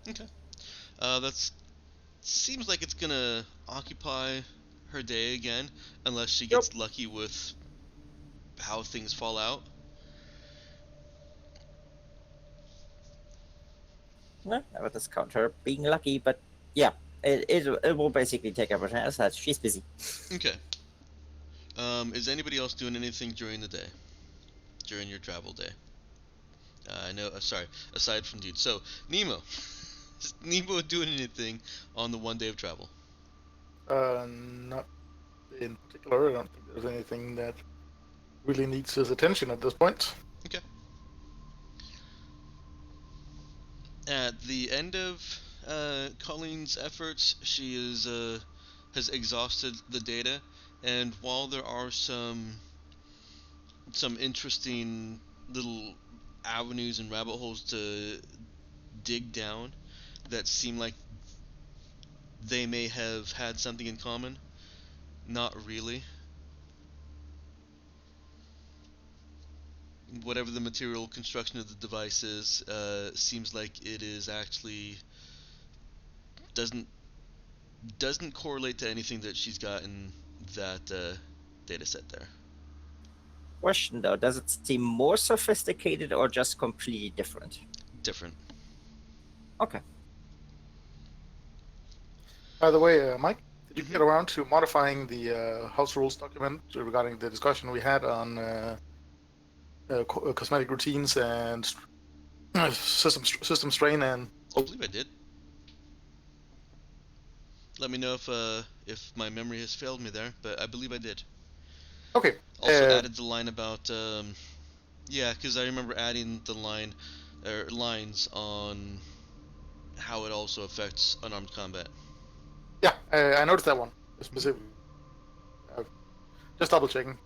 Okay. That's seems like it's gonna occupy her day again, unless she Yep. gets lucky with how things fall out. No, I would discount her being lucky, but yeah, it will basically take everything as that she's busy. Okay. Is anybody else doing anything during the day, during your travel day? I know. Sorry. Aside from dude, so Nemo, is Nemo doing anything on the one day of travel? Not in particular. I don't think there's anything that really needs his attention at this point. Okay. At the end of Colleen's efforts, she is has exhausted the data, and while there are some interesting little avenues and rabbit holes to dig down that seem like they may have had something in common, not really. Whatever the material construction of the device is, seems like it is actually doesn't doesn't correlate to anything that she's got in that data set there. Question though, does it seem more sophisticated or just completely different? Different. Okay. By the way, Mike, did you Hmm. get around to modifying the House Rules document regarding the discussion we had on cosmetic routines and system strain and I believe I did. Let me know if my memory has failed me there, but I believe I did. okay. Also added the line about yeah, because I remember adding the line or lines on how it also affects unarmed combat. Yeah, I noticed that one specifically. Uh, just double checking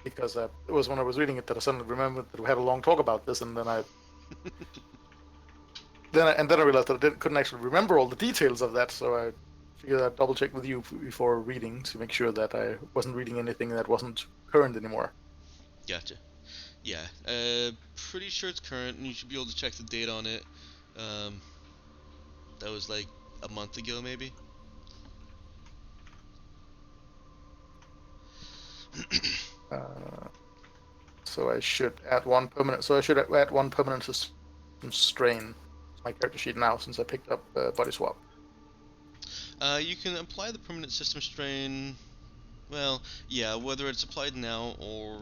because it was when I was reading it that I suddenly remembered that we had a long talk about this, and then I realized that I couldn't actually remember all the details of that, so I figured I'd double check with you before reading to make sure that I wasn't reading anything that wasn't current anymore. Gotcha. Yeah, pretty sure it's current, and you should be able to check the date on it. Um, that was like a month ago, maybe. Uh, so I should add one permanent. So I should add one permanent system strain to my character sheet now since I picked up body swap. You can apply the permanent system strain. Well, yeah, whether it's applied now or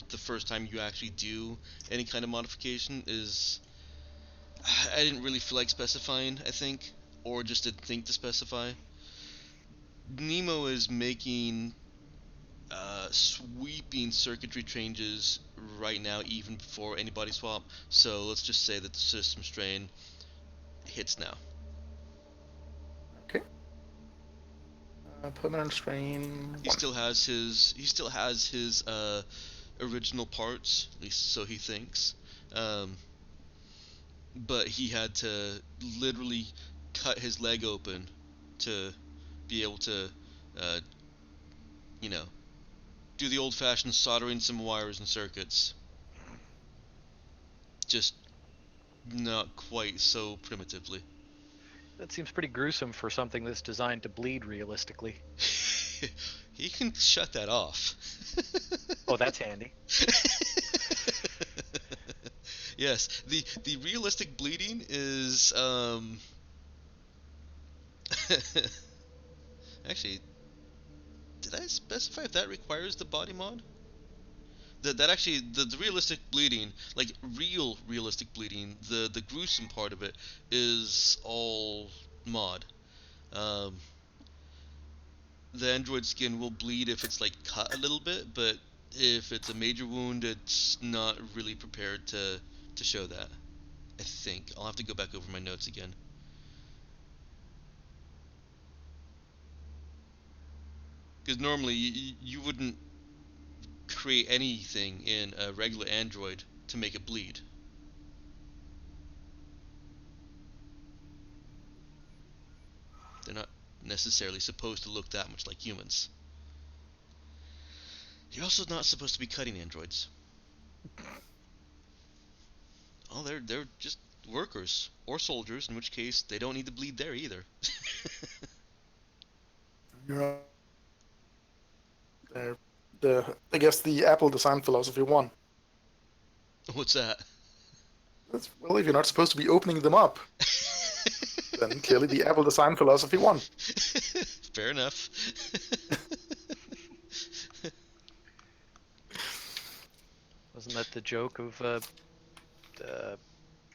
the first time you actually do any kind of modification is. I didn't really feel like specifying, I think, or just didn't think to specify. Nemo is making sweeping circuitry changes right now, even before any body swap. So let's just say that the system strain hits now. Okay. Permanent strain He one. still has his original parts, at least so he thinks. Um, but he had to literally cut his leg open to be able to, uh, you know, do the old-fashioned soldering some wires and circuits. Just not quite so primitively. That seems pretty gruesome for something that's designed to bleed realistically. He can shut that off. Oh, that's handy. Yes, the realistic bleeding is actually, did I specify if that requires the body mod? That actually the realistic bleeding, like real realistic bleeding, the gruesome part of it is all mod. Um, the android skin will bleed if it's like cut a little bit, but if it's a major wound, it's not really prepared to show that. I think I'll have to go back over my notes again. Because normally you wouldn't create anything in a regular Android to make it bleed. They're not necessarily supposed to look that much like humans. You're also not supposed to be cutting androids. Oh, they're just workers or soldiers, in which case they don't need to bleed there either. You're I guess the Apple design philosophy won. What's that? Well, if you're not supposed to be opening them up, then clearly the Apple design philosophy won. Fair enough. Wasn't that the joke of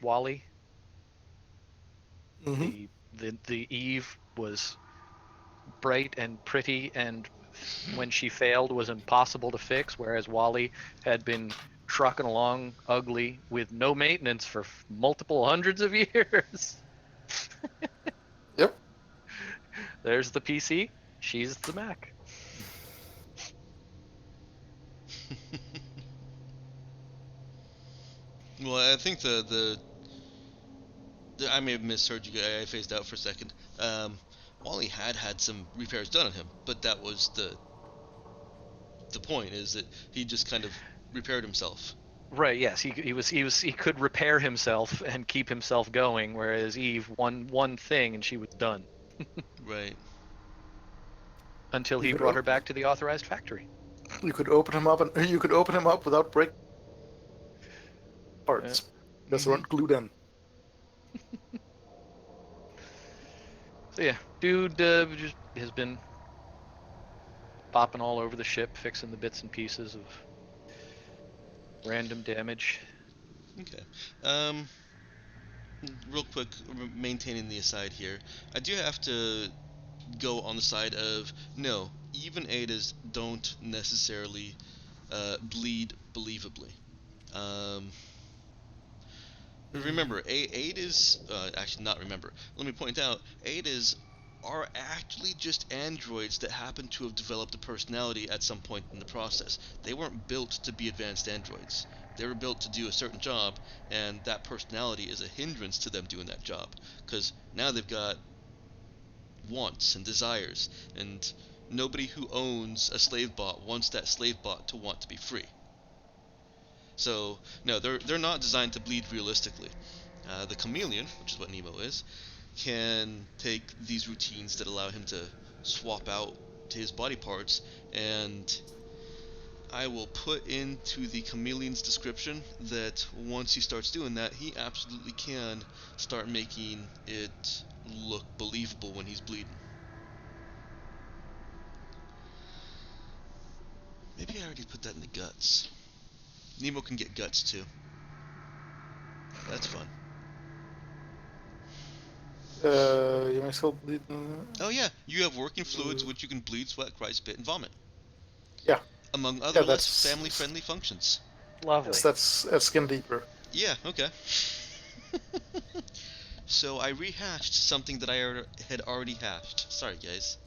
Wally? Mm-hmm. The Eve was bright and pretty, and when she failed was impossible to fix, whereas Wally had been trucking along ugly with no maintenance for multiple hundreds of years. Yep. There's the PC. She's the Mac. Well, I think I may have misheard you. I phased out for a second. Wally had some repairs done on him, but that was the point, is that he just kind of repaired himself. Right. Yes. He could repair himself and keep himself going, whereas Eve one thing and she was done Right. until You he could brought her back to the authorized factory. you could open him up, and you could open him up without breaking parts because they Mhm. weren't glued in. So yeah, dude just has been popping all over the ship, fixing the bits and pieces of random damage. Okay. Real quick, maintaining the aside here, I do have to go on the side of no. Even Adas don't necessarily bleed believably. Um, Remember, Adas actually not remember. Let me point out, Adas are actually just androids that happen to have developed a personality at some point in the process. They weren't built to be advanced androids. They were built to do a certain job, and that personality is a hindrance to them doing that job. Because now they've got wants and desires, and nobody who owns a slave bot wants that slave bot to want to be free. So no, they're not designed to bleed realistically. The chameleon, which is what Nemo is, can take these routines that allow him to swap out to his body parts, and I will put into the chameleon's description that once he starts doing that, he absolutely can start making it look believable when he's bleeding. Maybe I already put that in the guts. Nemo can get guts too. That's fun. You may still bleed. Oh yeah, you have working fluids which you can bleed, sweat, cry, spit, and vomit, Yeah, among yeah, other less family-friendly functions. Lovely. that's skin deeper. Yeah, okay. So I rehashed something that I had already hashed. Sorry, guys.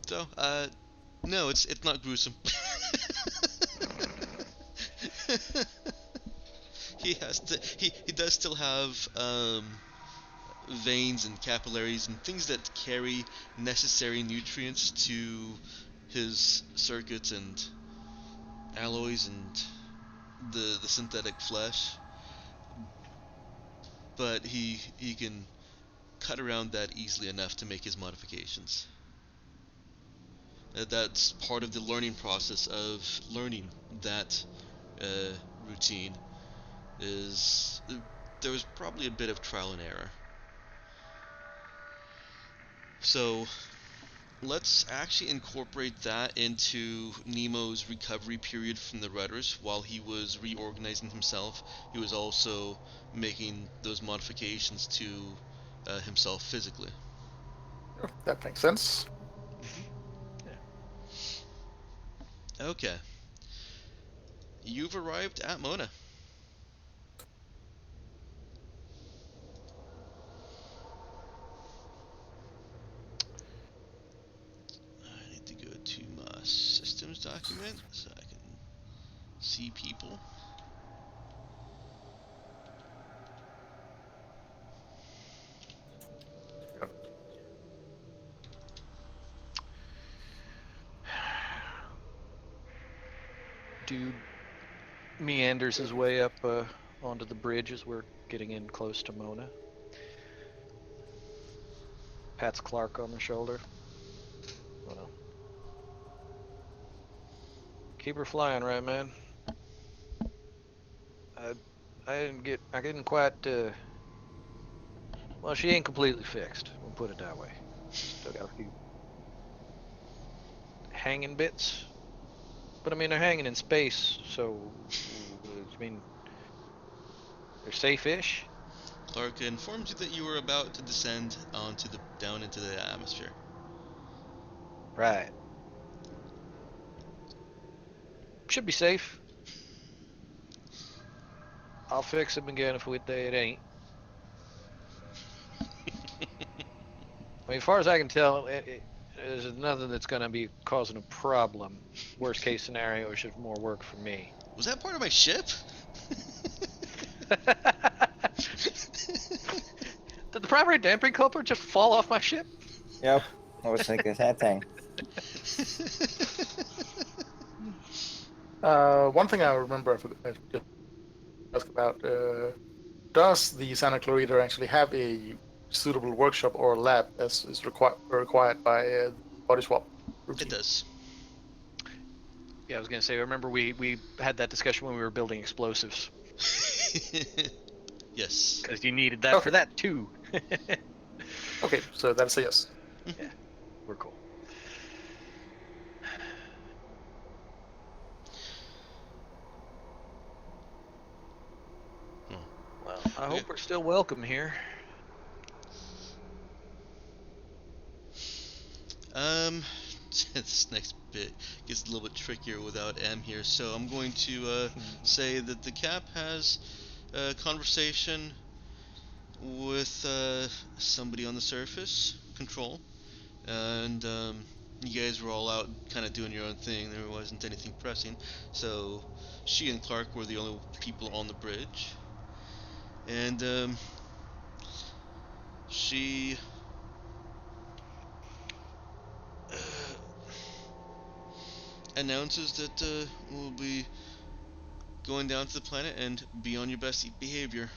So, no, it's not gruesome. He does still have veins and capillaries and things that carry necessary nutrients to his circuits and alloys and the synthetic flesh, but he can cut around that easily enough to make his modifications. That's part of the learning process of learning that routine. Is there was probably a bit of trial and error. So let's actually incorporate that into Nemo's recovery period from the rudders. While he was reorganizing himself, he was also making those modifications to himself physically. That makes sense. Yeah. Okay, you've arrived at Mona. I need to go to my systems document so I can see people. Dude meanders his way up onto the bridge as we're getting in close to Mona. Pats Clark on the shoulder. Well, keep her flying, right, man? I didn't quite. Well, she ain't completely fixed. We'll put it that way. Still got a few hanging bits, but I mean they're hanging in space, so I mean they're safe-ish. Clark informs you that you are about to descend down into the atmosphere. Right. Should be safe. I'll fix them again if it ain't. I mean, as far as I can tell, there's nothing that's going to be causing a problem. Worst case scenario, it should more work for me. Was that part of my ship? Did the primary damping coupler just fall off my ship? Yep. I was thinking the same thing. One thing I remember I forgot to ask about: does the Santa Clarita actually have a suitable workshop or lab as is required by body swap routine? It does. Yeah, I was going to say, remember we had that discussion when we were building explosives. Yes. Because you needed that for that too. Okay, so that's a yes. Yeah, we're cool. Well, I hope we're still welcome here. This next bit gets a little bit trickier without M here, so I'm going to say that the Cap has a conversation with somebody on the surface, Control, and you guys were all out kind of doing your own thing. There wasn't anything pressing, so she and Clark were the only people on the bridge, and she announces that we'll be going down to the planet and be on your best behavior.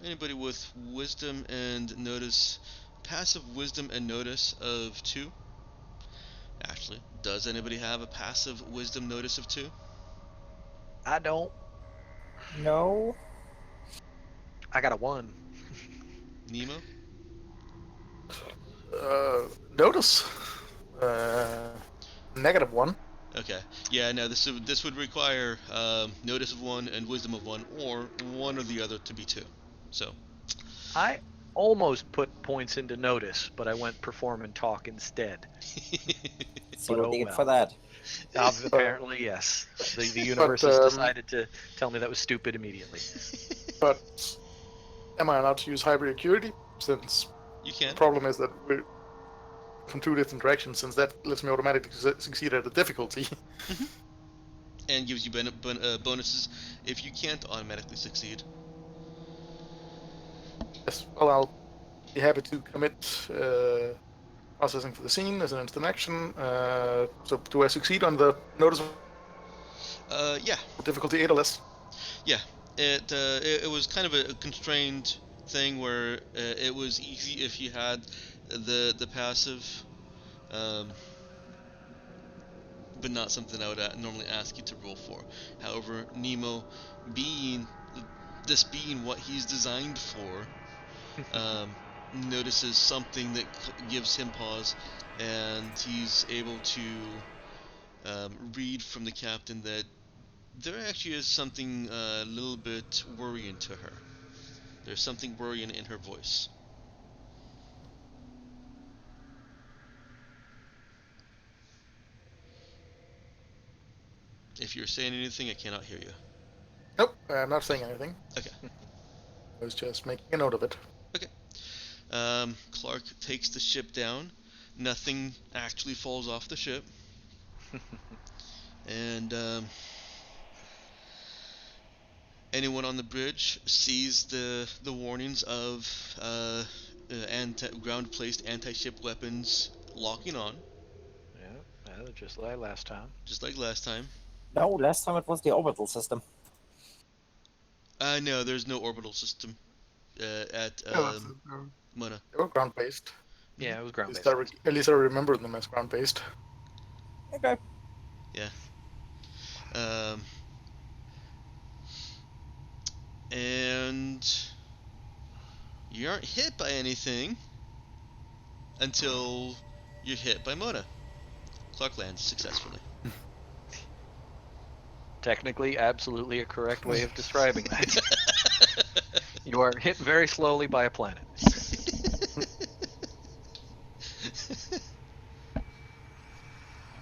Anybody with wisdom and notice, passive wisdom and notice of 2? Actually, does anybody have a passive wisdom notice of 2? I don't. No. I got a 1. Nemo? Notice. -1. Okay. Yeah, no, this would require notice of 1 and wisdom of 1, or one or the other to be 2. So. I almost put points into notice, but I went perform and talk instead. See But what they get for that. Apparently, yes. The universe has decided to tell me that was stupid immediately. But am I allowed to use hybrid acuity? Since You can. the problem is that we're from 2 different directions, since that lets me automatically succeed at a difficulty. And gives you bonuses if you can't automatically succeed. Yes, well, I'll be happy to commit processing for the scene as an instant action. So do I succeed on the notice of Yeah. difficulty 8 or less? Yeah. It was kind of a constrained thing where it was easy if you had the passive, but not something I would normally ask you to roll for. However, Nemo, being what he's designed for, notices something that gives him pause, and he's able to read from the captain that there actually is something a little bit worrying to her. There's something worrying in her voice. If you're saying anything, I cannot hear you. Nope, I'm not saying anything. Okay. I was just making a note of it. Okay. Clark takes the ship down. Nothing actually falls off the ship. And anyone on the bridge sees the warnings of ground-placed anti-ship weapons locking on. Yeah, the just like last time. just like last time. No, last time it was the orbital system. No, there's no orbital system at Yeah, Mona. they were ground based. Yeah, it was ground based. At least I remember them as ground based. Okay. Yeah. Um, and you aren't hit by anything until you're hit by Mona. Clark lands successfully. Technically, absolutely a correct way of describing that. You are hit very slowly by a planet.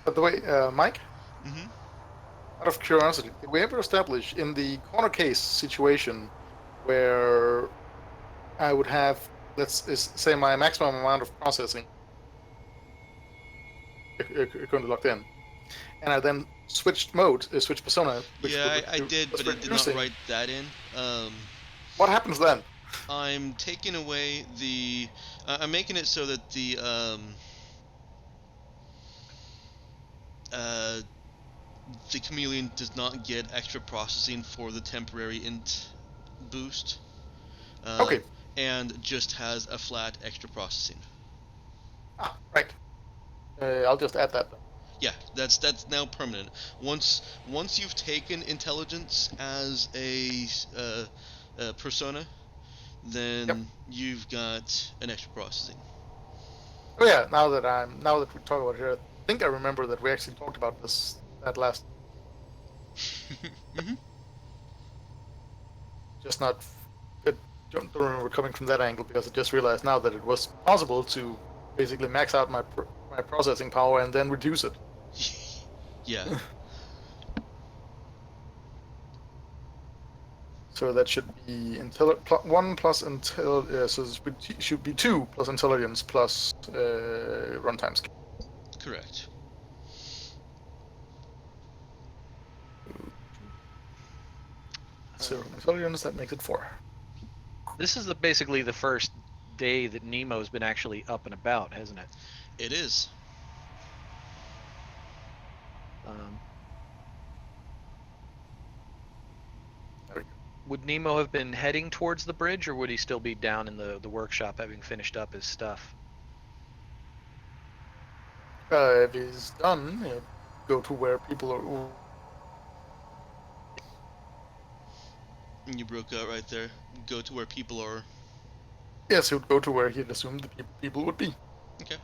By the way, Mike, hmm out of curiosity, did we ever establish in the corner case situation where I would have, say, my maximum amount of processing currently locked in, and I then switched mode, switched persona, which Yeah, I was did, but it did not reducing. write that in. What happens then? I'm taking away the. I'm making it so that uh, the chameleon does not get extra processing for the temporary int boost, Okay. and just has a flat extra processing. Right. I'll just add that then. Yeah, that's now permanent. Once you've taken intelligence as a persona, then Yep. you've got an extra processing. Oh yeah. Now that we talk about it here, I think I remember that we actually talked about that last. hmm Just not. I don't remember coming from that angle because I just realized now that it was possible to basically max out my processing power and then reduce it. Yeah. So that should be one plus so it should be 2 plus intelligence plus runtime skill. Correct. 0 intelligence, that makes it 4. This is basically the first day that Nemo's been actually up and about, hasn't it? It is. Um, There we go. would Nemo have been heading towards the bridge, or would he still be down in the workshop having finished up his stuff? If he's done, go to where people are. You broke out right there. Go to where people are. Yes, he would go to where he'd assumed the people would be. Okay.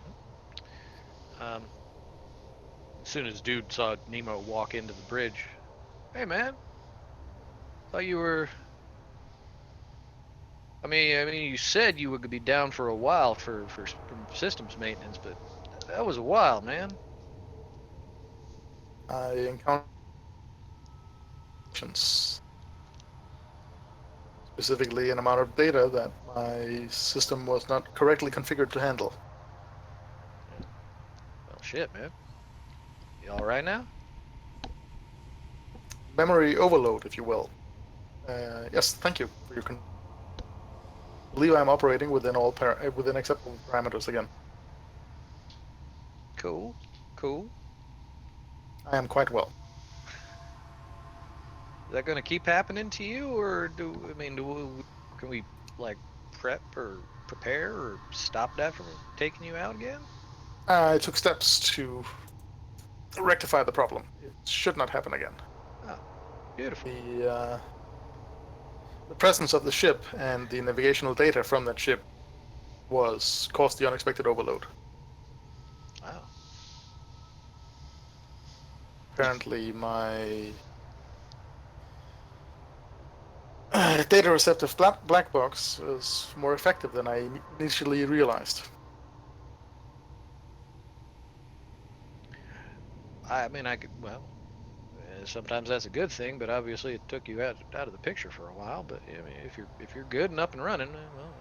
As soon as dude saw Nemo walk into the bridge, hey man, thought you were. I mean, you said you would be down for a while for systems maintenance, but that was a while, man. I encountered specifically an amount of data that my system was not correctly configured to handle. Well, shit, man. You all right now? Memory overload, if you will. Yes, thank you for your. I believe I'm operating within within acceptable parameters again. Cool, cool. I am quite well. Is that gonna keep happening to you, or can we like prep or prepare or stop that from taking you out again? I took steps to rectify the problem. It should not happen again. Oh, beautiful. The presence of the ship and the navigational data from that ship caused the unexpected overload. Wow. Apparently, my data receptive black box is more effective than I initially realized. I mean, I could. Well, sometimes that's a good thing, but obviously it took you out of the picture for a while. But I mean, if you're good and up and running, well,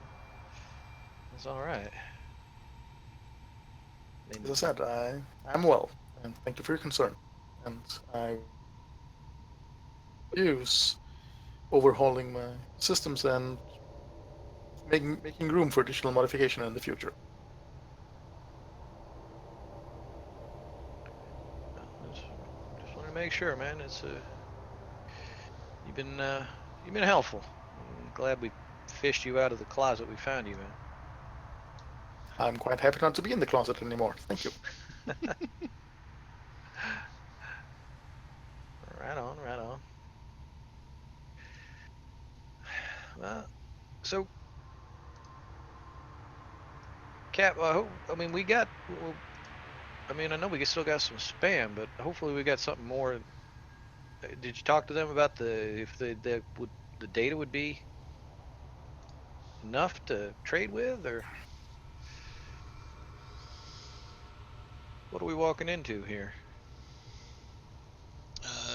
that's all right. I mean, As I said, I'm well, and thank you for your concern. And I use overhauling my systems and making room for additional modification in the future. make sure, man. It's you've been helpful. I'm glad we fished you out of the closet we found you in. I'm quite happy not to be in the closet anymore. Thank you. Right on, right on. So, Cap, I mean, we got. Well, I mean, I know we still got some spam, but hopefully we got something more. Did you talk to them about if the data would be enough to trade with, or what are we walking into here?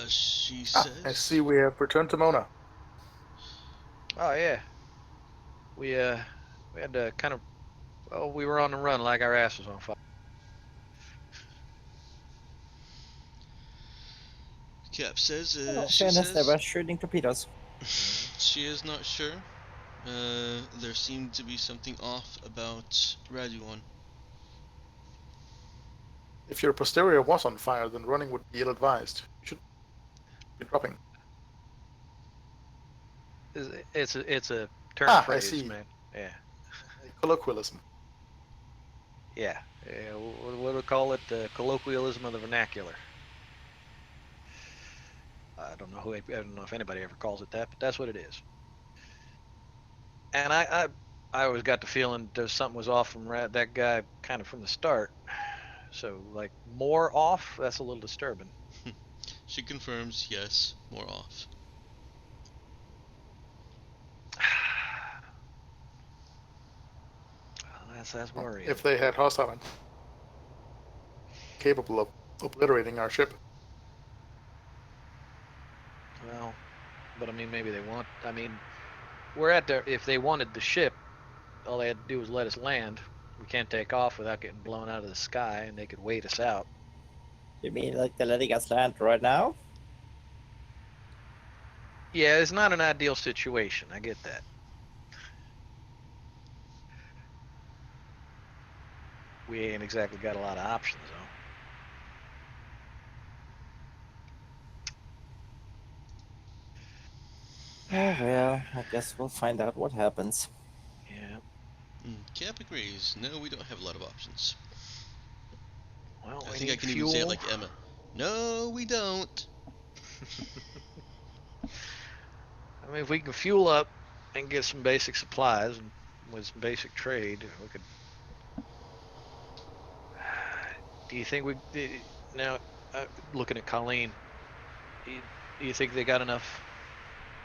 She I says. see we have returned to Mona. Oh yeah, we had to kind of we were on the run like our ass was on fire. Cap says. In all She fairness, they says were shooting torpedoes. she is not sure. There seemed to be something off about Raduan. If your posterior was on fire, then running would be ill-advised. You should be dropping. It's a turn of I phrase, see. man. Yeah, A colloquialism. yeah. What do we call it? The colloquialism of the vernacular. I don't know if anybody ever calls it that, but that's what it is. And I always got the feeling there's something was off from that guy kind of from the start. So like more off, that's a little disturbing. She confirms, yes, more off. That's worrying. If they had hostile capable of obliterating our ship. Well, but I mean, maybe they want. I mean, we're at the. If they wanted the ship, all they had to do was let us land. We can't take off without getting blown out of the sky, and they could wait us out. You mean like they're letting us land right now? Yeah, it's not an ideal situation. I get that. We ain't exactly got a lot of options, though. Oh well, I guess we'll find out what happens. Yeah. Cap agrees. No, we don't have a lot of options. Well, I we think I need can even say it fuel. like Emma. No, we don't. I mean, if we can fuel up and get some basic supplies and with some basic trade, we could. Do you think now? Looking at Colleen, do you think they got enough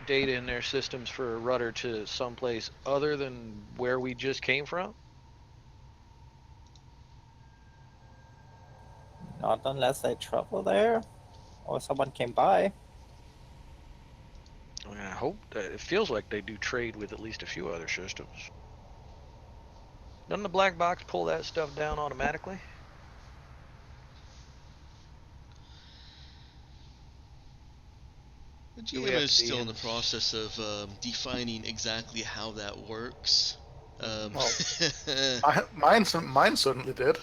data in their systems for a rudder to someplace other than where we just came from? Not unless they travel there, or someone came by. I mean, I hope that it feels like they do trade with at least a few other systems. Doesn't the black box pull that stuff down automatically? The Do we GM have is to be still in in? the process of defining exactly how that works. Well, mine certainly did.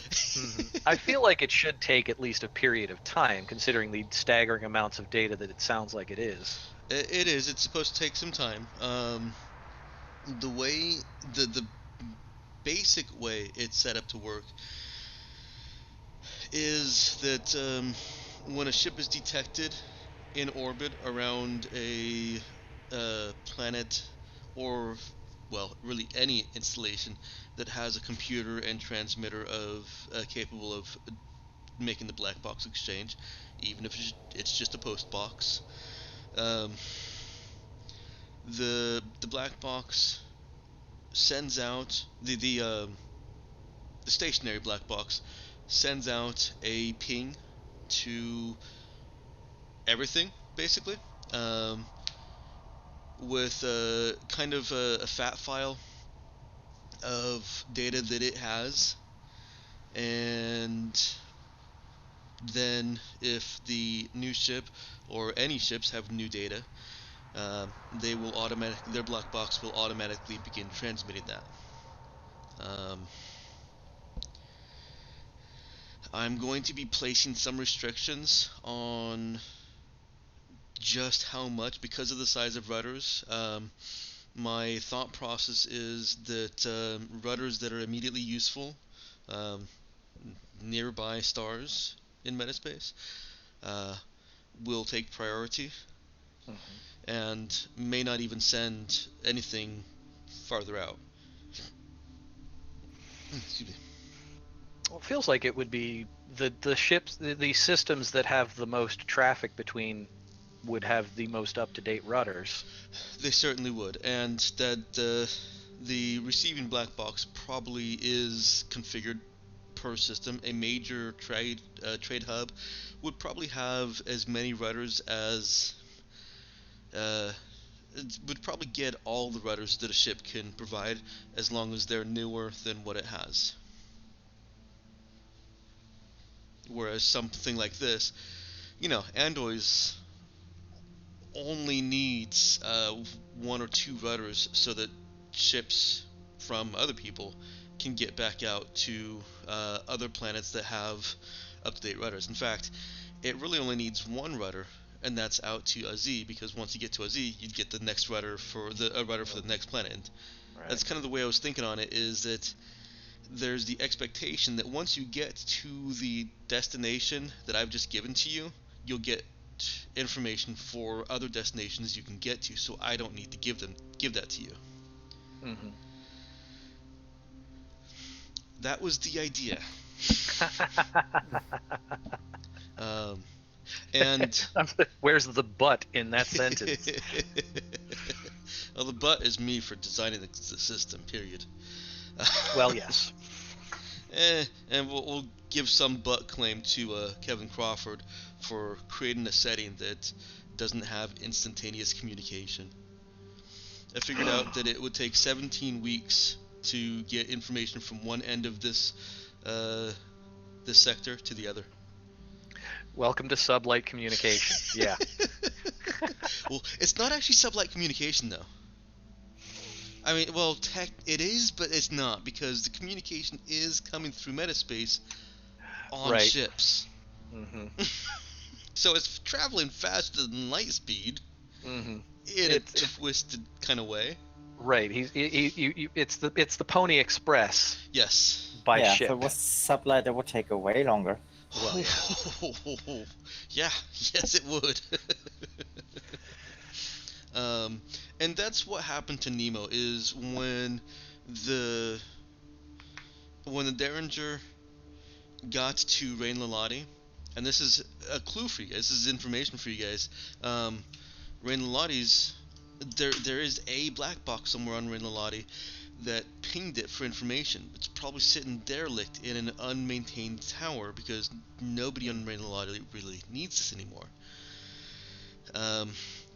I feel like it should take at least a period of time, considering the staggering amounts of data that it sounds like it is. It is. It's supposed to take some time. The way the basic way it's set up to work is that when a ship is detected in orbit around a planet, or well, really any installation that has a computer and transmitter capable of making the black box exchange, even if it's just a post box. Um, the black box sends out the stationary black box sends out a ping to everything basically, um, with kind of a fat file of data that it has, and then if the new ship or any ships have new data, they will automatically their black box will automatically begin transmitting that. Um, I'm going to be placing some restrictions on just how much because of the size of rudders. My thought process is that rudders that are immediately useful, um, nearby stars in metaspace, uh, will take priority Mhm. and may not even send anything farther out. Excuse me. Well, it feels like it would be the ships, the systems that have the most traffic between would have the most up-to-date rudders. They certainly would, and that the receiving black box probably is configured per system. A major trade hub would probably have as many rudders as uh, would probably get all the rudders that a ship can provide, as long as they're newer than what it has. Whereas something like this, Andoys only needs one or two rudders so that ships from other people can get back out to other planets that have up-to-date rudders. In fact, it really only needs one rudder, and that's out to a Z, because once you get to a Z, you'd get the next rudder for a rudder for the next planet. And Right. that's kind of the way I was thinking on it. Is that there's the expectation that once you get to the destination that I've just given to you, you'll get information for other destinations you can get to, so I don't need to give that to you. Hmm. That was the idea. Um, and Where's the but in that sentence? well, the but is me for designing the system. Period. Well, yes. And we'll give some butt claim to Kevin Crawford for creating a setting that doesn't have instantaneous communication. I figured out that it would take 17 weeks to get information from one end of this sector to the other. Welcome to sublight communication. Yeah. Well, it's not actually sublight communication, though. I mean, well, it is, but it's not, because the communication is coming through metaspace on Right. ships. Hmm. So it's traveling faster than light speed Hmm. in a twisted kind of way. Right. It's the Pony Express Yes. by yeah, ship. if it was sublight, it would take way longer. Well, yeah. Yeah, yes, it would. And that's what happened to Nemo. Is the when the Derringer got to Rain Lalati, and this is a clue for you guys. This is information for you guys. Rain Lalati's there is a black box somewhere on Rain Lalati that pinged it for information. It's probably sitting derelict in an unmaintained tower, because nobody on Rain Lalati really needs this anymore.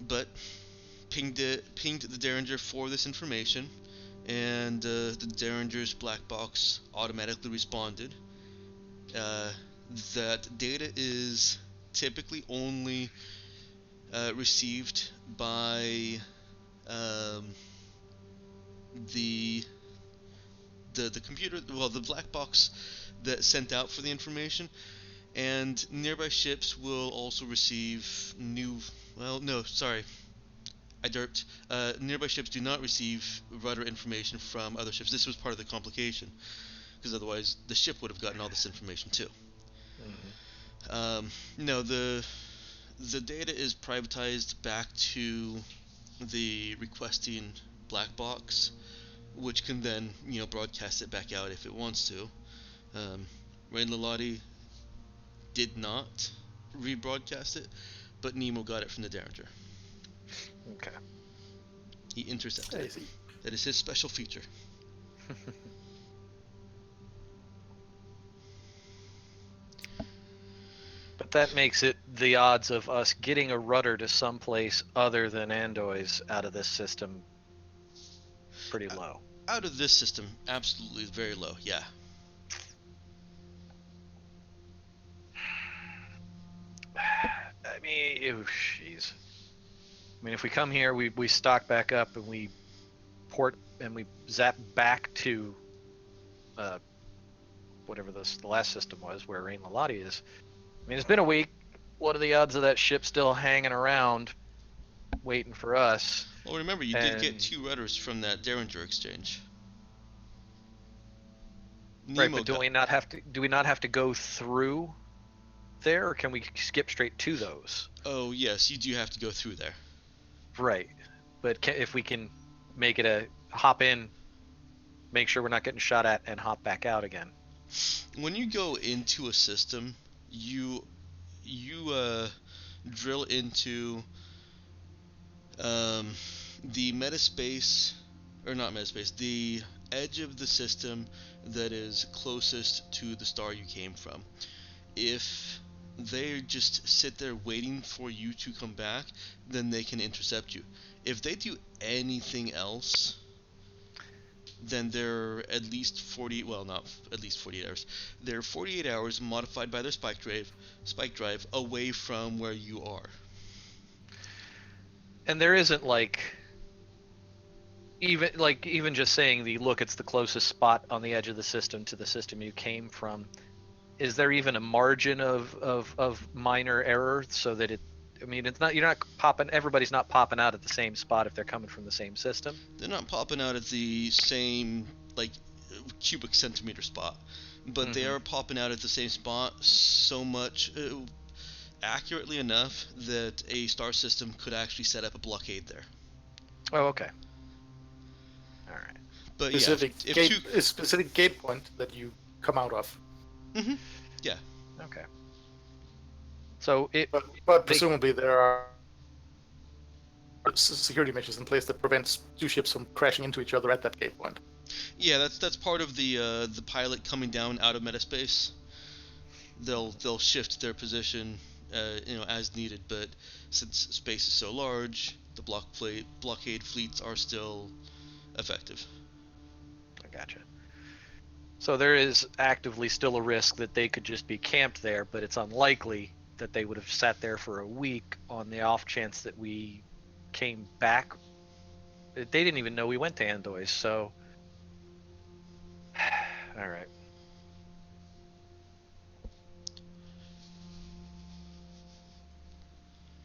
But pinged the Derringer for this information, and the Derringer's black box automatically responded. That data is typically only received by um, the computer, well, the black box that sent out for the information, and nearby ships will also receive I derped. Nearby ships do not receive rudder information from other ships. This was part of the complication, because otherwise the ship would have gotten all this information too. Hmm. No, the data is privatized back to the requesting black box, which can then broadcast it back out if it wants to. Rain Lalati did not rebroadcast it, but Nemo got it from the Derringer. Okay. He intercepted I it. see. That is his special feature. But that makes it the odds of us getting a rudder to someplace other than Andoys out of this system pretty low. Out of this system, absolutely very low. Yeah. I mean, jeez. I mean, if we come here, we stock back up and we port and we zap back to whatever the last system was where Rain Lalati is. I mean, it's been a week. what are the odds of that ship still hanging around, waiting for us? Well, remember, you did get And 2 rudders from that Derringer exchange. right, Nemo but do got. we not have to? Do we not have to go through there, or can we skip straight to those? Oh yes, you do have to go through there. Right, but if we can make it a hop in, make sure we're not getting shot at, and hop back out again. When you go into a system, you drill into um, the metaspace, or not metaspace, the edge of the system that is closest to the star you came from. If they just sit there waiting for you to come back, then they can intercept you. If they do anything else, then they're at least 40, well, not at least 48 hours. They're 48 hours modified by their spike drive away from where you are. And there isn't even just saying the look, it's the closest spot on the edge of the system to the system you came from. Is there even a margin of minor error so that it? I mean, it's not, you're not popping. Everybody's not popping out at the same spot if they're coming from the same system. They're not popping out at the same, like, cubic centimeter spot, but they Mhm. are popping out at the same spot so much accurately enough that a star system could actually set up a blockade there. Oh, okay. All right. But yeah, if two, A specific gate point that you come out of. hmm yeah, Okay. So But they presumably there are security measures in place that prevents two ships from crashing into each other at that gate point. yeah, that's part of the pilot coming down out of metaspace. They'll shift their position, as needed. But since space is so large, the blockade fleets are still effective. I gotcha. So there is actively still a risk that they could just be camped there, but it's unlikely that they would have sat there for a week on the off chance that we came back. They didn't even know we went to Andois, so all right.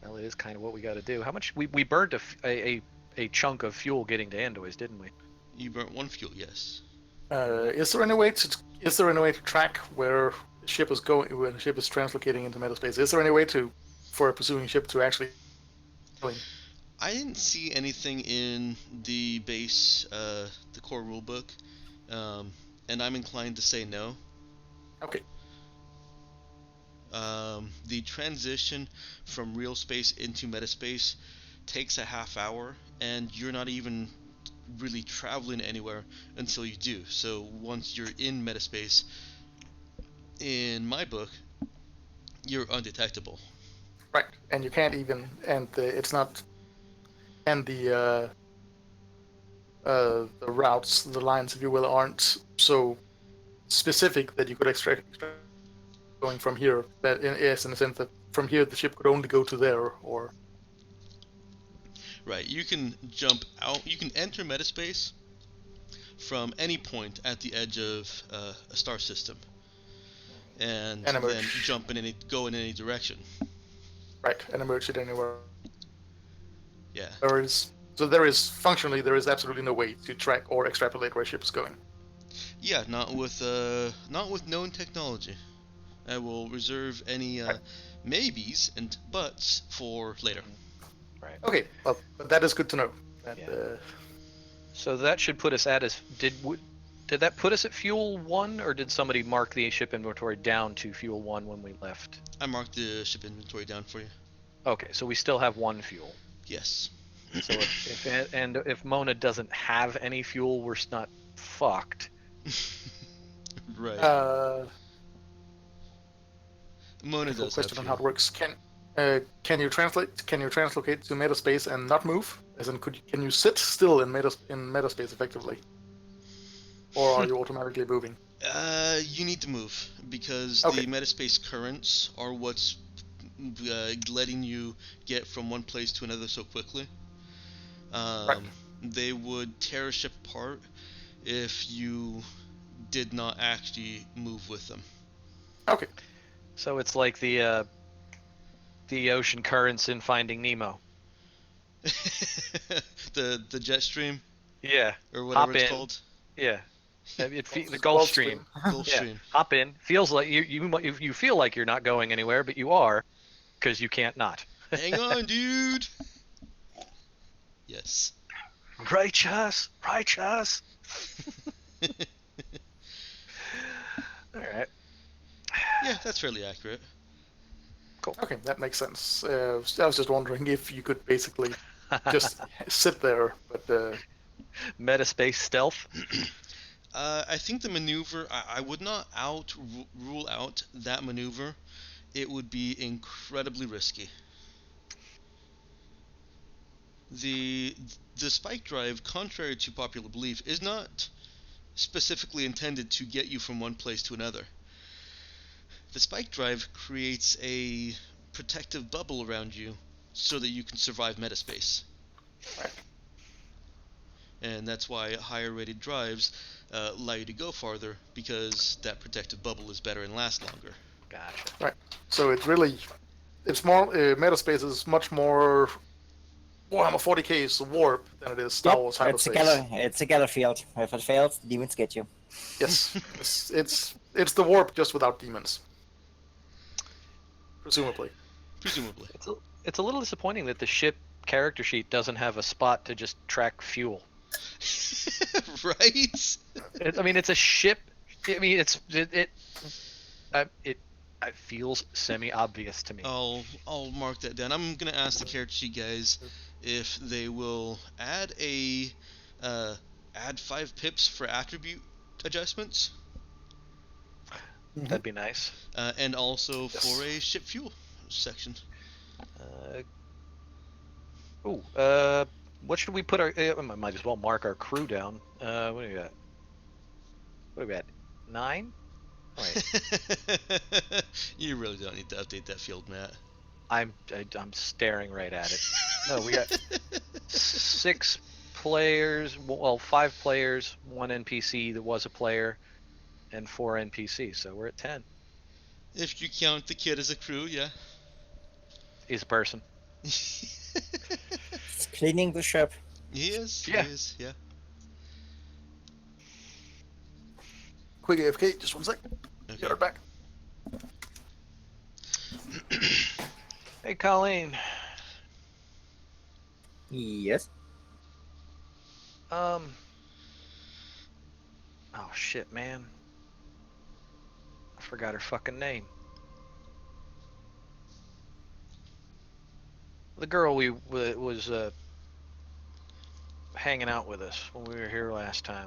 Well, it is kind of what we got to do. How much we burned a chunk of fuel getting to Andois, didn't we? You burnt 1 fuel, yes. Is there any way to track where the ship is going when the ship is translocating into metaspace? Is there any way for a pursuing ship to actually going? I didn't see anything in the base, the core rulebook, um, and I'm inclined to say no. Okay. The transition from real space into metaspace takes a half hour, and you're not even really traveling anywhere until you do. So once you're in metaspace, in my book, you're undetectable. Right. And you can't even it's not and the routes, the lines, if you will, aren't so specific that you could extract going from here. That is in the sense that from here the ship could only go to there, or Right, you can jump out, you can enter metaspace from any point at the edge of a star system, and and then emerge. go in any direction. Right, and emerge it anywhere. Yeah. There is functionally there is absolutely no way to track or extrapolate where a ship is going. Yeah, not with known technology. I will reserve any Right. maybes and buts for later. Right. Okay, well, but that is good to know. That, Yeah. So that should put us at did that put us at fuel 1, or did somebody mark the ship inventory down to fuel 1 when we left? I marked the ship inventory down for you. Okay, so we still have 1 fuel. Yes. So if Mona doesn't have any fuel, we're not fucked. Right. Mona Difficult does have question on how it fuel. works. Can you translocate to metaspace and not move? As in, can you sit still in metaspace effectively, or are you automatically moving? You need to move because Okay. the metaspace currents are what's letting you get from one place to another so quickly. Right. They would tear a ship apart if you did not actually move with them. Okay. So it's like the the ocean currents in Finding Nemo. The jet stream Yeah. or whatever Hop it's in. called. Yeah. The Gulf Stream. Gulf Yeah. Stream. Hop in. Feels like you feel like you're not going anywhere, but you are, because you can't not. Hang on, dude. Yes. Righteous. All right. Yeah, that's fairly accurate. Okay, that makes sense. I was just wondering if you could basically just sit there, but Metaspace stealth. I think the maneuver, I would not rule out that maneuver. It would be incredibly risky. The the spike drive, contrary to popular belief, is not specifically intended to get you from one place to another. The spike drive creates a protective bubble around you so that you can survive metaspace. Right. And that's why higher rated drives allow you to go farther, because that protective bubble is better and lasts longer. Gotcha. right. So it's more metaspace is much more Warhammer 40k is warp than it is Star Wars hyperspace. It's a gather field. If it fails, the demons get you. Yes, it's the warp just without demons, presumably. Presumably. It's a little disappointing that the ship character sheet doesn't have a spot to just track fuel. Right? I mean, it's a ship. I mean, it feels semi-obvious to me. I'll mark that down. I'm gonna ask the character sheet guys if they will add add 5 pips for attribute adjustments, That'd be nice. and also Yes. for a ship fuel section. What should we put our? I might as well mark our crew down. What do we got? What do we got? 9? Wait, You really don't need to update that field, Matt. I'm staring right at it. No, we got 6 players. Well, 5 players, 1 NPC that was a player, and 4 NPCs. So we're at 10. If you count the kid as a crew, yeah. He's a person. It's cleaning the ship. He is. Yeah. He is. Yeah. Quick AFK, just one sec. Okay. Get her back. Hey, Colleen. Yes. Oh shit, man. I forgot her fucking name. The girl was hanging out with us when we were here last time.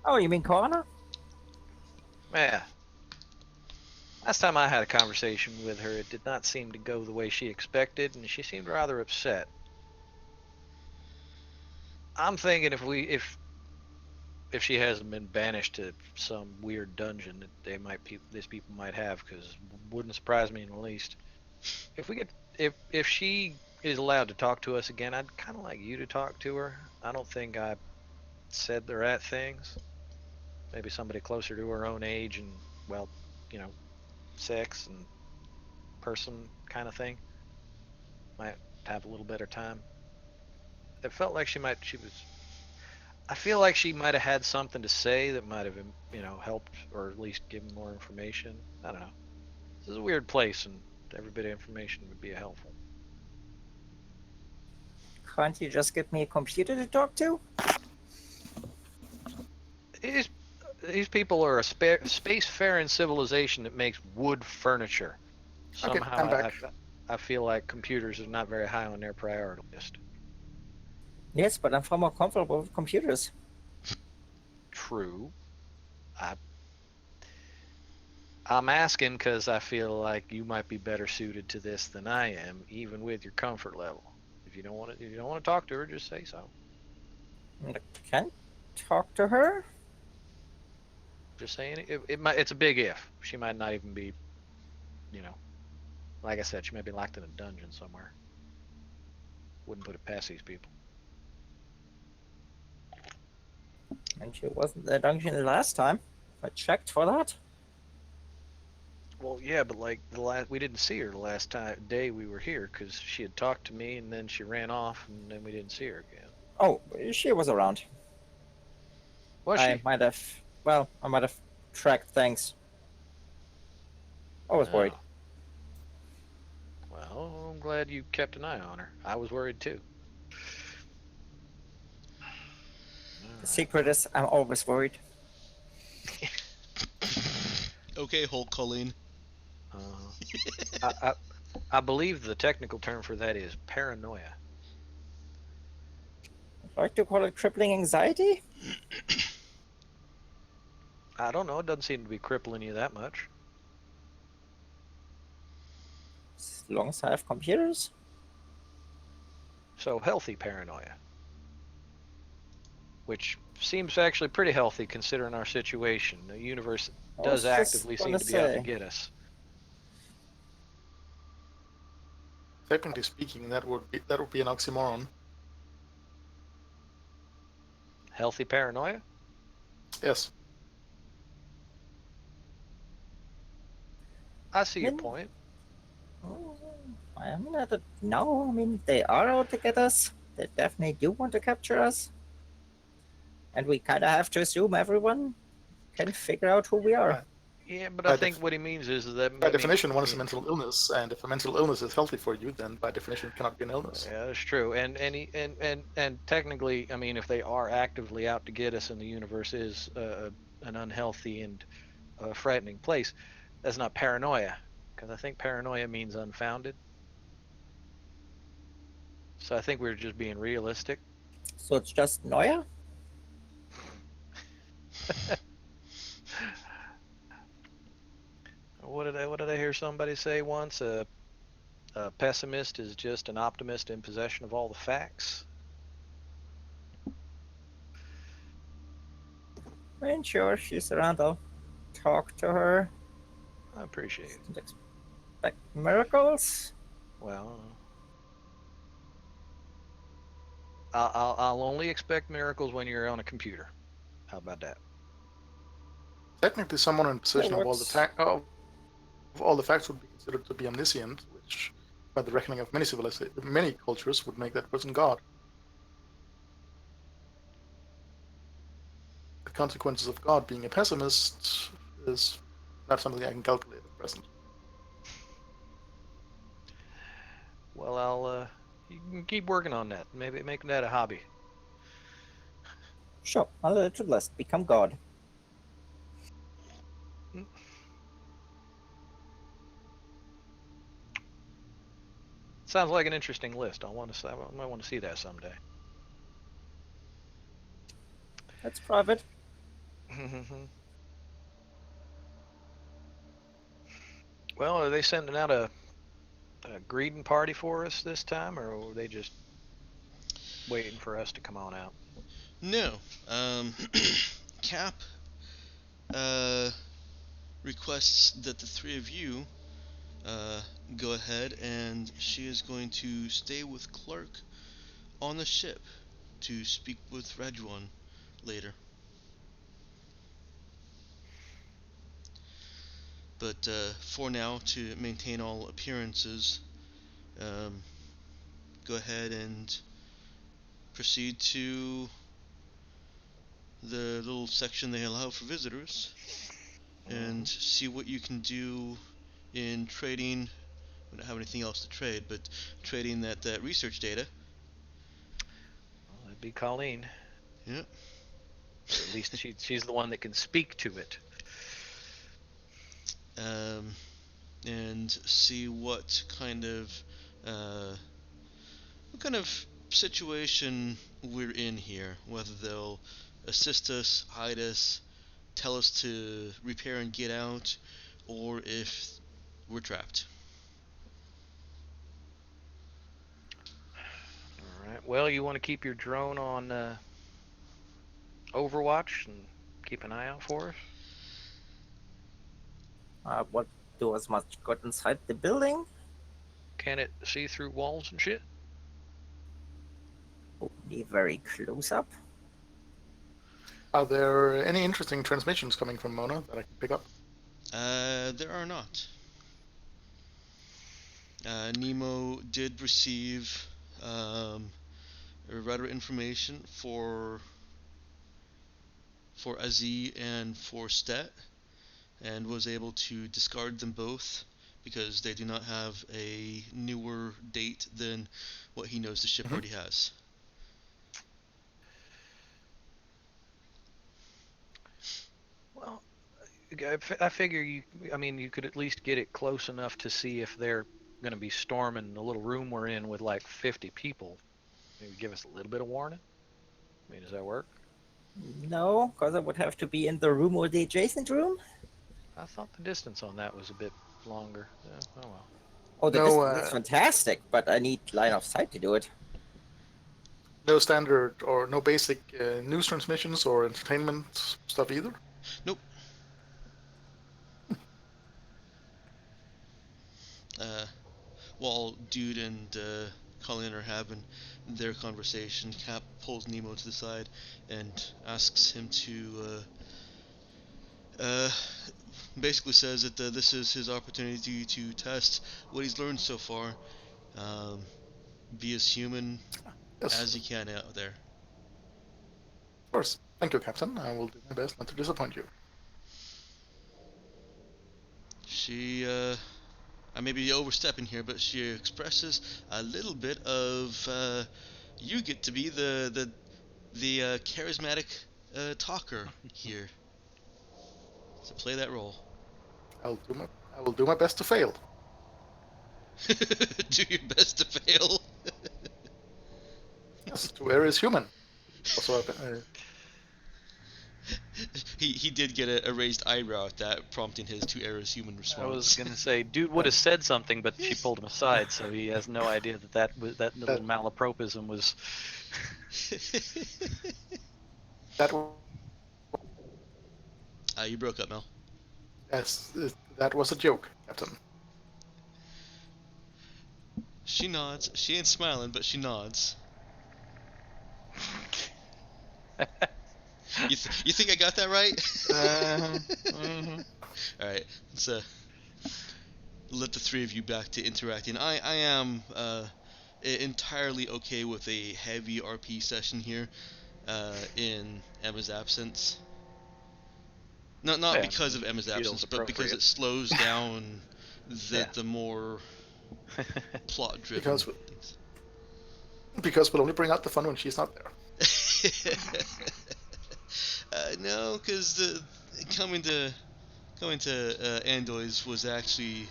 Oh, you mean Connor? Yeah. Last time I had a conversation with her, it did not seem to go the way she expected, and she seemed rather upset. I'm thinking if she hasn't been banished to some weird dungeon that these people might have, because wouldn't surprise me in the least. If she is allowed to talk to us again, I'd kind of like you to talk to her. I don't think I said the right things. Maybe somebody closer to her own age and, well, sex and person kind of thing might have a little better time. It felt like I feel like she might have had something to say that might have, helped or at least given more information. I don't know. This is a weird place, and every bit of information would be helpful. Can't you just give me a computer to talk to? These people are a spacefaring civilization that makes wood furniture. Okay, Somehow, I'm back. I feel like computers are not very high on their priority list. Yes, but I'm far more comfortable with computers. True. I'm asking because I feel like you might be better suited to this than I am, even with your comfort level. If you don't want to talk to her, just say so. I can't talk to her? Just saying it's a big if. She might not even be, like I said, she might be locked in a dungeon somewhere. Wouldn't put it past these people. And she wasn't in the dungeon last time. I checked for that. Well, yeah, but like we didn't see her the last day we were here because she had talked to me and then she ran off and then we didn't see her again. Oh, she was around. Was I she? might have. Well, I might have tracked things. I was worried. Oh, well, I'm glad you kept an eye on her. I was worried too. All The right. secret is I'm always worried. Okay, Hulk Colleen. Uh, I believe the technical term for that is paranoia. I'd like to call it crippling anxiety. I don't know. It doesn't seem to be crippling you that much. As long as I have computers. So healthy paranoia, which seems actually pretty healthy considering our situation. The universe I does was just actively seem gonna to be out to say. get us. Technically speaking, that would be an oxymoron. Healthy paranoia? Yes. I see your Then, point. oh, I mean, I don't know. I mean, they are out to get us. They definitely do want to capture us. And we kind of have to assume everyone can figure out who we are. Right. Yeah, but I By, think what he means is that by I mean, definition, one is a mental illness, and if a mental illness is healthy for you, then by definition it cannot be an illness. yeah, that's true. And technically, I mean, if they are actively out to get us, and the universe is an unhealthy and frightening place, that's not paranoia, because I think paranoia means unfounded. So I think we're just being realistic. So it's just Noia? What did I hear somebody say once? A pessimist is just an optimist in possession of all the facts. I mean, sure, she's around. I'll talk to her. I appreciate it. Don't expect miracles. Well, I'll only expect miracles when you're on a computer. How about that? Technically, someone in possession That works. of all the facts would be considered to be omniscient, which, by the reckoning of many cultures, would make that person God. The consequences of God being a pessimist is not something I can calculate at present. Well, you can keep working on that. Maybe make that a hobby. Sure, I'll let it list. Become God. Mm. Sounds like an interesting list. I might want to see that someday. That's private. Well, are they sending out a greeting party for us this time, or are they just waiting for us to come on out? No. Cap uh, requests that the three of you go ahead, and she is going to stay with Clark on the ship to speak with Rajuan later. But for now, to maintain all appearances, um, go ahead and proceed to the little section they allow for visitors and see what you can do in trading. We don't have anything else to trade, but trading that research data. Well, that'd be Colleen. Yeah. Or at least she's the one that can speak to it. um, and see uh, what kind of situation we're in here. Whether they'll assist us, hide us, tell us to repair and get out, or if we're trapped. All right. Well, you want to keep your drone on Overwatch and keep an eye out for us. What do as much good inside the building? Can it see through walls and shit? Only very close up. Are there any interesting transmissions coming from Mona that I can pick up? There are not. Nemo did receive rudder information for Aziz and for Stet, and was able to discard them both because they do not have a newer date than what he knows the ship Mhm. already has. Well, I figure you. I mean, you could at least get it close enough to see if they're going to be storming the little room we're in with like 50 people. Maybe give us a little bit of warning. I mean, does that work? No, because I would have to be in the room or the adjacent room. I thought the distance on that was a bit longer. Oh well. Oh, the No, distance is fantastic, but I need line of sight to do it. no standard or no basic news transmissions or entertainment stuff either. Nope. Uh, while Dude and Colin are having their conversation, Cap pulls Nemo to the side and asks him to basically says that this is his opportunity to test what he's learned so far. Um, be as human Yes, as he can out there. of course. Thank you, Captain. I will do my best not to disappoint you. She, I may be overstepping here, but she expresses a little bit of, you get to be the charismatic talker here. So play that role. I will do my best to fail. Do your best to fail. Yes, to err is human. Also, He did get a raised eyebrow at that, prompting his to err as human I was response. gonna say, dude would have said something, but she pulled him aside, so he has no idea that little that malapropism was. that You broke up, Mel. yes, that was a joke, Captain. She nods. She ain't smiling, but she nods. You think I got that right? Mhm. All right, let's let the three of you back to interacting. I am entirely okay with a heavy RP session here in Emma's absence. Not Yeah, I because mean, of Emma's feels absence, but because appropriate. it slows down Yeah. the more plot-driven Because things. because we'll only bring out the fun when she's not there. No, because the coming to Andoys was actually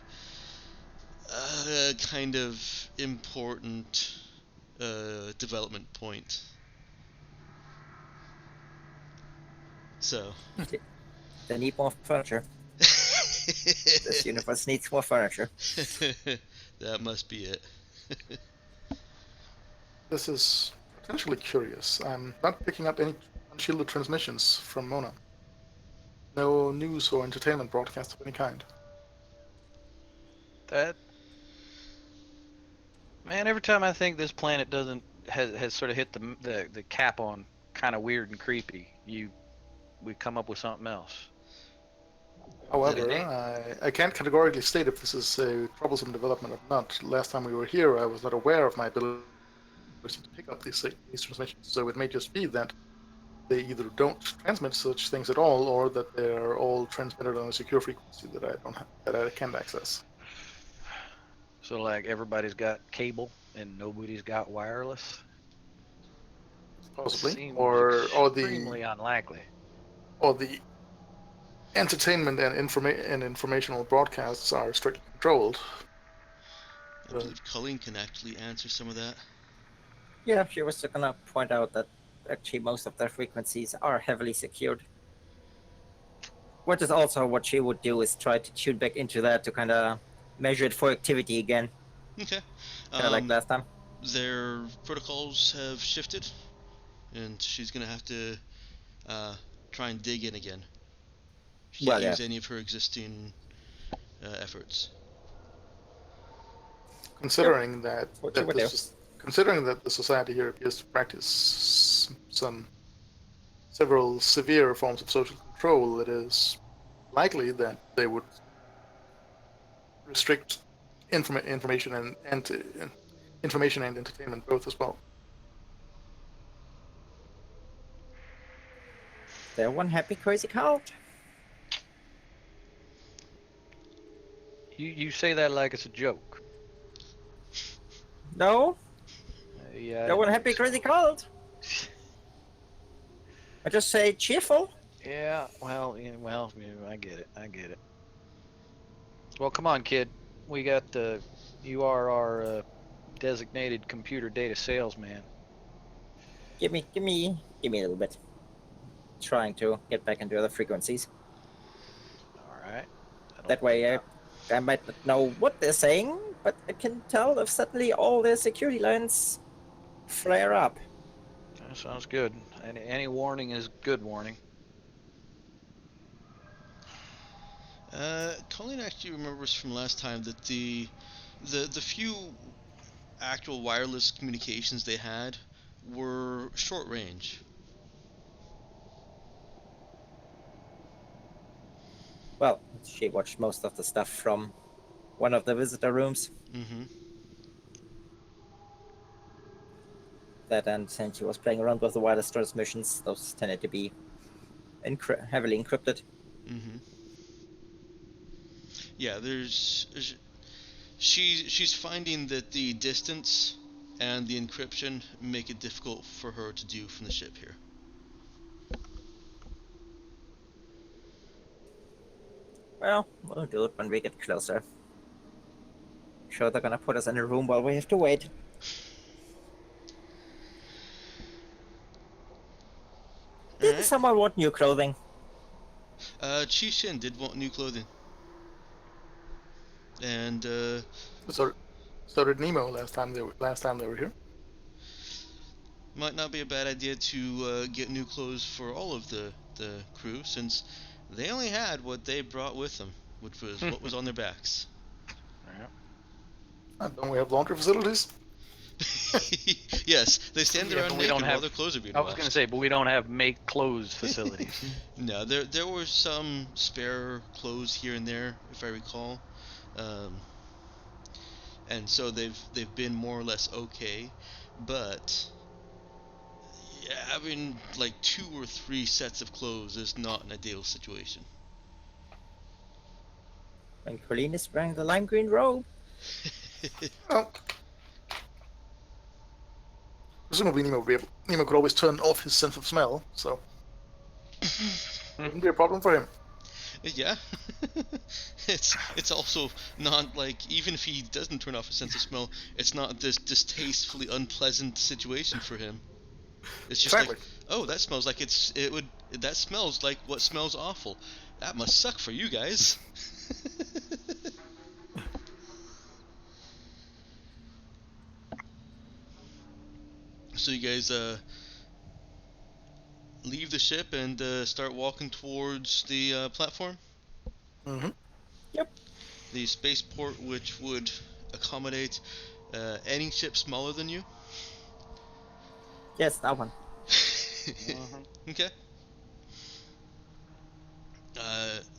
a kind of important development point. So. They need more furniture. This universe needs more furniture. That must be it. This is potentially curious. I'm not picking up any unshielded transmissions from Mona. No news or entertainment broadcast of any kind. That man, every time I think this planet doesn't has sort of hit the cap on kind of weird and creepy, we come up with something else. And it However, ain't. I can't categorically state if this is a troublesome development or not. Last time we were here, I was not aware of my ability to pick up these transmissions, so it may just be that they either don't transmit such things at all, or that they're all transmitted on a secure frequency that I don't have, that I can't access. So like everybody's got cable and nobody's got wireless. Possibly, Seems or extremely unlikely. the entertainment and informational broadcasts are strictly controlled. I believe Colleen can actually answer some of that. Yeah, she was gonna point out that actually most of their frequencies are heavily secured. Which is also what she would do is try to tune back into that to kind of measure it for activity again, Okay. kind of like last time. Their protocols have shifted, and she's gonna have to try and dig in again. She can't Well, yeah. use any of her existing efforts. Considering that What she would do. considering that the society here appears to practice several severe forms of social control, it is likely that they would restrict information and information and entertainment both as well. They're one happy crazy cult. You say that like it's a joke. No, Yeah, I they're didn't one think happy crazy so. cult. I just say cheerful. Yeah, I get it. I get it. Well, come on, kid. We got the. You are our designated computer data salesman. Give me a little bit. Trying to get back into other frequencies. All right. That way, I might not know what they're saying, but I can tell if suddenly all their security lines flare up. That sounds good. Any warning is good warning. Colleen actually remembers from last time that the few actual wireless communications they had were short range. Well, she watched most of the stuff from one of the visitor rooms. Mm-hmm. That and she was playing around with the wireless transmissions. Those tended to be heavily encrypted. Mm-hmm. Yeah, she's finding that the distance and the encryption make it difficult for her to do from the ship here. Well, we'll do it when we get closer. Sure, they're gonna put us in a room while we have to wait. All Didn't right. someone want new clothing? Chi Shin did want new clothing, and So, so did Nemo last time they were here. might not be a bad idea to get new clothes for all of the crew, since they only had what they brought with them, which was what was on their backs. Yeah. Don't we have laundry facilities? Yes, they stand Yeah, around but we naked don't while have. their clothes are being I was gonna washed. say, but we don't have make clothes facilities. No, there were some spare clothes here and there, if I recall, um, and so they've been more or less okay, but yeah, having like 2 or 3 sets of clothes is not an ideal situation. When Colleen is wearing the lime green robe. Well, presumably Nemo could always turn off his sense of smell, so wouldn't be a problem for him. Yeah, it's also not like, even if he doesn't turn off his sense of smell, it's not this distastefully unpleasant situation for him. It's just like, Exactly. oh, that smells like that smells like what smells awful. That must suck for you guys. So you guys leave the ship and start walking towards the platform, Mm-hmm. Yep. the spaceport, which would accommodate any ship smaller than you. Yes, that one. Okay.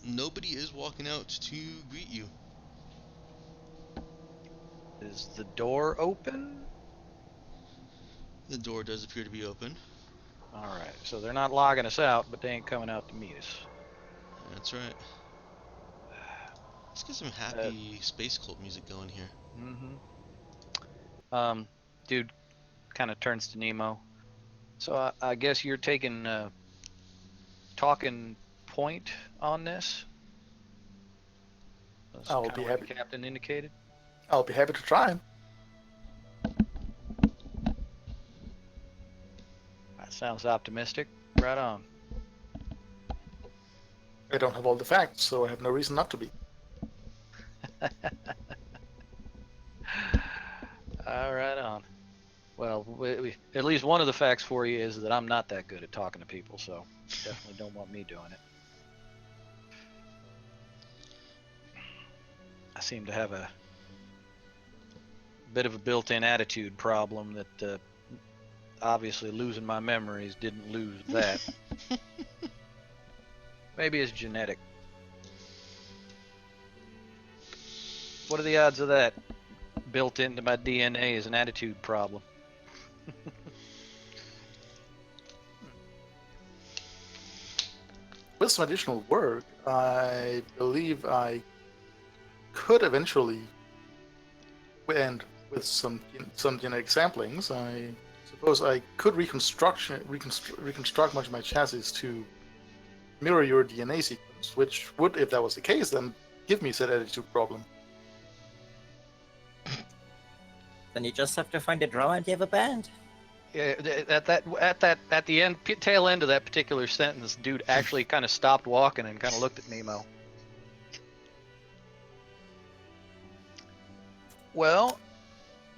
Nobody is walking out to greet you. Is the door open? The door does appear to be open. All right, so they're not logging us out, but they ain't coming out to meet us. That's right. Let's get some Uh, happy space cult music going here. mm-hmm. Dude kind of turns to Nemo. So I guess you're taking talking point on this. That's I'll kind be of what the happy. captain indicated. I'll be happy to try. That sounds optimistic. Right on. I don't have all the facts, so I have no reason not to be. All right on. Well, at least one of the facts for you is that I'm not that good at talking to people, so definitely don't want me doing it. I seem to have a bit of a built-in attitude problem that obviously losing my memories didn't lose that. Maybe it's genetic. What are the odds of that? Built into my DNA is an attitude problem. With some additional work, I believe I could eventually, and with some genetic samplings, I suppose I could reconstruct much of my chassis to mirror your DNA sequence, which would, if that was the case, then give me said attitude problem. Then you just have to find a drummer and you have a band. Yeah, at the end, tail end of that particular sentence, dude actually kind of stopped walking and kind of looked at Nemo. Well,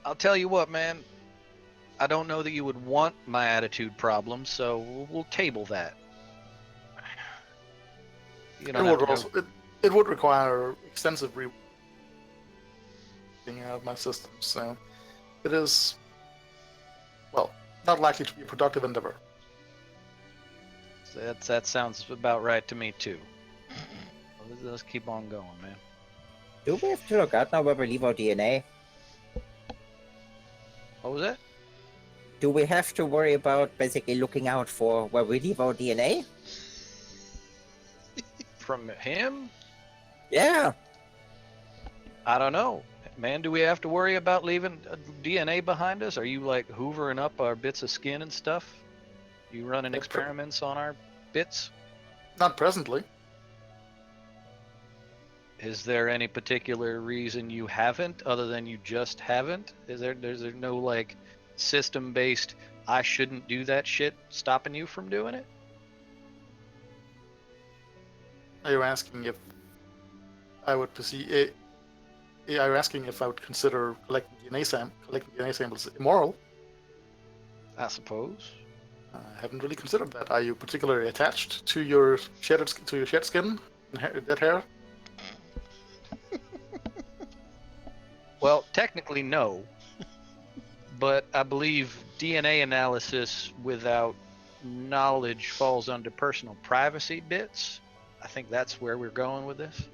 I'll tell you what, man. I don't know that you would want my attitude problem, so we'll table that. You don't It have would to also go. it would require extensive reworking out of my system, so it is, well, not likely to be a productive endeavor. That sounds about right to me too. Let's keep on going, man. Do we have to look out now where we leave our DNA? What was that? Do we have to worry about basically looking out for where we leave our DNA? From him? Yeah. I don't know. Man, do we have to worry about leaving DNA behind us? Are you like hoovering up our bits of skin and stuff? You running experiments on our bits? Not presently. Is there any particular reason you haven't, other than you just haven't? Is there no like system-based I shouldn't do that shit stopping you from doing it? Are you asking if I would perceive? Are you asking if I would consider collecting DNA samples immoral? I suppose. I haven't really considered that. Are you particularly attached to your shed skin, that hair? Well, technically no, but I believe DNA analysis without knowledge falls under personal privacy bits. I think that's where we're going with this.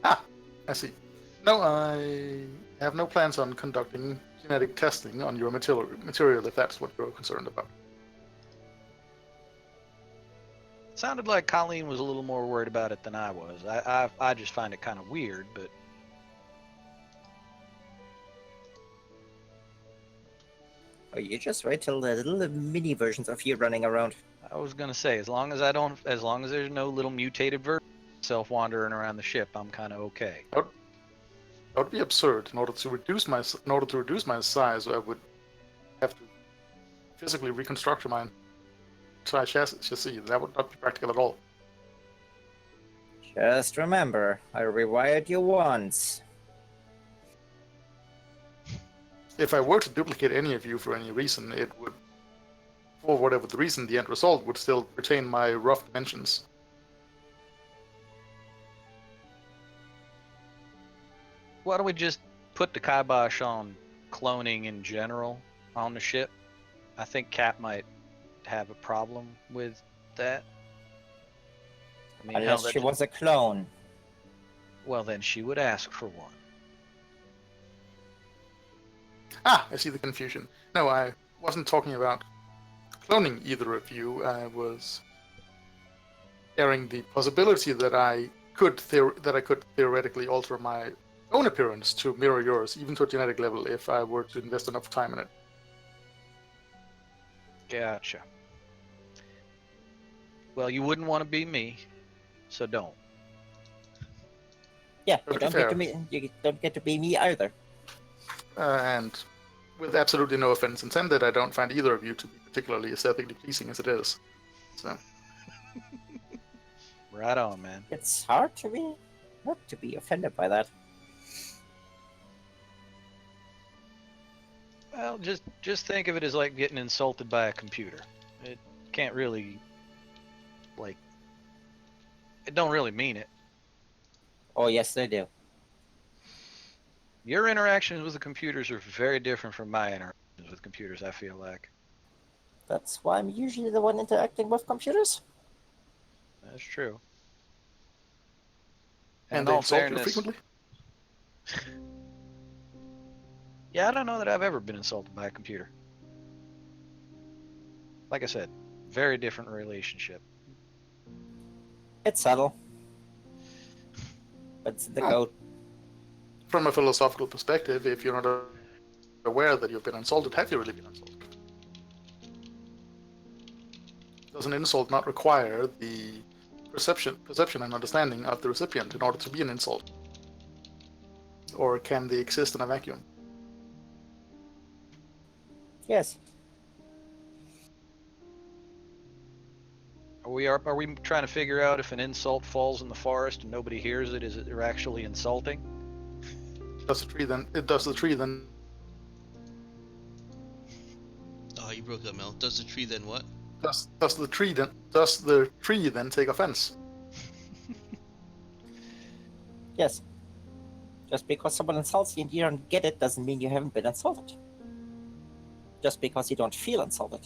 Ah, I see. No, I have no plans on conducting genetic testing on your material if that's what you're concerned about. Sounded like Colleen was a little more worried about it than I was. I just find it kind of weird, but Oh, you just wait till the little mini versions of you running around. I was gonna say as long as there's no little mutated version of myself wandering around the ship, I'm kind of okay. That would be absurd. In order to reduce my size, I would have to physically reconstruct my entire chassis. That would not be practical at all. Just remember, I rewired you once. If I were to duplicate any of you for any reason, it would, for whatever the reason, the end result would still retain my rough dimensions. Why don't we just put the kibosh on cloning in general on the ship? I think Cap might have a problem with that. I mean, hell, Unless she was a clone. well, then she would ask for one. Ah, I see the confusion. No, I wasn't talking about cloning either of you. I was airing the possibility that I could theoretically alter my own appearance to mirror yours, even to a genetic level, if I were to invest enough time in it. Gotcha. Well, you wouldn't want to be me, so don't. Yeah, Perfectly you don't get to be me either. And with absolutely no offense intended, I don't find either of you to be particularly aesthetically pleasing as it is. So, Right on, man. It's hard to be not to be offended by that. Well, just think of it as like getting insulted by a computer. It can't really, like, it don't really mean it. Oh yes, they do. Your interactions with the computers are very different from my interactions with computers, I feel like. That's why I'm usually the one interacting with computers. That's true. And in they all insult you fairness, frequently? yeah, I don't know that I've ever been insulted by a computer. Like I said, very different relationship. It's subtle, but it's the Oh. goat. From a philosophical perspective, if you're not aware that you've been insulted, have you really been insulted? Does an insult not require the perception and understanding of the recipient in order to be an insult? Or can they exist in a vacuum? Yes. Are we trying to figure out if an insult falls in the forest and nobody hears it? Is it actually insulting? Does the tree then Oh, you broke up, Mel. Does the tree then what? does the tree then take offense? Yes. Just because someone insults you and you don't get it doesn't mean you haven't been insulted. Just because you don't feel insulted.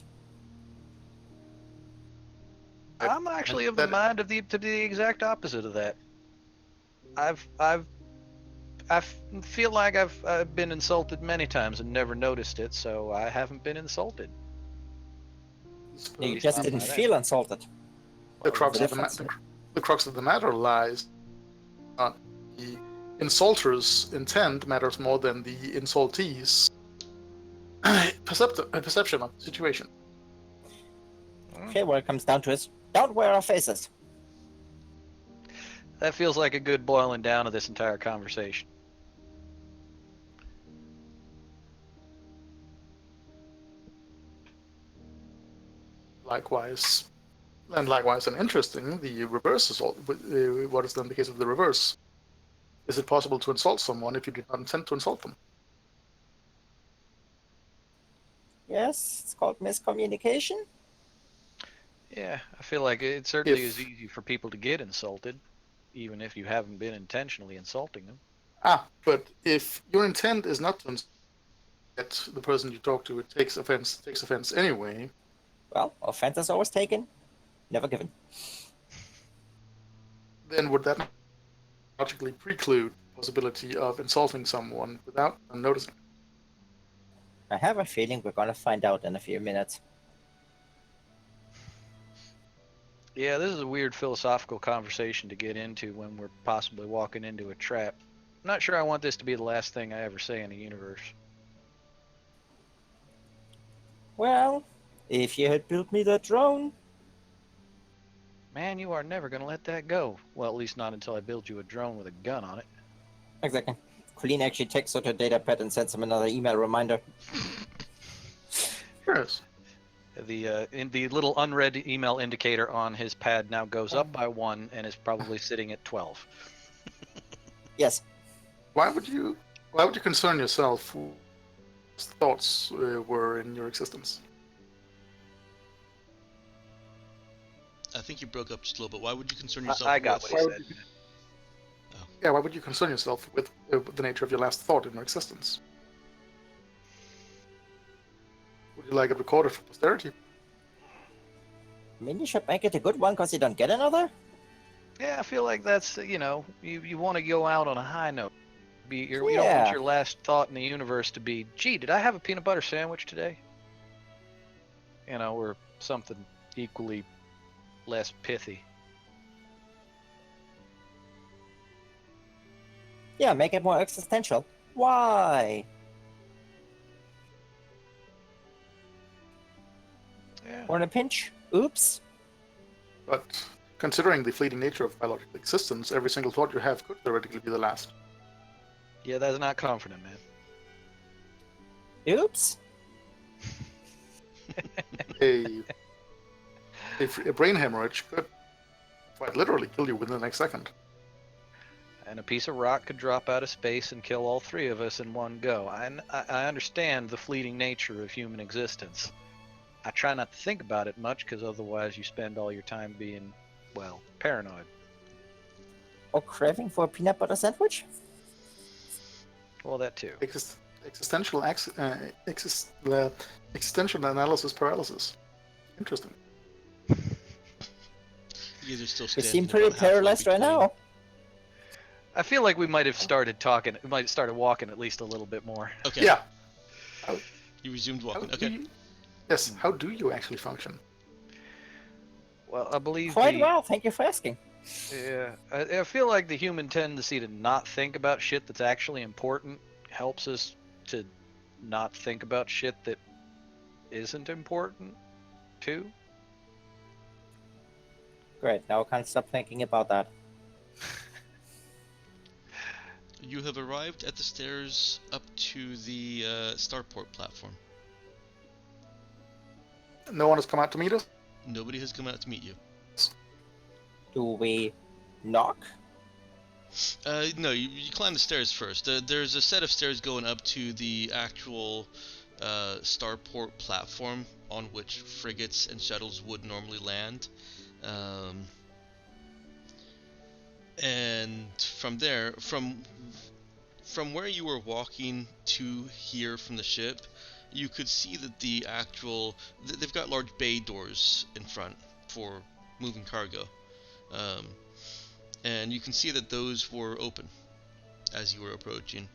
I'm actually of the mind of to be the exact opposite of that. I feel like I've been insulted many times and never noticed it, so I haven't been insulted. You least just not didn't by them. feel insulted. The Well, crux the of difference. the crux of the matter lies on the insulter's intent matters more than the insultee's perception of the situation. Okay, what it comes down to is don't wear our faces. That feels like a good boiling down of this entire conversation. Likewise, and interesting, the reverse is all. What is then the case of the reverse? Is it possible to insult someone if you did not intend to insult them? Yes, it's called miscommunication. Yeah, I feel like it certainly If- is easy for people to get insulted, even if you haven't been intentionally insulting them. But if your intent is not to insult the person you talk to, it takes offense anyway. Well, offense is always taken, never given. Then would that logically preclude the possibility of insulting someone without them noticing? I have a feeling we're gonna find out in a few minutes. Yeah, this is a weird philosophical conversation to get into when we're possibly walking into a trap. I'm not sure I want this to be the last thing I ever say in the universe. Well, if you had built me that drone, Man, you are never going to let that go. Well, at least not until I build you a drone with a gun on it. exactly. Colleen actually takes out her data pad and sends him another email reminder. Yes. The little unread email indicator on his pad now goes up by 1 and is probably sitting at 12. Yes. Why would you concern yourself with thoughts were in your existence? I think you broke up just a little bit. Why would you concern yourself I got with? what he Why said. Yeah, why would you concern yourself with the nature of your last thought in your existence? Would you like it recorded for posterity? I mean, you should make it a good one because you don't get another. Yeah, I feel like that's, you want to go out on a high note. You don't want Yeah. your last thought in the universe to be, gee, did I have a peanut butter sandwich today? Or something equally less pithy. Yeah, make it more existential. Why? Yeah. Or in a pinch, oops. But considering the fleeting nature of biological existence, every single thought you have could theoretically be the last. Yeah, that's not confident, man. Oops. A brain hemorrhage could quite literally kill you within the next second. And a piece of rock could drop out of space and kill all 3 of us in one go. I understand the fleeting nature of human existence. I try not to think about it much because otherwise you spend all your time being, well, paranoid. Or craving for a peanut butter sandwich? Well, that too. Existential analysis paralysis. Interesting. You guys are still You standing seem pretty about halfway paralyzed right between- now. I feel like we might have started talking. We might have started walking at least a little bit more. Okay. Yeah. How, You resumed how walking. do Okay. you, yes. How do you actually function? Well, I believe Quite well, thank you for asking. Yeah, I feel like the human tendency to not think about shit that's actually important helps us to not think about shit that isn't important too. Great, now I can't stop thinking about that. You have arrived at the stairs up to the starport platform. No one has come out to meet us. Nobody has come out to meet you. Do we knock? No, you climb the stairs first. There's a set of stairs going up to the actual starport platform on which frigates and shuttles would normally land. And from there, from where you were walking to here from the ship, you could see that the actual they've got large bay doors in front for moving cargo, um, and you can see that those were open as you were approaching.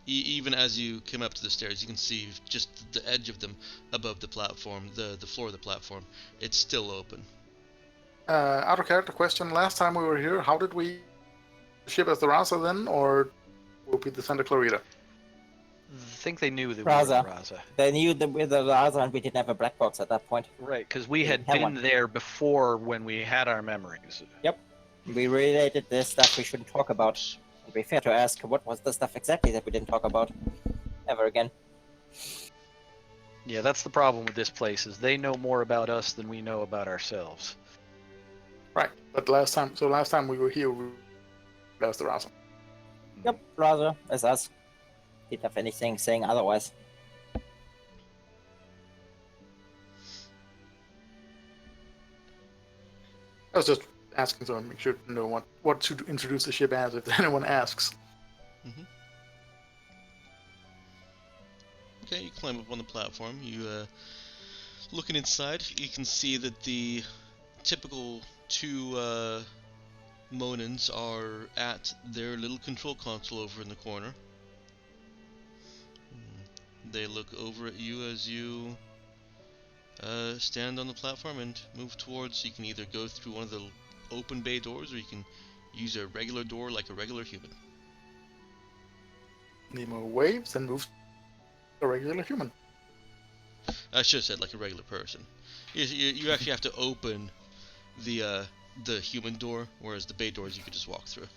Even as you came up to the stairs, you can see just the edge of them above the platform, the floor of the platform. It's still open. Out of character question. Last time we were here, how did we ship as the Rasa then, or would be the Santa Clarita? I think they knew that Raza. we were Raza. They knew that with the Raza and we didn't have a black box at that point. Right, because we They had didn't have been one. there before when we had our memories. Yep. We related this stuff we shouldn't talk about. It'd be fair to ask, what was the stuff exactly that we didn't talk about ever again? Yeah, that's the problem with this place is they know more about us than we know about ourselves. Right. But last time we were here, we were as the Rasa. Yep, Raza, as us. Didn't have anything saying otherwise. I was just asking so I make sure to know what to introduce the ship as if anyone asks. Mm-hmm. Okay, you climb up on the platform. You looking inside, you can see that the typical two Monans are at their little control console over in the corner. They look over at you as you stand on the platform and move towards. You can either go through one of the open bay doors, or you can use a regular door like a regular human. Nemo waves and moves a regular human. I should have said like a regular person. You actually have to open the human door, whereas the bay doors you could just walk through.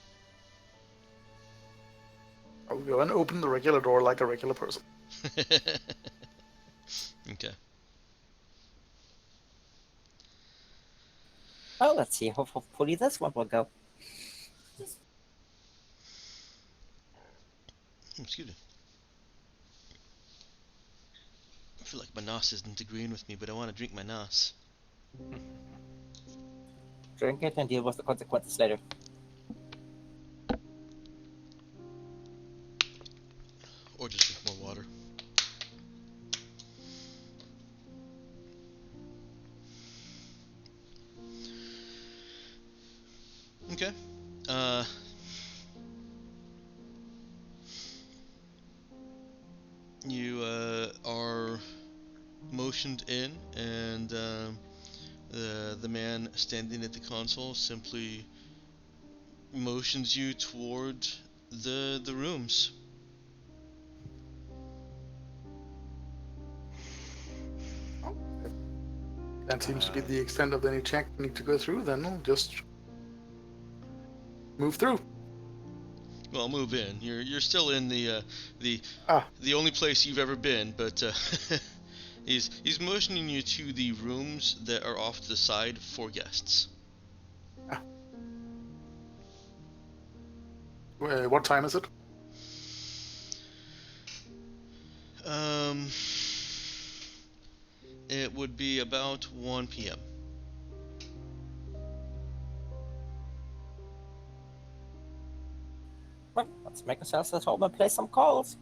I will go and open the regular door like a regular person. Okay. Well, let's see. Hopefully this one will go. Excuse me. I feel like my nos isn't agreeing with me, but I want to drink my nos. Drink it and deal with the consequences later. Or just drink more water. Okay. You are motioned in, and the man standing at the console simply motions you toward the rooms. That seems to be the extent of any check we need to go through. Then we'll just move through. Well, move in. You're still in the only place you've ever been, but he's motioning you to the rooms that are off to the side for guests. What time is it? It would be about 1 p.m. Well, let's make ourselves at home and play some calls.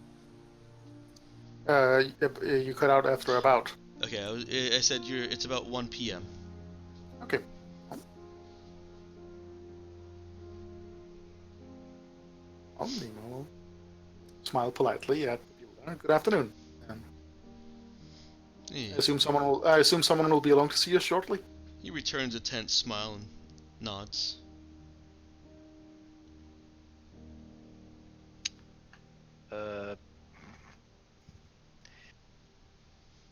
You cut out after about. Okay, I said it's about 1 p.m. Okay. smile politely at the people there. Good afternoon. And Yeah. I assume someone will be along to see us shortly. He returns a tense smile and nods. Uh,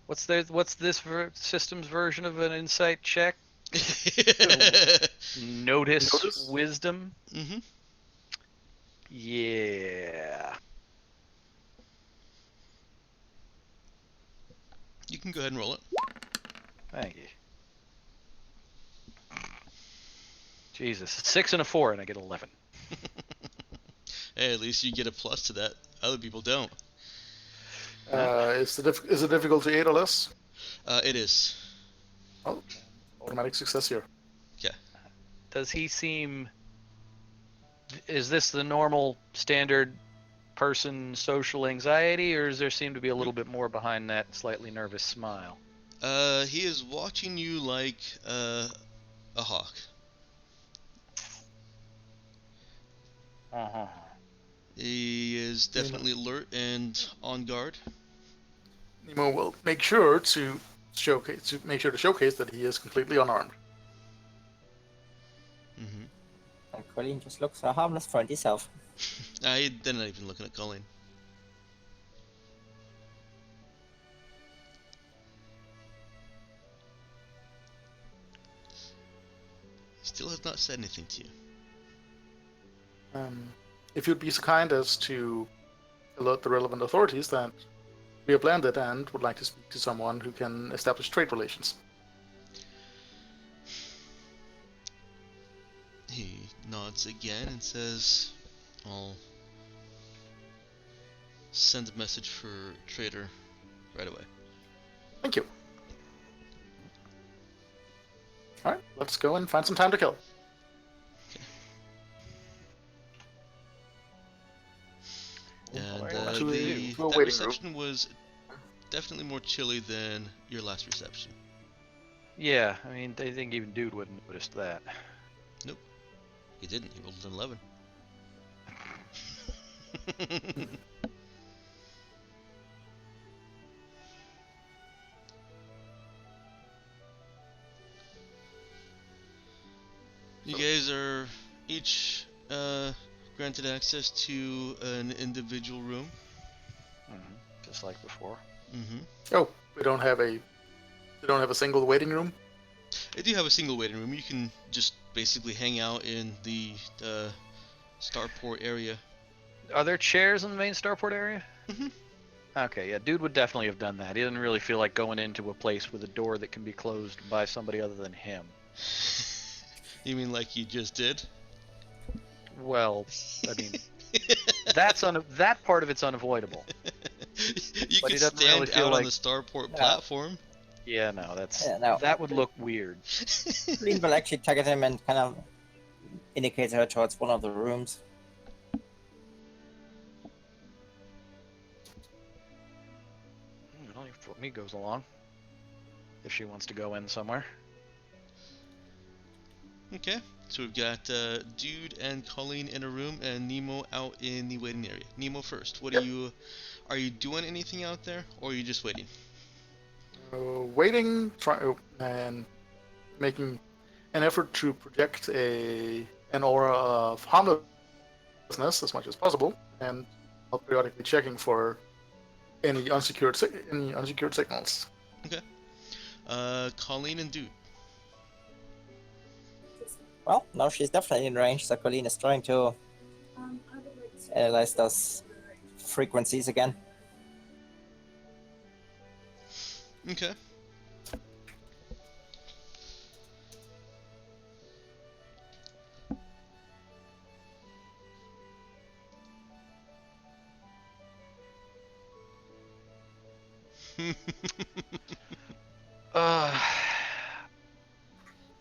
what's this system's version of an insight check? Notice Notice? wisdom. Mm-hmm. Yeah. You can go ahead and roll it. Thank you. Jesus, 6 and a 4, and I get 11. Hey, at least you get a plus to that. Other people don't. Is the difficulty 8 or less? It is. Oh, automatic success here. Okay. Does he seem? Is this the normal standard person social anxiety, or does there seem to be a little bit more behind that slightly nervous smile? He is watching you like a hawk. Uh-huh. He is definitely alert and on guard. Nemo will make sure to showcase that he is completely unarmed. Mm-hmm. And Colleen just looks a harmless, friendly self. They're not even looking at Colleen. He still has not said anything to you. If you'd be so kind as to alert the relevant authorities that we have landed and would like to speak to someone who can establish trade relations. He nods again and says, I'll send a message for Trader right away. Thank you. Alright, let's go and find some time to kill. And Actually, we're that waiting reception was definitely more chilly than your last reception. Yeah, I mean, I think even Dude wouldn't have noticed that. Nope. He didn't. He rolled an 11. You guys are each granted access to an individual room. Mm-hmm. Just like before. Mm-hmm. Oh, we don't have a single waiting room. They do have a single waiting room. You can just basically hang out in the starport area. Are there chairs in the main starport area? Mm-hmm. Okay, yeah, Dude would definitely have done that. He doesn't really feel like going into a place with a door that can be closed by somebody other than him. You mean like you just did? Well, I mean, that part of it's unavoidable. You But could he doesn't stand really feel out on like- the starport No. platform. Yeah, no, No. that would look weird. Colleen will actually tug at him and kind of indicate her towards one of the rooms. Well, if me goes along, if she wants to go in somewhere. Okay, so we've got Dude and Colleen in a room and Nemo out in the waiting area. Nemo first. What Yep. are you doing anything out there, or are you just waiting? Waiting, and making an effort to project an aura of harmlessness as much as possible, and periodically checking for any unsecured signals. Colleen and Dude. Well, no, she's definitely in range, so Colleen is trying to analyze those frequencies again. Okay.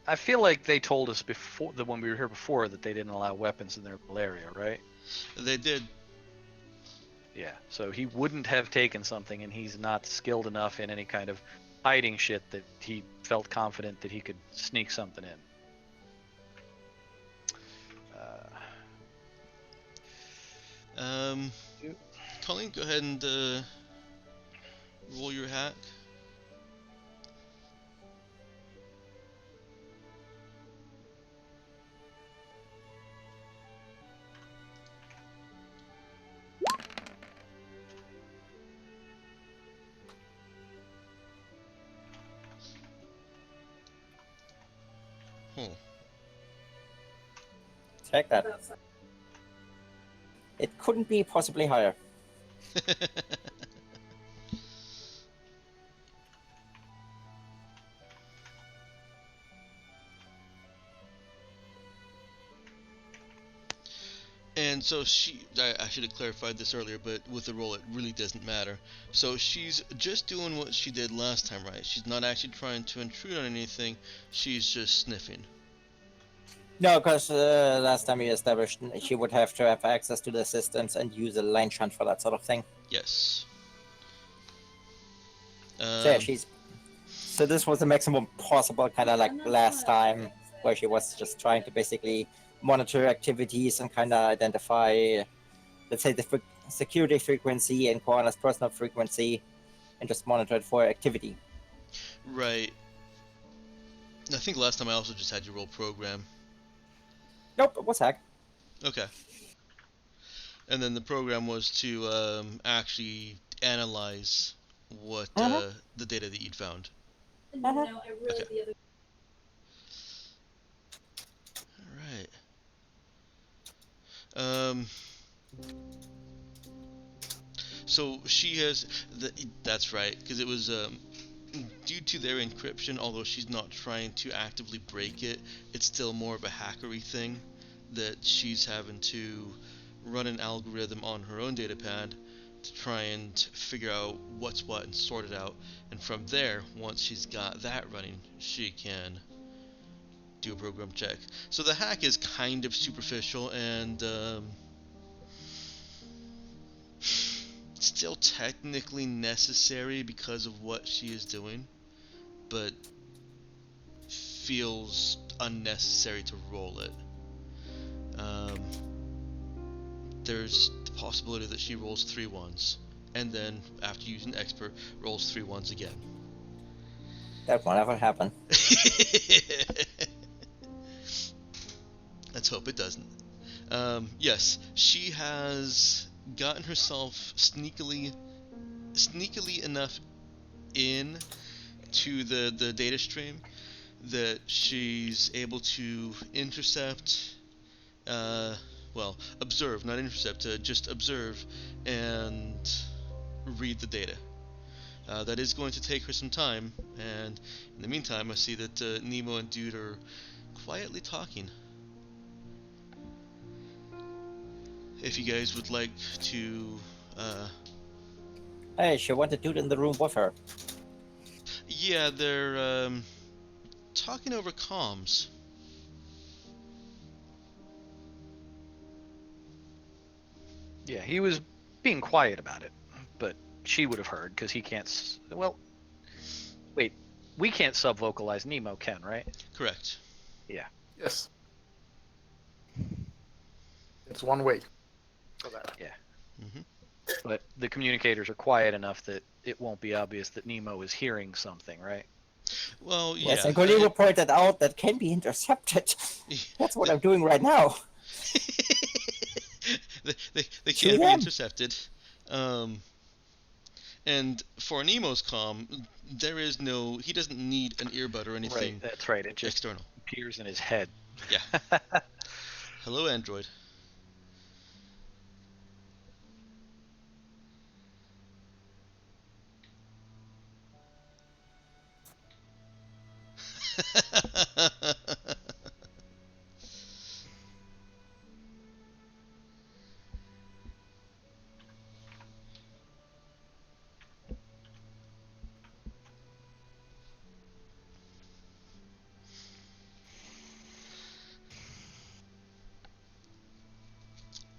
I feel like they told us before that when we were here before that they didn't allow weapons in their area, right? They did. Yeah. So he wouldn't have taken something, and he's not skilled enough in any kind of hiding shit that he felt confident that he could sneak something in. Um, Colleen, go ahead and roll your hack. Hmm. Check that. It couldn't be possibly higher. And so I should have clarified this earlier, but with the roll, it really doesn't matter. So she's just doing what she did last time, right? She's not actually trying to intrude on anything. She's just sniffing. No, because last time you established she would have to have access to the systems and use a line shunt for that sort of thing. Yes. So yeah, So this was the maximum possible, kind of like last time, where she was just trying to basically monitor activities and kind of identify, let's say, the security frequency and Koana's personal frequency, and just monitor it for activity. Right. I think last time I also just had you roll program. Nope, it was hack. Okay. And then the program was to actually analyze what the data that you'd found. Okay. All right. So she has that's right, because it was due to their encryption. Although she's not trying to actively break it, it's still more of a hackery thing that she's having to run an algorithm on her own datapad to try and figure out what's what and sort it out. And from there, once she's got that running, she can do a program check. So the hack is kind of superficial and still technically necessary because of what she is doing, but feels unnecessary to roll it. There's the possibility that she rolls 3 ones, and then after using expert, rolls 3 ones again. That won't ever happen. Let's hope it doesn't. Yes, she has gotten herself sneakily enough in to the data stream that she's able to intercept, observe, not intercept, just observe and read the data. That is going to take her some time, and in the meantime, I see that Nemo and Dude are quietly talking. If you guys would like to, Hey, she wanted Dude in the room with her. yeah, they're talking over comms. Yeah, he was being quiet about it, but she would have heard because he can't. Well, wait, we can't sub-vocalize. Nemo can, right? Correct. Yeah. Yes. It's one way for that. Yeah. Mm-hmm. But the communicators are quiet enough that it won't be obvious that Nemo is hearing something, right? Well, yeah. Yes, and Golimo pointed out that can be intercepted. That's what I'm doing right now. they can be intercepted. And for Nemo's comm, there is no. He doesn't need an earbud or anything. Right, that's right. It just external. appears in his head. Yeah. Hello, Android.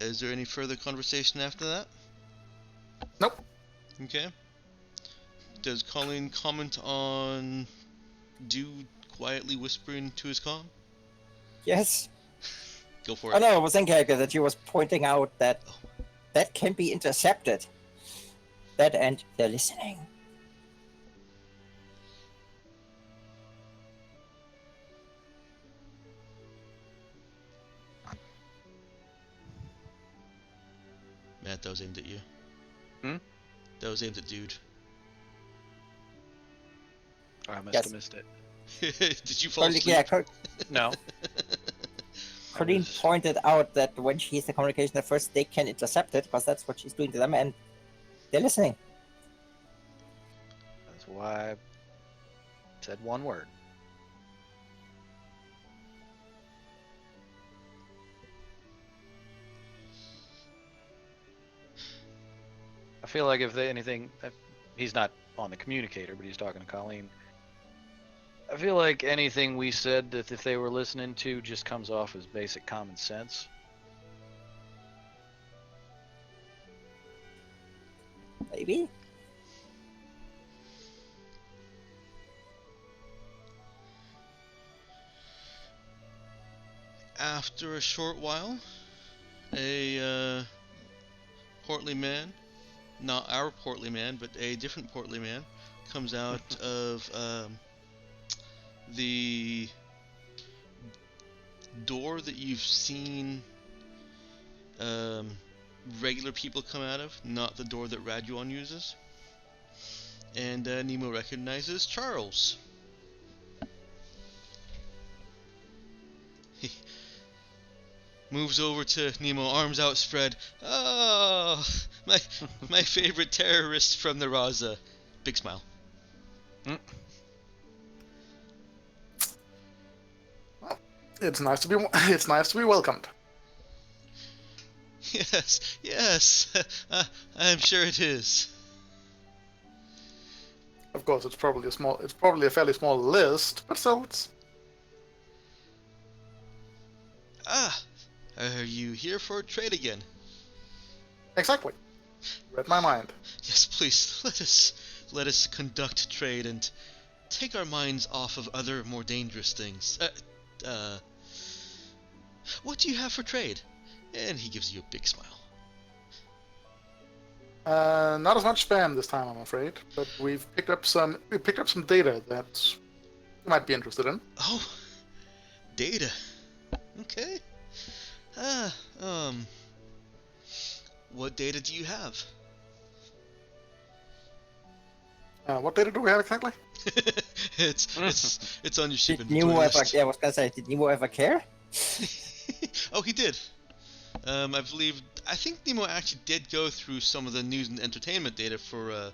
Is there any further conversation after that? Nope. Okay. Does Colleen comment on Dude quietly whispering to his comm? Yes. Go for Oh it. no, it was in character that she was pointing out that that can be intercepted. That and they're listening. Matt, that was aimed at you. Hmm? That was aimed at dude. I must Yes. have missed it. Did you fall asleep? Yeah, No. Colleen pointed out that when she hears the communication at first, they can intercept it because that's what she's doing to them, and they're listening. That's why I said one word. I feel like if he's not on the communicator, but he's talking to Colleen. I feel like anything we said that if they were listening to just comes off as basic common sense. Maybe. After a short while, a portly man, not our portly man, but a different portly man, comes out of the door that you've seen regular people come out of, not the door that Raduan uses. And Nemo recognizes Charles. He moves over to Nemo, arms outspread. Oh, my favorite terrorist from the Raza. Big smile. It's nice to be welcomed. Yes, I'm sure it is. Of course, it's probably a fairly small list, but still, it's Ah, are you here for trade again? exactly. Read my mind. Yes, please, let us conduct trade and take our minds off of other more dangerous things. What do you have for trade? And he gives you a big smile. Not as much spam this time, I'm afraid, but we've picked up some data that you might be interested in. Oh, data. Okay. What data do you have? What data do we have exactly? it's on your ship Did inventory Nemo ever? list. Yeah, I was gonna say, did Nemo ever care? Oh, he did. I think Nemo actually did go through some of the news and entertainment data for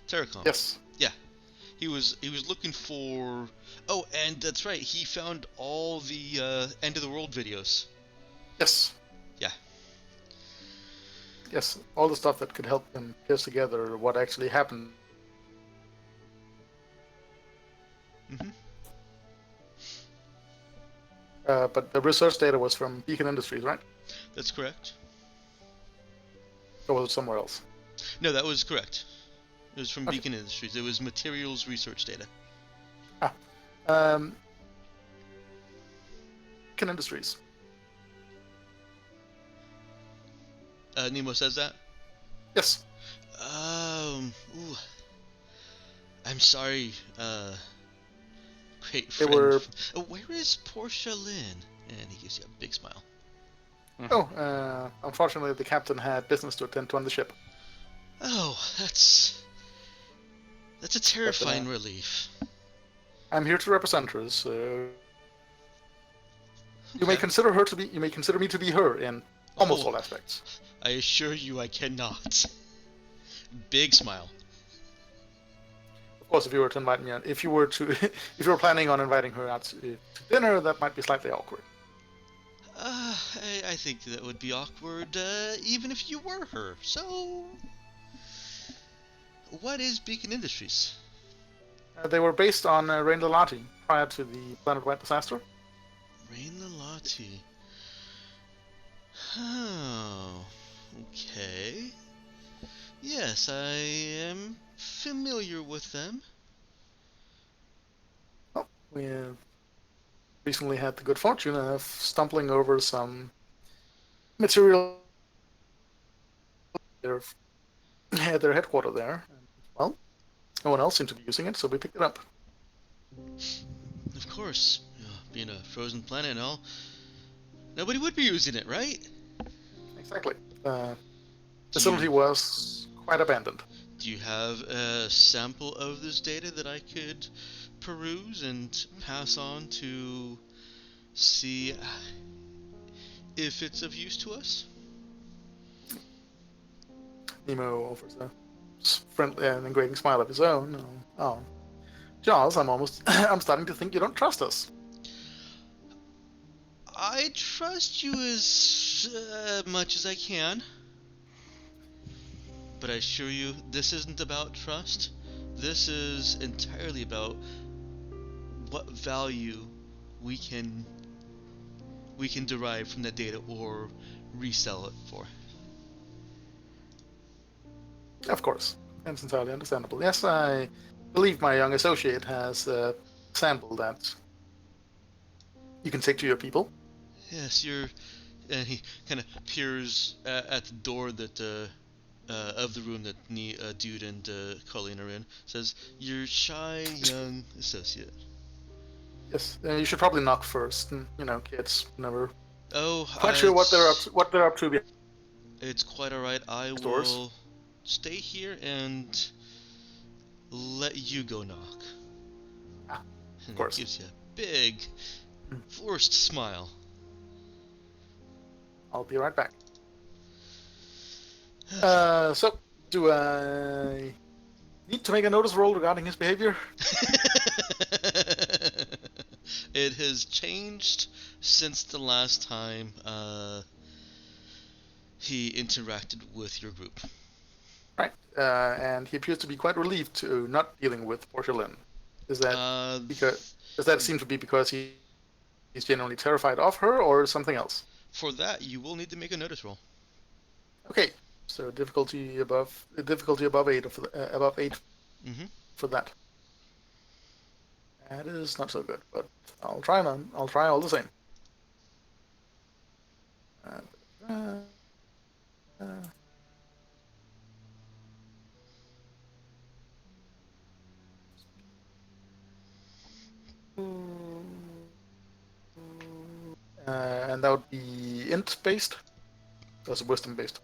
Terracom. Yes. Yeah. He was looking for. Oh, and that's right. He found all the end of the world videos. Yes. Yeah. Yes. All the stuff that could help them piece together what actually happened. Mhm. But the research data was from Beacon Industries, right? That's correct. Or was it somewhere else? No, that was correct. It was from Okay. Beacon Industries. It was materials research data. Um, Beacon Industries. Nemo says that. Yes. Ooh. I'm sorry, great They friend. were. Where is Portia Lynn? And he gives you a big smile. Unfortunately, the captain had business to attend to on the ship. Oh, that's a terrifying relief. I'm here to represent her, so you may Okay. consider me to be her in almost all aspects. I assure you, I cannot. Big smile. Of course, if you were to invite me, if you were planning on inviting her out to dinner, that might be slightly awkward. I think that would be awkward, even if you were her. So, what is Beacon Industries? They were based on Rain Lalati prior to the Planet White disaster. Rain Lalati. Oh, okay. Yes, I am familiar with them. Well, we recently had the good fortune of stumbling over some material their their headquarters there. And, well, no one else seemed to be using it, so we picked it up. Of course, being a frozen planet and all, nobody would be using it, right? Exactly. Do Facility you, was quite abandoned. do you have a sample of this data that I could peruse and pass on to see if it's of use to us? Nemo offers a friendly and engaging smile of his own. Oh, Charles, I'm starting to think you don't trust us. I trust you as much as I can. But I assure you, this isn't about trust. This is entirely about what value we can derive from that data or resell it for. Of course, that's entirely understandable. Yes, I believe my young associate has a sample that you can take to your people. Yes, and he kind of peers at the door that of the room that Dude and Colleen are in. Says, "Your shy young associate." Yes, you should probably knock first. Kids never Oh, quite sure what they're up to behind it's quite alright. I doors. will stay here and let you go knock. Of course. He gives you a big, forced smile. I'll be right back. So, do I need to make a notice roll regarding his behavior? It has changed since the last time he interacted with your group. Right. And he appears to be quite relieved to not dealing with Porcelain. Is that does that seem to be because he's genuinely terrified of her, or something else? For that, you will need to make a notice roll. Okay. So difficulty above above 8 Mm-hmm. for that. That is not so good, but I'll try all the same. And that would be int based. That's wisdom based.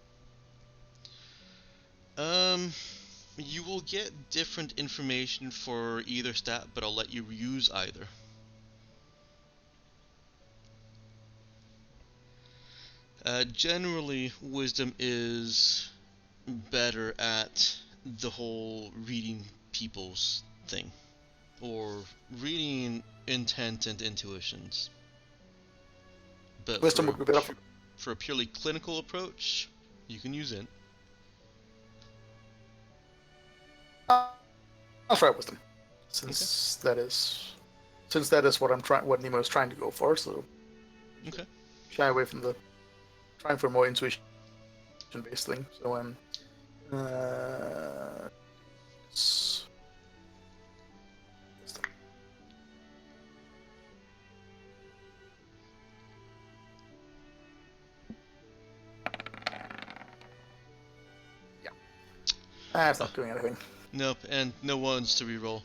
You will get different information for either stat, but I'll let you use either. Generally, wisdom is better at the whole reading people's thing, or reading intent and intuitions. But Wisdom would be better for a purely clinical approach, you can use it. I'll try wisdom, since that is what Nemo is trying to go for. So, Okay. shy away from the trying for a more intuition based thing. So yeah, that's not doing anything. Nope, and no ones to reroll.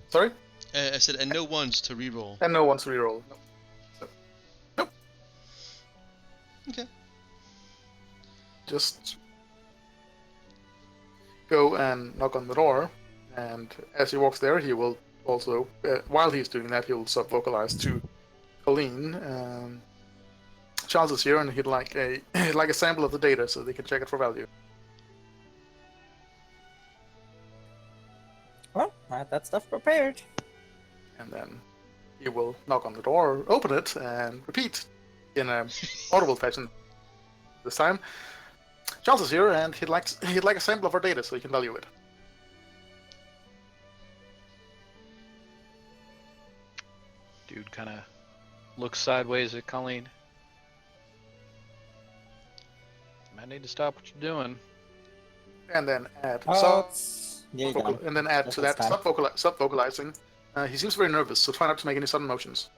Sorry? I said, and no ones to reroll. And no one's reroll. Nope. So, nope. Okay. Just go and knock on the door, and as he walks there, he will also, while he's doing that, he'll sub-vocalize to Colleen. Charles is here, and he'd like a sample of the data so they can check it for value. Well, I had that stuff prepared. And then he will knock on the door, open it, and repeat in a audible fashion this time. Charles is here, and he'd like a sample of our data so he can value it. Dude kind of looks sideways at Colleen. Might need to stop what you're doing. And then add Nearly done. and then add to that sub-vocalizing. He seems very nervous, so try not to make any sudden motions.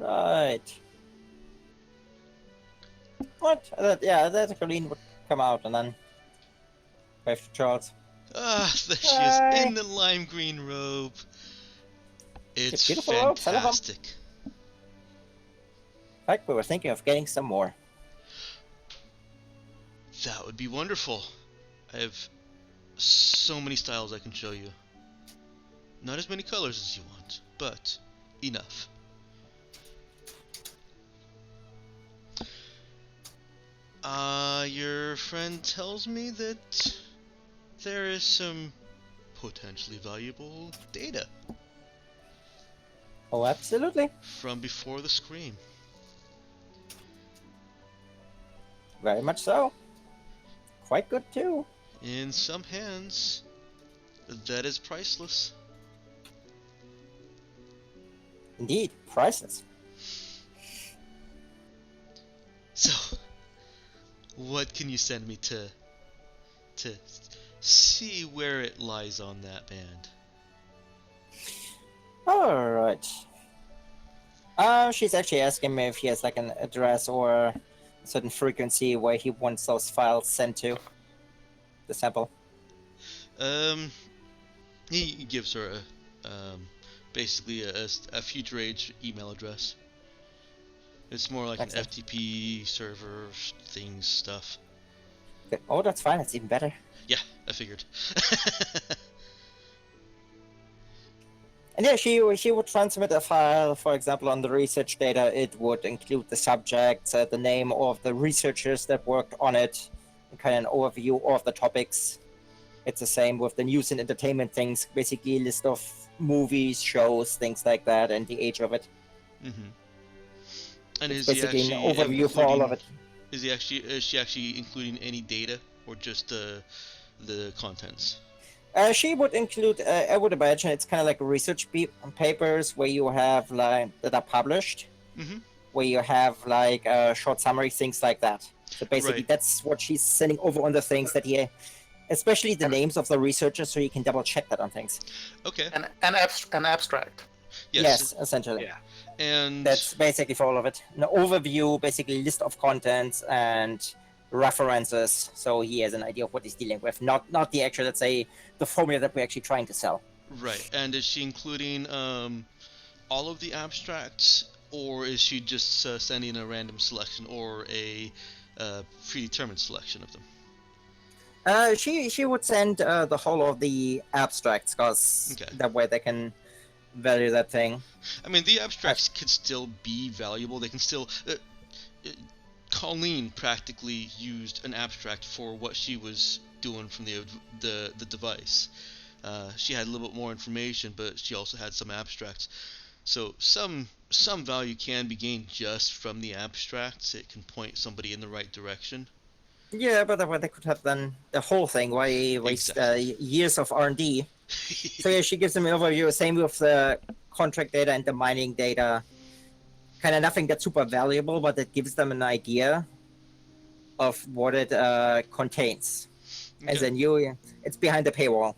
Right. What? Yeah, that Colleen would come out and then wave to Charles. Ah, there she is Hi. in the lime green robe. It's Beautiful robes, I love 'em. fantastic. In fact, we were thinking of getting some more. That would be wonderful. I have so many styles I can show you. Not as many colors as you want, but enough. Your friend tells me that there is some potentially valuable data Oh, absolutely. from before the scream. Very much so. Quite good, too. In some hands, that is priceless. Indeed, priceless. So, what can you send me to see where it lies on that band? Alright. She's actually asking me if he has like an address or a certain frequency where he wants those files sent to. The sample. He gives her basically a future age email address. It's more like Excellent. an FTP server things stuff. Good. Oh, that's fine. It's even better. Yeah, I figured. And yeah, she would transmit a file, for example, on the research data. It would include the subjects, the name of the researchers that worked on it, and kind of an overview of the topics. It's the same with the news and entertainment things, basically a list of movies, shows, things like that, and the age of it. Mm-hmm. And It's is he basically actually an overview for all of it. Is she actually including any data or just the contents? She would include, I would imagine, it's kind of like research papers where you have like that are published, Mm-hmm. where you have like short summary things like that. So basically, Right. that's what she's sending over on the things that he, especially the names of the researchers, so you can double check that on things. Okay. An abstract. Yes, essentially. Yeah. And That's basically for all of it. An overview, basically list of contents and references, so he has an idea of what he's dealing with. Not the actual, let's say, the formula that we're actually trying to sell. right. And is she including all of the abstracts, or is she just sending a random selection or a predetermined selection of them? She would send the whole of the abstracts, because Okay. that way they can value that thing. I mean, the abstracts could still be valuable. They can still. Colleen practically used an abstract for what she was doing from the device. She had a little bit more information, but she also had some abstracts. So some value can be gained just from the abstracts. It can point somebody in the right direction. Yeah, but that way they could have done the whole thing. Why waste Exactly. years of R&D? So yeah, she gives them an overview. Same with the contract data and the mining data. Kind of nothing that's super valuable, but it gives them an idea of what it contains. As Okay. in, it's behind the paywall.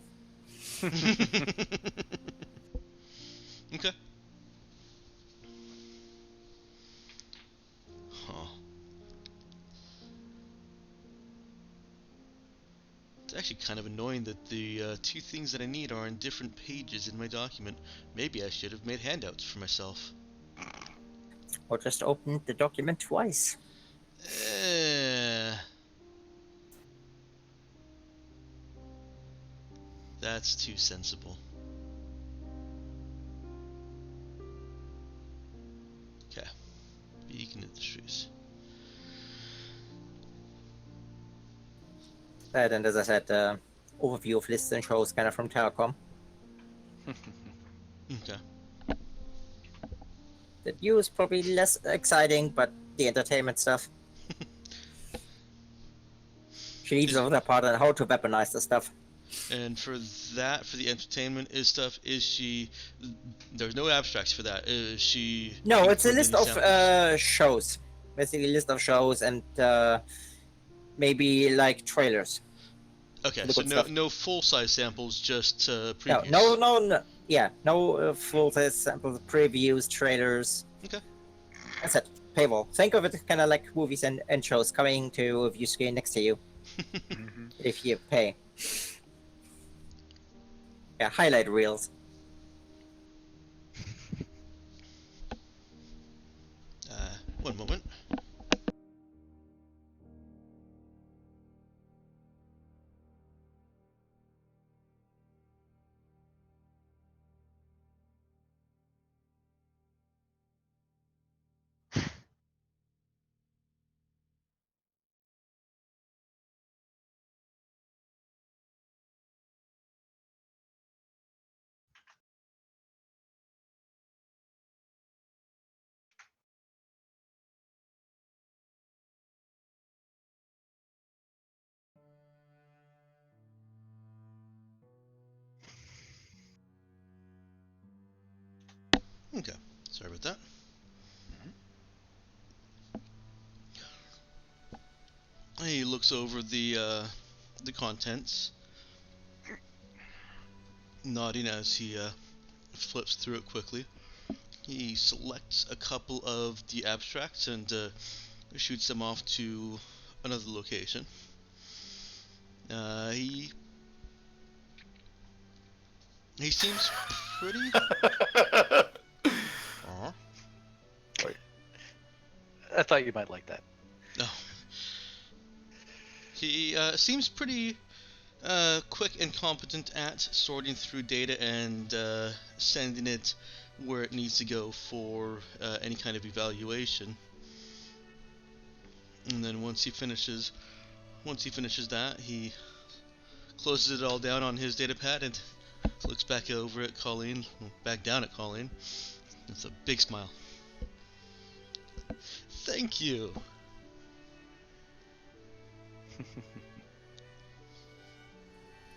Okay. Huh. It's actually kind of annoying that the two things that I need are on different pages in my document. Maybe I should have made handouts for myself. Or just open the document twice. That's too sensible. Okay. Beacon Industries. That, and as I said, overview of lists and shows kind of from Telecom. Okay. The view is probably less exciting, but the entertainment stuff. She leaves over that part on how to weaponize the stuff. And for the entertainment is she? There's no abstracts for that. Is she? No, it's a including list any of samples? shows. Basically, a list of shows and maybe like trailers. Okay, the so good no stuff. no full size samples, just No, previews. no. Yeah, no full size samples, previews, trailers. Okay. That's it. Paywall. Think of it kind of like movies and shows coming to a view screen next to you Mm-hmm. if you pay. Yeah, highlight reels. One moment. Okay, sorry about that. He looks over the contents, nodding as he flips through it quickly. He selects a couple of the abstracts and shoots them off to another location. He seems pretty. Aw. I thought you might like that. No. He seems pretty quick and competent at sorting through data and sending it where it needs to go for any kind of evaluation. And then once he finishes that, he closes it all down on his data pad and looks back over at Colleen, back down at Colleen. It's a big smile. Thank you.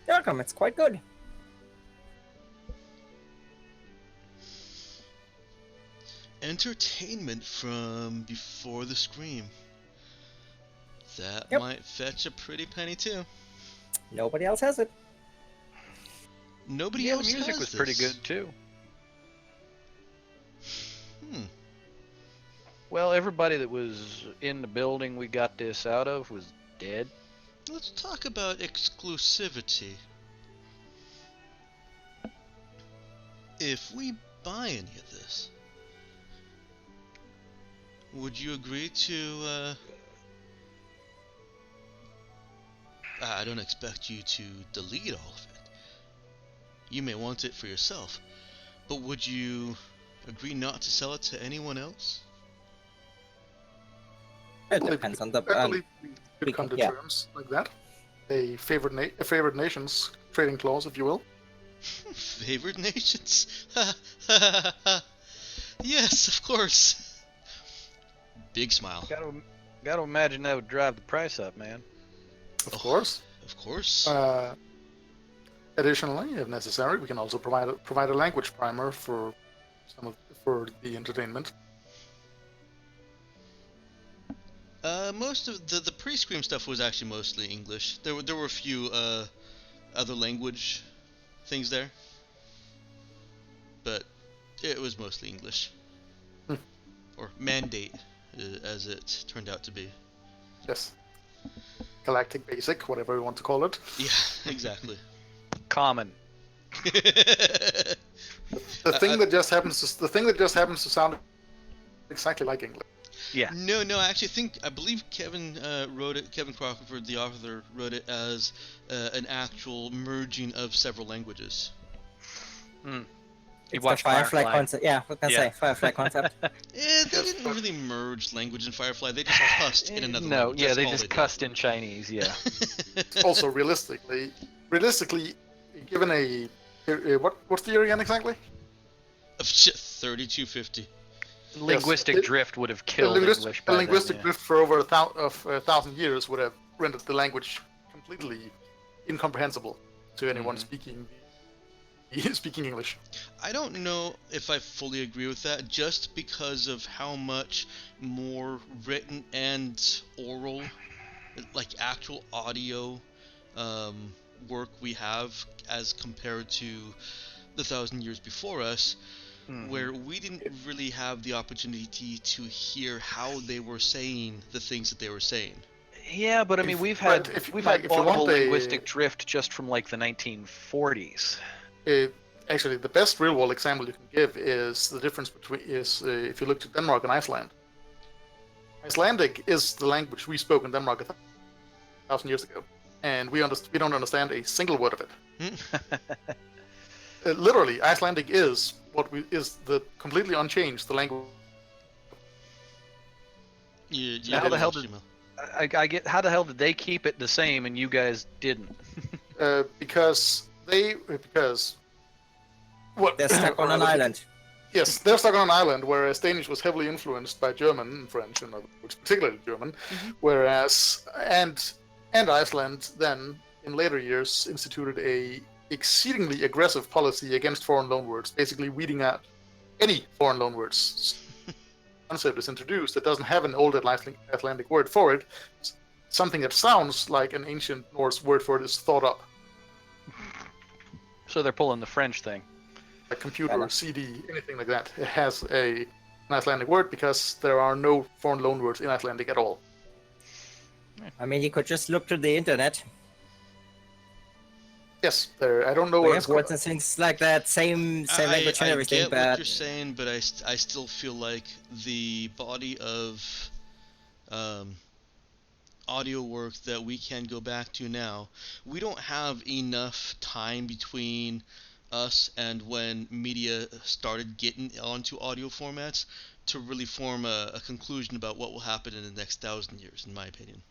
You're welcome. It's quite good. Entertainment from before the scream. That Yep. might fetch a pretty penny too. Nobody else has it. Nobody Yeah, the else music has was this. pretty good too. Hmm. Well, everybody that was in the building we got this out of was dead. Let's talk about exclusivity. If we buy any of this, would you agree to, I don't expect you to delete all of it. You may want it for yourself, but would you agree not to sell it to anyone else? It depends on the. I believe we we could come can- to yeah. terms like that. A favored nations trading clause, if you will. Favored nations? Yes, of course. Big smile. Got to imagine that would drive the price up, man. Of Oh. course. Of course. Additionally, if necessary, we can also provide a language primer for for the entertainment. Most of the pre-scream stuff was actually mostly English. There were a few other language things there, but it was mostly English. Hmm. Or mandate, as it turned out to be. Yes. Galactic Basic, whatever you want to call it. Yeah, exactly. Common. The thing that just happens to sound exactly like English. Yeah. No, I believe Kevin wrote it. Kevin Crawford, the author, wrote it as an actual merging of several languages. You It's watched the Firefly Firefly. concept. Yeah, I was gonna Yeah. say Firefly concept. They didn't really merge language in Firefly. They just cussed in another No, language. yeah, That's they all just did. cussed in Chinese. Yeah. Also, realistically, given what's the year again exactly? Of shit, 3250. Linguistic it- drift would have A killed linguistic, English a by linguistic then. drift for over a thousand years would have rendered the language completely incomprehensible to anyone speaking English. I don't know if I fully agree with that, just because of how much more written and oral, like actual audio, work we have as compared to the 1,000 years before us. where we didn't really have the opportunity to hear how they were saying the things that they were saying. Yeah, but I mean, If- we've but had if we've like had if you audible want a linguistic drift just from like the 1940s. Uh, actually, the best real-world example you can give is the difference between if you look to Denmark and Iceland. Icelandic is the language we spoke in Denmark 1,000 years ago, and we don't understand a single word of it. Literally, Icelandic is is the completely unchanged the language. You So how get the hell lost, did Jamil. I get? How the hell did they keep it the same and you guys didn't? Because what They're stuck or on an rather, island. yes, they're stuck on an island, whereas Danish was heavily influenced by German and French, in other words, particularly German. Whereas and Iceland then in later years instituted a exceedingly aggressive policy against foreign loanwords, basically weeding out any foreign loanwords. Concept is introduced that doesn't have an old Icelandic word for it. Something that sounds like an ancient Norse word for it is thought up. So they're pulling the French thing. A computer, Kinda. CD, anything like that. It has an Icelandic word because there are no foreign loanwords in Icelandic at all. I mean, you could just look to the internet. Yes, there. I don't know We what have it's words called. and things like that, same language and I everything, get what but you're saying, but I still feel like the body of um, audio work that we can go back to now, we don't have enough time between us and when media started getting onto audio formats to really form a conclusion about what will happen in the next 1,000 years, in my opinion.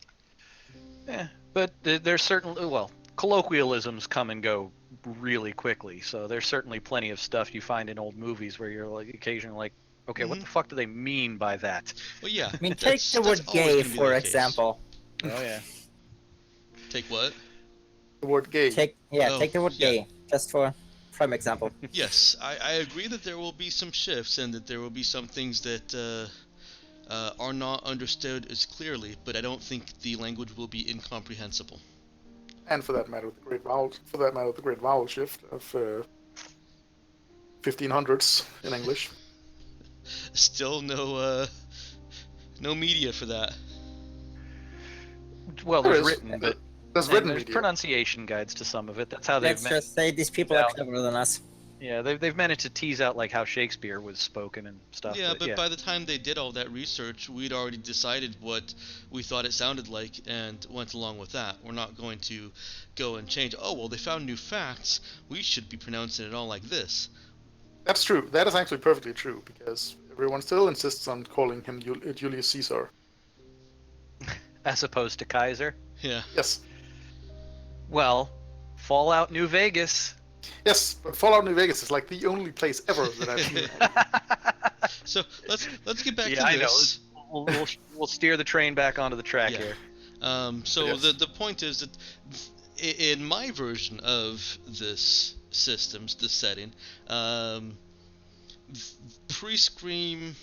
Yeah, but there's certainly colloquialisms come and go really quickly. So there's certainly plenty of stuff you find in old movies where you're like occasionally like, okay, what the fuck do they mean by that? Well, yeah, I mean, take that's the word always gay, going to be for the case. example. Oh yeah. Take what? The word gay. Take Oh, the word yeah. gay, just for prime example. Yes, I agree that there will be some shifts and that there will be some things that are not understood as clearly, but I don't think the language will be incomprehensible. And for that matter, the great vowel shift of 1500s in English. Still no media for that. Well, There there's is. written, but There's and written there's media. pronunciation guides to some of it. That's how they've Let's just say these people are cleverer than us. yeah they've managed to tease out like how Shakespeare was spoken and stuff. Yeah, but yeah. by the time they did all that research, we'd already decided what we thought it sounded like and went along with that. We're not going to go and change. Oh, well, they found new facts. We should be pronouncing it all like this. That's true. That is actually perfectly true because everyone still insists on calling him Julius Caesar. As opposed to Kaiser. Yeah. Yes. Well, Fallout New Vegas. Yes, but Fallout New Vegas is like the only place ever that I've seen. So let's get back Yeah, to I know. this. We'll steer the train back onto the track Yeah. here. So Yes. the point is that in my version of this systems, this setting, pre-Scream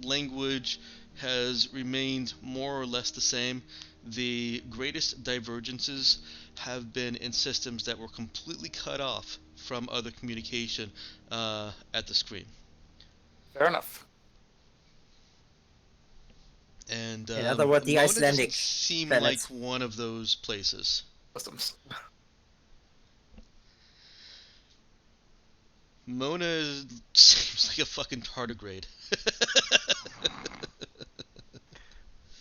language has remained more or less the same. The greatest divergences have been in systems that were completely cut off from other communication at the Scream. Fair enough. And In other words, the Mona Icelandic doesn't seem planets. like one of those places. Customs. Mona seems like a fucking tardigrade.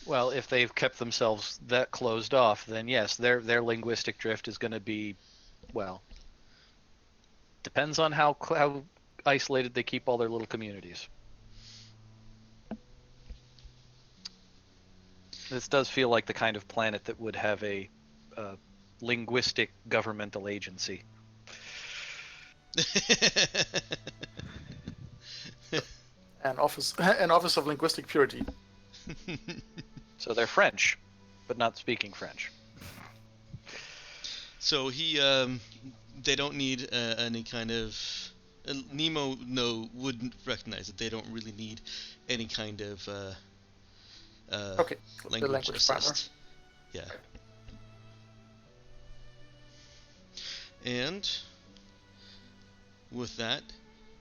Well, if they've kept themselves that closed off, then yes, their linguistic drift is going to be, well, depends on how isolated they keep all their little communities. This does feel like the kind of planet that would have a linguistic governmental agency. An office of linguistic purity. So they're French, but not speaking French. So they don't need any kind of. Nemo wouldn't recognize it. They don't really need any kind of Okay, the language language primer. assist. Yeah. And with that,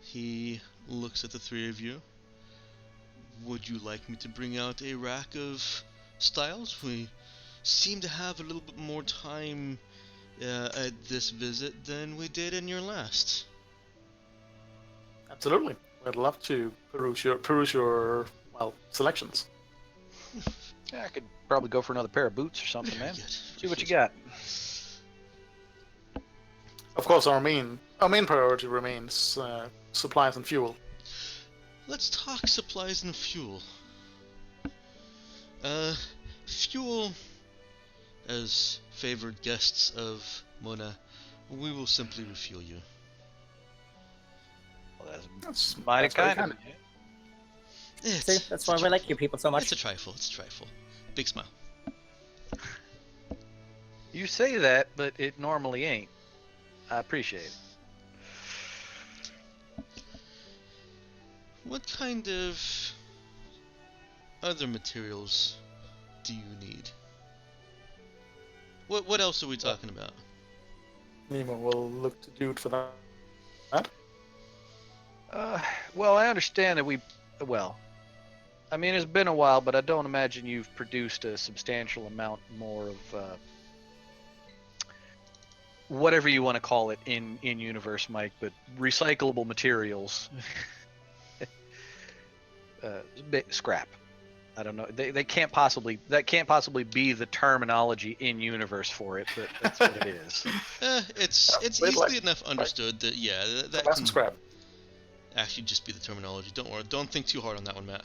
he looks at the three of you. Would you like me to bring out a rack of styles? We seem to have a little bit more time at this visit than we did in your last. Absolutely. I'd love to peruse your selections. Yeah, I could probably go for another pair of boots or something, Very man. good. See what you got. Of course, our main priority remains supplies and fuel. Let's talk supplies and fuel. Fuel, as favored guests of Mona, we will simply refuel you. Well, That's mighty very kind of you. See, that's why we like you people so much. It's a trifle. It's a trifle. Big smile. You say that, but it normally ain't. I appreciate it. What kind of other materials do you need? What else are we talking about? Nemo will look to dude for that. Well, I understand that I mean, it's been a while, but I don't imagine you've produced a substantial amount more of whatever you want to call it in universe, Mike, but recyclable materials. Scrap. I don't know. That can't possibly be the terminology in universe for it, but that's what it is. It's easily enough understood that that That's can scrap. actually just be the terminology. Don't worry. Don't think too hard on that one, Matt.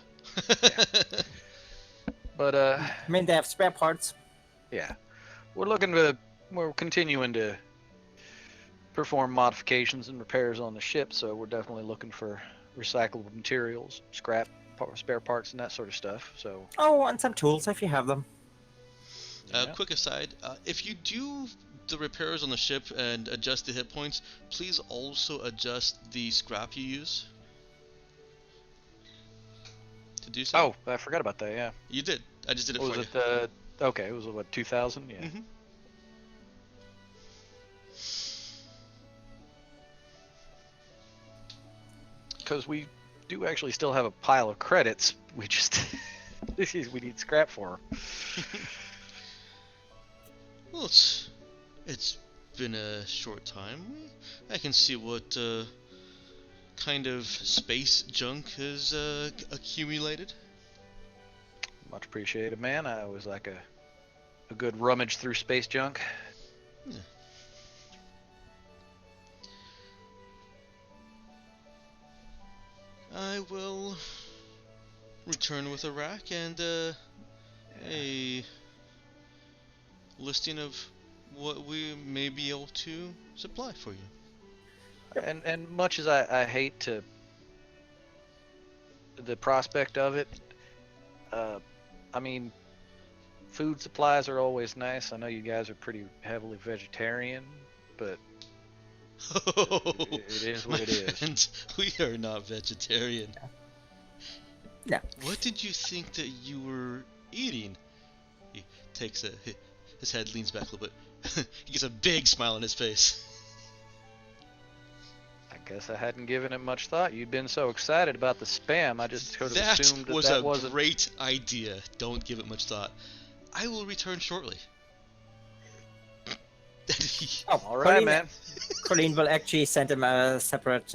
But I mean, they have spare parts. yeah, we're continuing to perform modifications and repairs on the ship, so we're definitely looking for recyclable materials, scrap, spare parts, and that sort of stuff. So Oh, and some tools if you have them. yeah. Quick aside, if you do the repairs on the ship and adjust the hit points, please also adjust the scrap you use to do so. Oh, I forgot about that. Yeah. You did. I just did it What for was you. it? Okay, it was what 2000? Yeah. Mhm. Because we do actually still have a pile of credits. We just we need scrap for. Well, it's been a short time. I can see what kind of space junk has accumulated. Much appreciated, man. I always like a good rummage through space junk. Yeah. I will return with a rack and a listing of what we may be able to supply for you. And much as I hate to the prospect of it, I mean, food supplies are always nice. I know you guys are pretty heavily vegetarian, but it is what my it is. friend, we are not vegetarian. No. What did you think that you were eating? He takes his head leans back a little bit. He gets a big smile on his face. I guess I hadn't given it much thought. You'd been so excited about the spam, I just could have That assumed was that a wasn't. great idea. Don't give it much thought. I will return shortly. Oh, All right, man. Colleen will actually send him a separate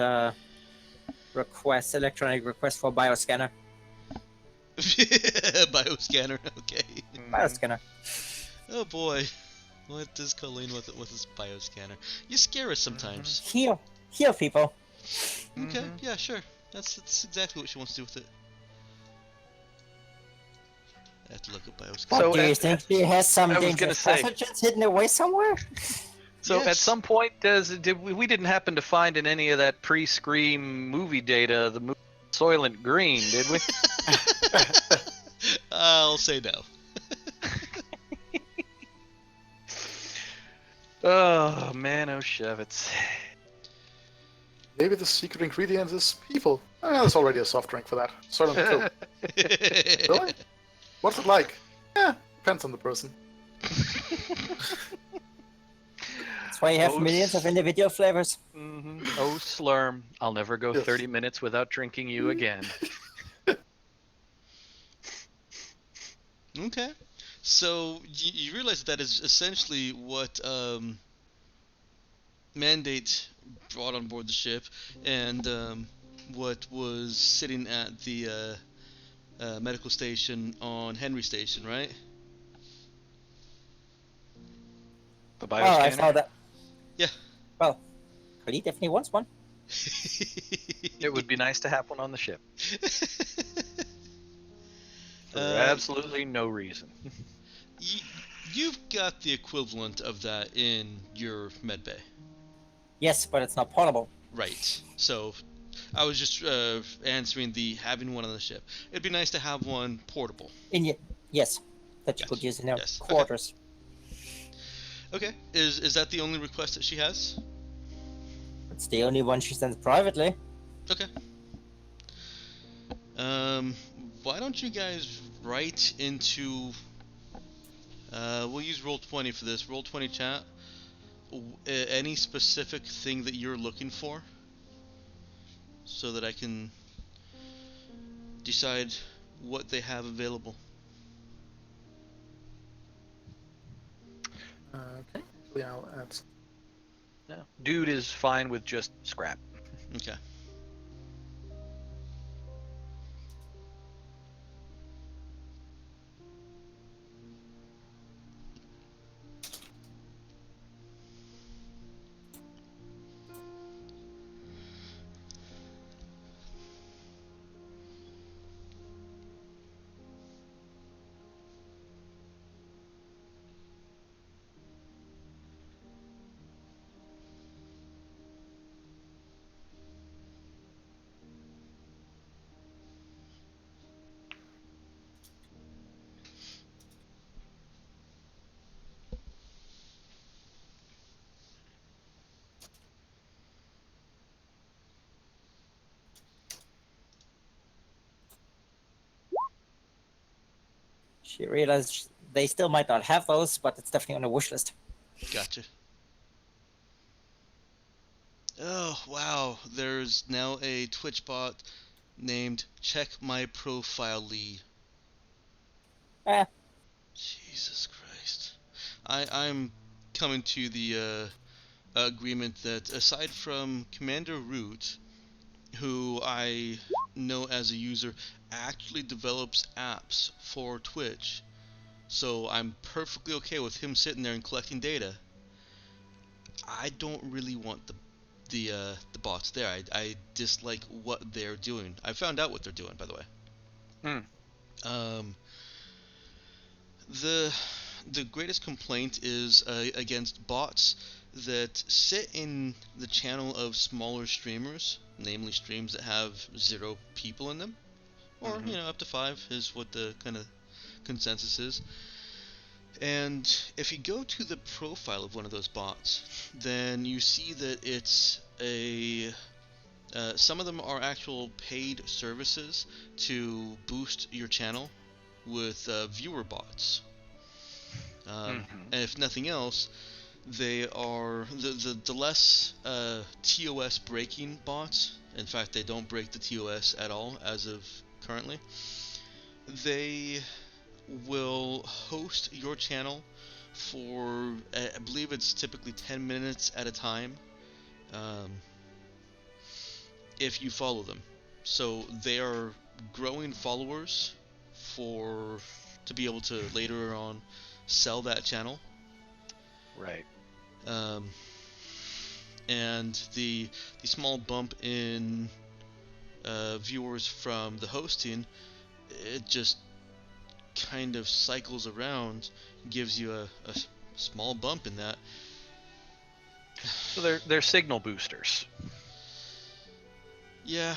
electronic request for bioscanner. Bioscanner, okay. Bioscanner. Oh boy. What does Colleen with his bioscanner? You scare us sometimes. Heal people. Okay, yeah, sure. That's exactly what she wants to do with it. I have to look at bioscanner. What So do you at- think he has some I was dangerous gonna say- pathogens hidden away somewhere? So at Yes. some point, we didn't happen to find in any of that pre-Scream movie data the movie Soylent Green, did we? I'll say no. Oh man, oh Shevitz. Maybe the secret ingredient is people. There's already a soft drink for that. Soylent Coke. Really? What's it like? Yeah, depends on the person. That's why you have Oh, millions of individual flavors. Oh, Slurm, I'll never go Yes. 30 minutes without drinking you again. Okay. So you realize that is essentially what Mandate brought on board the ship, and what was sitting at the medical station on Henry Station, right? The Oh, I saw bioscanner? that. Yeah. Well, Cody definitely wants one. It would be nice to have one on the ship. For uh, absolutely no reason. y- you've got the equivalent of that in your medbay. Yes, but it's not portable. Right. So I was just answering the having one on the ship. It'd be nice to have one portable. Yes, that you Yes. could use in their Yes. Okay. quarters. Okay. Is that the only request that she has? It's the only one she sends privately. Okay. Um, why don't you guys write into? We'll use Roll20 for this. Roll20 chat. Any specific thing that you're looking for, so that I can decide what they have available. Okay. Actually, I'll add. Yeah. Dude is fine with just scrap. Okay. She realized they still might not have those, but it's definitely on the wish list. Gotcha. Oh wow, there's now a Twitch bot named Check My Profile Lee. Eh, Jesus Christ. I'm coming to the agreement that aside from Commander Root, who I know as a user actually develops apps for Twitch, so I'm perfectly okay with him sitting there and collecting data. I don't really want the bots there. I dislike what they're doing. I found out what they're doing, by the way. Hmm. Um, the the greatest complaint is against bots that sit in the channel of smaller streamers, namely streams that have 0 people in them, or up to 5 is what the kind of consensus is. And if you go to the profile of one of those bots, then you see that it's a some of them are actual paid services to boost your channel with viewer bots. And if nothing else, they are the less TOS breaking bots. In fact, they don't break the TOS at all as of currently. They will host your channel for, I believe it's typically 10 minutes at a time, um, if you follow them. So they are growing followers for to be able to later on sell that channel. Right. Um, and the small bump in viewers from the hosting, it just kind of cycles around, gives you a small bump in that. So they're signal boosters Yeah,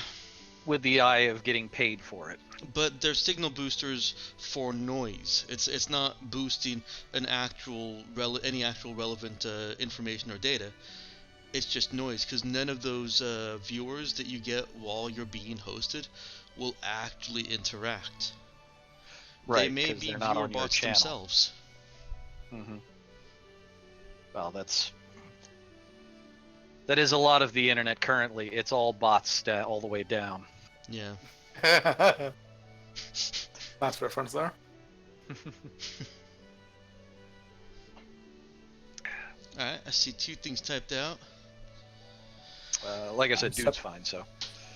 with the eye of getting paid for it. but they're signal boosters for noise. It's not boosting an actual any actual relevant information or data. It's just noise, because none of those viewers that you get while you're being hosted will actually interact. They Right, may because be they're not viewer on your bots channel. themselves. Well, that's That is a lot of the internet currently. It's all bots all the way down. Yeah. Nice reference there. Alright, I see 2 things typed out. Like I said, I'm dude's fine. So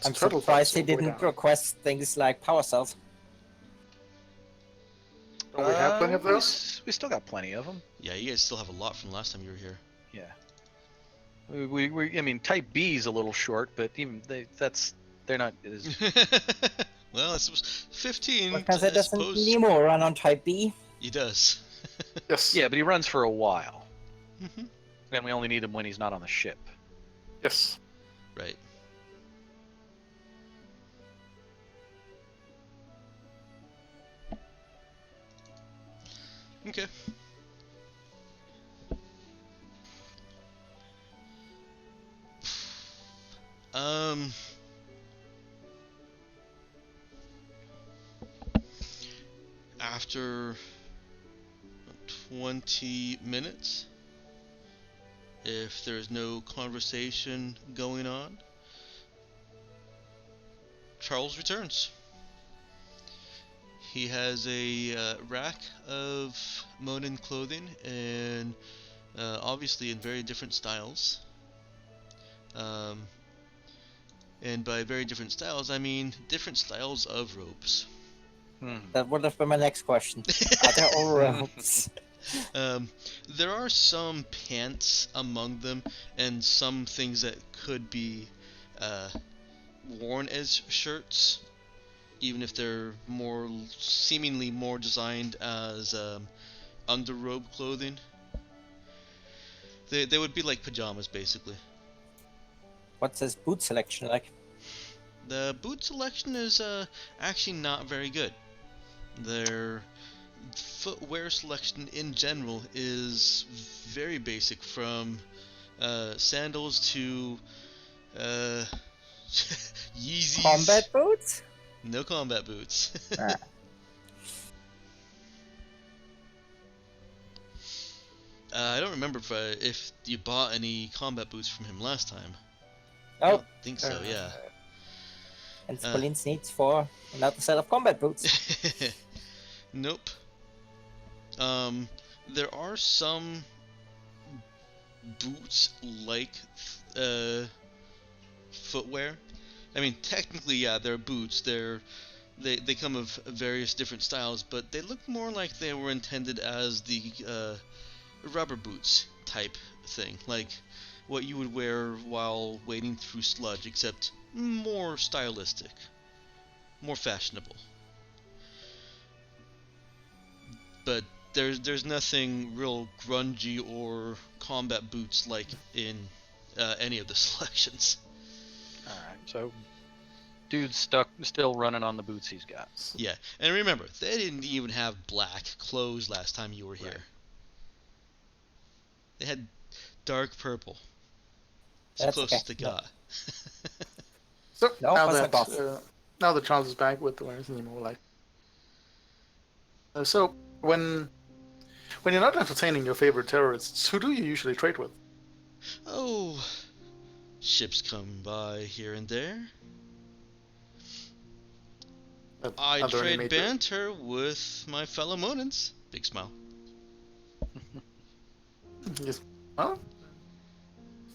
I'm Turtle surprised fights he all the way didn't down. request things like power cells. Don't we have plenty of those? We still got plenty of them. Yeah, you guys still have a lot from last time you were here. Yeah. I mean, Type B is a little short, but even they're not as. Well, it's 15. Because I it doesn't suppose Nemo run on Type B. he does. Yes. Yeah, but he runs for a while, Mhm. and we only need him when he's not on the ship. Yes. Right. Okay. Um. After 20 minutes, if there's no conversation going on, Charles returns. He has a rack of Monin clothing, and obviously in very different styles. And by very different styles, I mean different styles of robes. That would have been my next question. Are there all robes? There are some pants among them, and some things that could be worn as shirts, even if they're seemingly more designed as underrobe clothing. They would be like pajamas, basically. What's his boot selection like? The boot selection is actually not very good. Their footwear selection in general is very basic, from sandals to Yeezys. Combat boots? No combat boots. Ah. I don't remember if you bought any combat boots from him last time. I Oh, don't think so, yeah. and Spolin's needs for another set of combat boots. Nope. There are some boots like footwear. I mean, technically, yeah, they're boots. They come of various different styles, but they look more like they were intended as the rubber boots type thing, like what you would wear while wading through sludge, except more stylistic, more fashionable. But there's nothing real grungy or combat boots like in any of the selections. All right, so dude's still running on the boots he's got. Yeah, and remember, they didn't even have black clothes last time you were here. Right. They had dark purple. It's the That's closest okay. they got. So No, now fuck that off. now that Charles is back with awareness anymore, like. So when you're not entertaining your favorite terrorists, who do you usually trade with? Oh, ships come by here and there. I Are there any trade major- banter with my fellow Monans. Big smile. Yes. Well,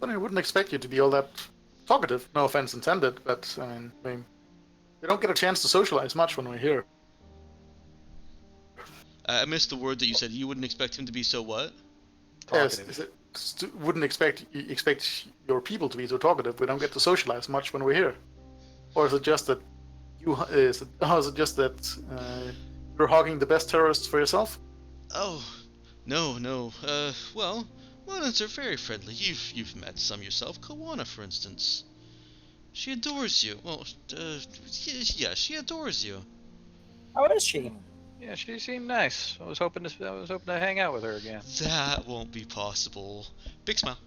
funny, I wouldn't expect you to be all that talkative. No offense intended, but I mean, we don't get a chance to socialize much when we're here. I missed the word that you said. You wouldn't expect him to be so what? Yes, Talkative. wouldn't expect your people to be so talkative. We don't get to socialize much when we're here. Or is it just that is it just that you're hogging the best terrorists for yourself? Oh, no. Well, Monans are very friendly. You've met some yourself. Kawana, for instance. She adores you. Well, yeah, she adores you. How is she? Yeah, she seemed nice. I was hoping to hang out with her again. That won't be possible. Big smile.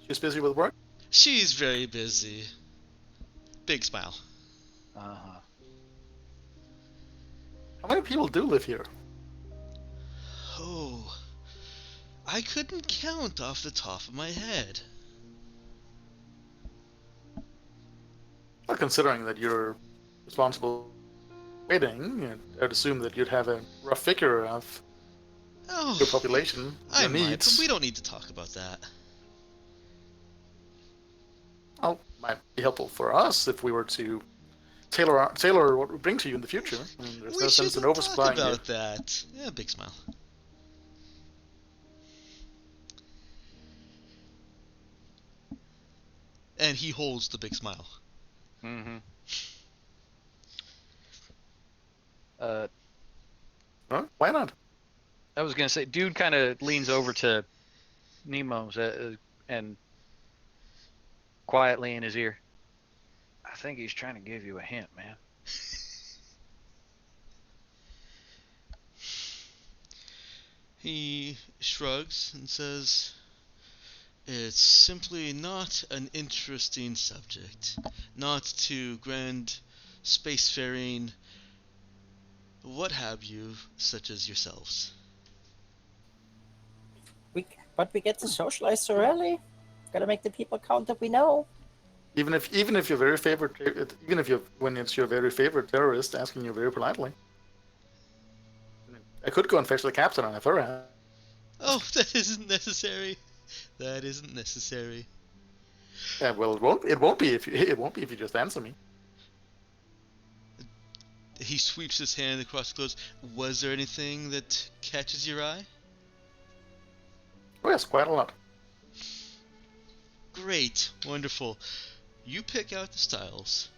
She's busy with work. She's very busy. Big smile. Uh-huh. How many people do live here? Oh, I couldn't count off the top of my head. Well, considering that you're responsible for trading, I'd assume that you'd have a rough figure of Oh, your population, I your might, but we needs. don't need to talk about that. Well, might be helpful for us if we were to tailor what we bring to you in the future. I mean, there's We no sense in shouldn't talk oversupplying you. about that. Yeah, big smile. And he holds the big smile. Mm-hmm. Huh? Why not? I was gonna say, dude kind of leans over to Nemo and quietly in his ear. I think he's trying to give you a hint, man. He shrugs and says, "It's simply not an interesting subject. Not to grand spacefaring, what have you, such as yourselves." But we get to socialize so early. Gotta make the people count that we know. Even if your very favorite, even if you when it's your very favorite terrorist asking you very politely, I could go and fetch the captain on a her. Oh, that isn't necessary. That isn't necessary. Yeah, well, it won't be if you it won't be if you just answer me. He sweeps his hand across the clothes. Was there anything that catches your eye? Oh yes, quite a lot. Great, wonderful. You pick out the styles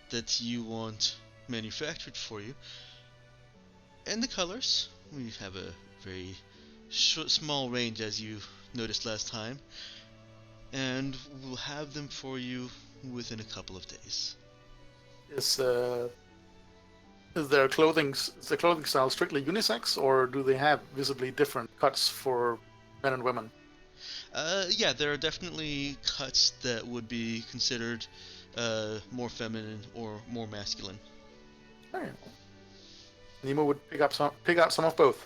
that you want manufactured for you, and the colors. We have a very small range, as you noticed last time, and we'll have them for you within a couple of days. Is is the clothing style strictly unisex, or do they have visibly different cuts for men and women? Yeah, there are definitely cuts that would be considered more feminine or more masculine. All right. Nemo would pick out some of both.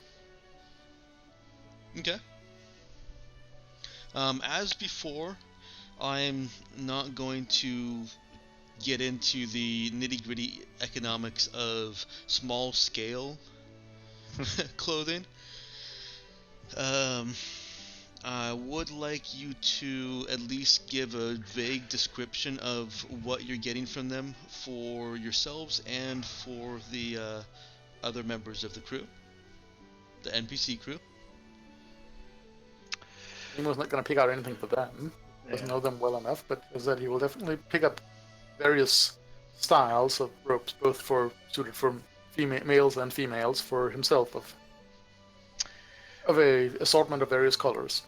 Okay. As before, I'm not going to get into the nitty gritty economics of small scale clothing. Um, I would like you to at least give a vague description of what you're getting from them for yourselves and for the other members of the crew, the NPC crew. Nemo's not going to pick out anything for them. Doesn't Yeah. know them well enough, but is that he will definitely pick up various styles of ropes, both for suited for males and females, for himself of a assortment of various colors.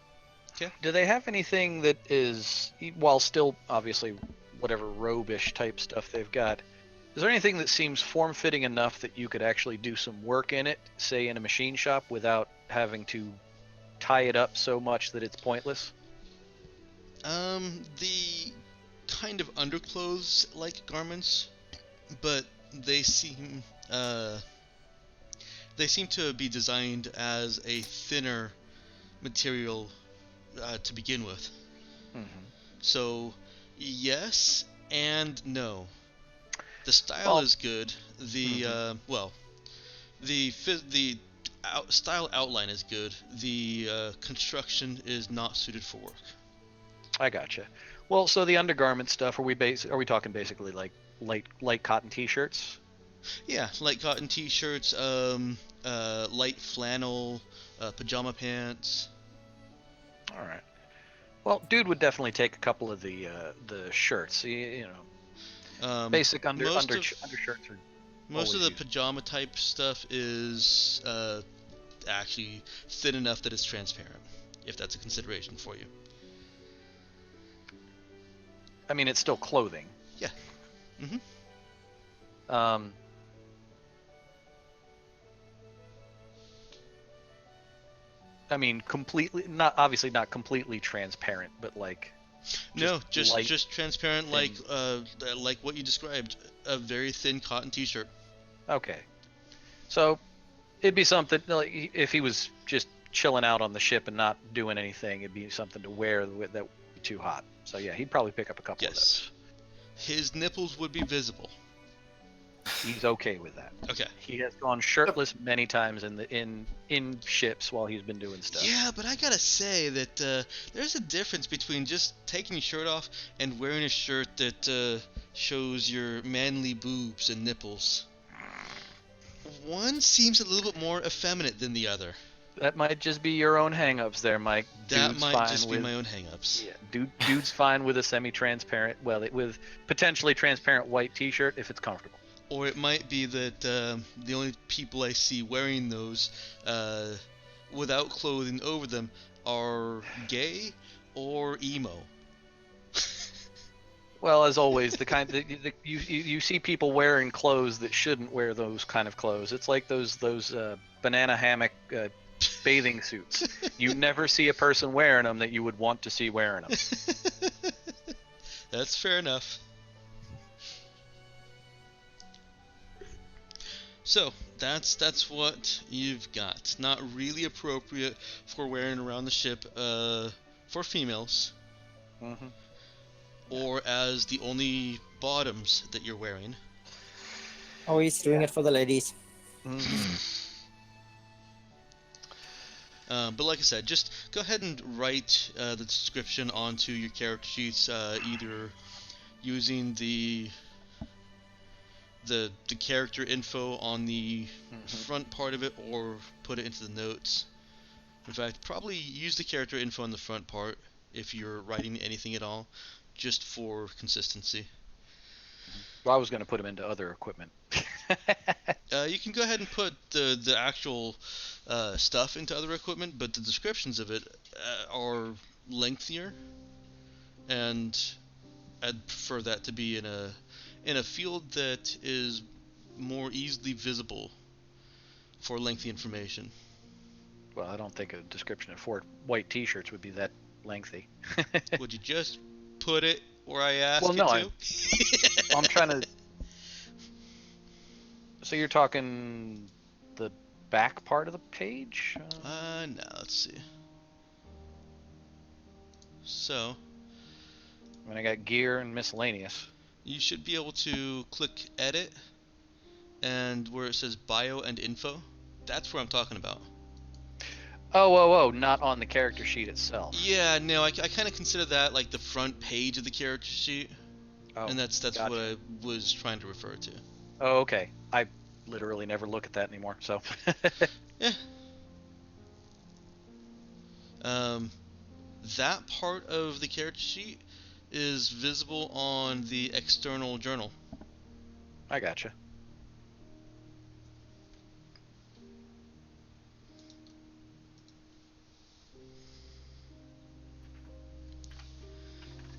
Do they have anything that is, while still obviously whatever robe-ish type stuff they've got, is there anything that seems form-fitting enough that you could actually do some work in it, say in a machine shop, without having to tie it up so much that it's pointless? The kind of underclothes like garments, but they seem uh they seem to be designed as a thinner material to begin with. Mm-hmm. So, yes and no. The style Well, is good. The mm-hmm. well, the style outline is good. The construction is not suited for work. I gotcha. Well, so the undergarment stuff, are we talking basically like light cotton t-shirts? Yeah, light cotton t-shirts, light flannel, pajama pants. All right. Well, dude would definitely take a couple of the shirts. Basic Most of undershirts are most of always the useful. pajama type stuff is actually thin enough that it's transparent, if that's a consideration for you. I mean, it's still clothing. Yeah. Mhm. Um, I mean, completely not obviously not completely transparent, but like just No, just light, just transparent, thin. like what you described, a very thin cotton t-shirt. Okay, so it'd be something like if he was just chilling out on the ship and not doing anything. It'd be something to wear that would be too hot. So yeah, he'd probably pick up a couple Yes. His nipples would be visible. of those. He's okay with that. Okay. He has gone shirtless many times in ships while he's been doing stuff. Yeah, but I gotta say that there's a difference between just taking your shirt off and wearing a shirt that shows your manly boobs and nipples. One seems a little bit more effeminate than the other. That might just be your own hang-ups there, Mike. That Dude's might fine just with, be my own hang-ups. Yeah, dude's fine with a semi-transparent, with potentially transparent white T-shirt if it's comfortable. Or it might be that the only people I see wearing those without clothing over them are gay or emo. Well, as always, the kind that you see people wearing clothes that shouldn't wear those kind of clothes. It's like those banana hammock bathing suits. You never see a person wearing them that you would want to see wearing them. That's fair enough. So that's what you've got. It's not really appropriate for wearing around the ship for females, Mm-hmm. or as the only bottoms that you're wearing. Oh, he's doing it for the ladies. But like I said, just go ahead and write the description onto your character sheets, either using the character info on the front part of it, or put it into the notes. In fact, probably use the character info on the front part if you're writing anything at all, just for consistency. Well, I was going to put them into other equipment. You can go ahead and put the actual stuff into other equipment, but the descriptions of it are lengthier, and I'd prefer that to be in a field that is more easily visible for lengthy information. Well, I don't think a description of 4 white T-shirts would be that lengthy. Would you just put it where I asked Well, you no, to? I'm trying to. So you're talking the back part of the page? No, let's see. So, I mean, I got gear and miscellaneous. you should be able to click edit, and where it says bio and info, that's where I'm talking about. Oh, not on the character sheet itself. Yeah, no, I kind of consider that like the front page of the character sheet, Oh, and that's gotcha. what I was trying to refer to. Oh, okay. I literally never look at that anymore, so. Yeah. That part of the character sheet is visible on the external journal. I gotcha.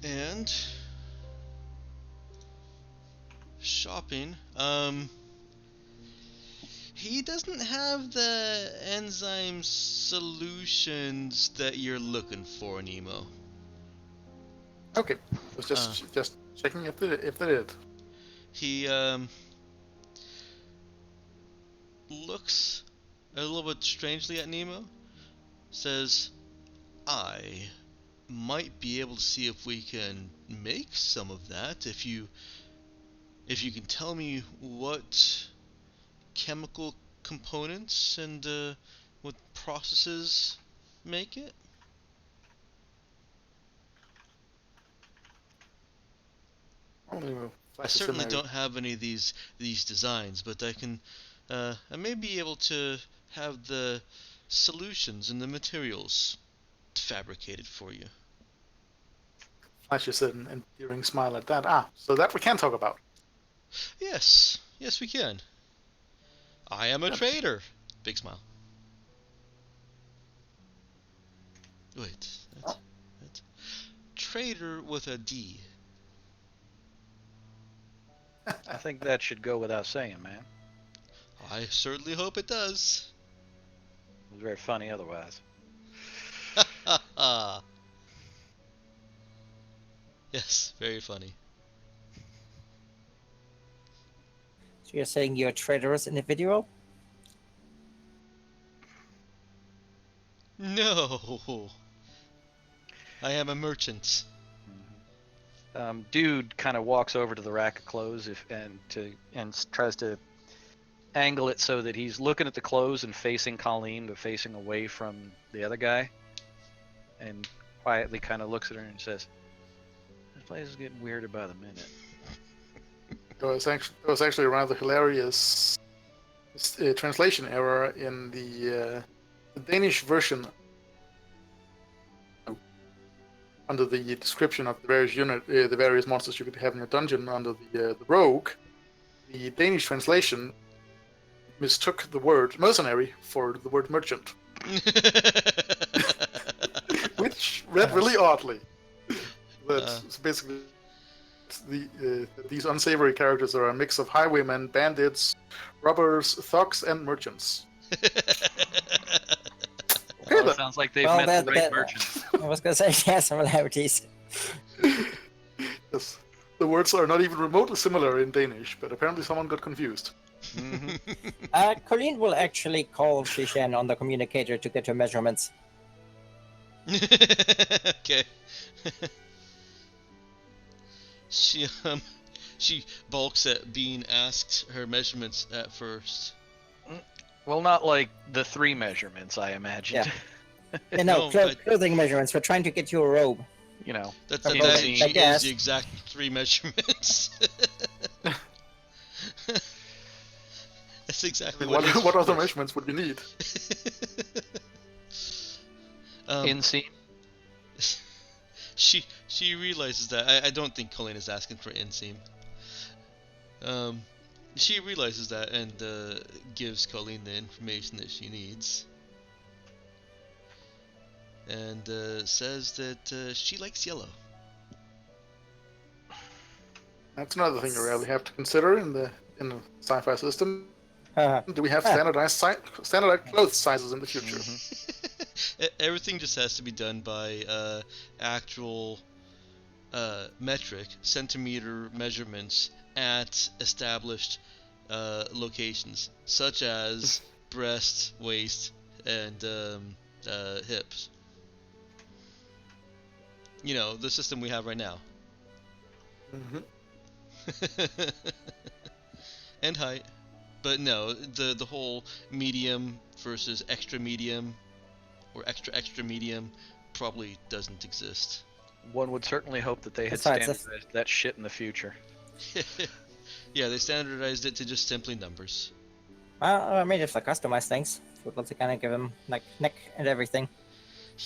And shopping. He doesn't have the enzyme solutions that you're looking for, Nemo. Okay, I was just checking if they did. He looks a little bit strangely at Nemo. Says, "I might be able to see if we can make some of that. If you can tell me what chemical components and what processes make it." I certainly don't have any of these designs, but I can I may be able to have the solutions and the materials fabricated for you. Flashes an endearing smile at that. So that we can talk about. Yes, we can. I am a trader. Big smile. Wait, that's trader with a D. I think that should go without saying, man. I certainly hope it does. It was very funny otherwise. Yes, very funny. So you're saying you're a traitorous individual? No, I am a merchant. Dude kind of walks over to the rack of clothes tries to angle it so that he's looking at the clothes and facing Colleen, but facing away from the other guy, and quietly kind of looks at her and says, "This place is getting weirder by the minute." There was actually a rather hilarious translation error in the Danish version under the description of the the various monsters you could have in your dungeon under the rogue. The Danish translation mistook the word mercenary for the word merchant, which read really oddly. That's basically these unsavory characters are a mix of highwaymen, bandits, robbers, thugs, and merchants. Okay, Well, then. it sounds like they've Well, met the right that- merchant. I was gonna say, yeah, similarities. Yes. The words are not even remotely similar in Danish, but apparently someone got confused. Colleen will actually call Shishan on the communicator to get her measurements. Okay. she she balks at being asked her measurements at first. Well, not like the 3 measurements, I imagine. Yeah. Yeah, no, No, but- clothing measurements. We're trying to get you a robe. You know, That Okay, that I is guess. the exact 3 measurements. That's exactly what. What other measurements would you need? inseam. She realizes that I don't think Colleen is asking for inseam. She realizes that and gives Colleen the information that she needs, and says that she likes yellow. That's another thing you really have to consider in the sci-fi system. Do we have standardized clothes sizes in the future? Everything just has to be done by actual metric centimeter measurements at established locations, such as breast, waist, and hips. You know, the system we have right now. Mm-hmm. And height. But no, the whole medium versus extra medium or extra medium probably doesn't exist. One would certainly hope that they had Besides, if- standardized that shit in the future. Yeah, they standardized it to just simply numbers. Well, I mean, if they customize things, we'd love to kind of give them like neck and everything.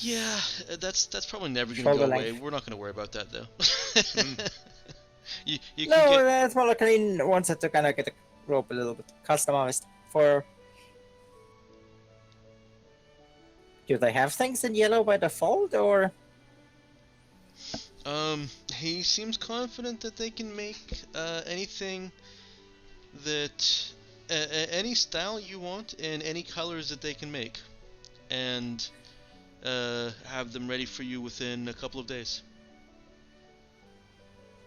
Yeah, that's probably never gonna Shoulder go away. length. We're not gonna worry about that though. you can No, get that's more like Colleen wants it to kind of get the rope a little bit customized for. Do they have things in yellow by default, or? he seems confident that they can make anything that any style you want in any colors that they can make, and have them ready for you within a couple of days.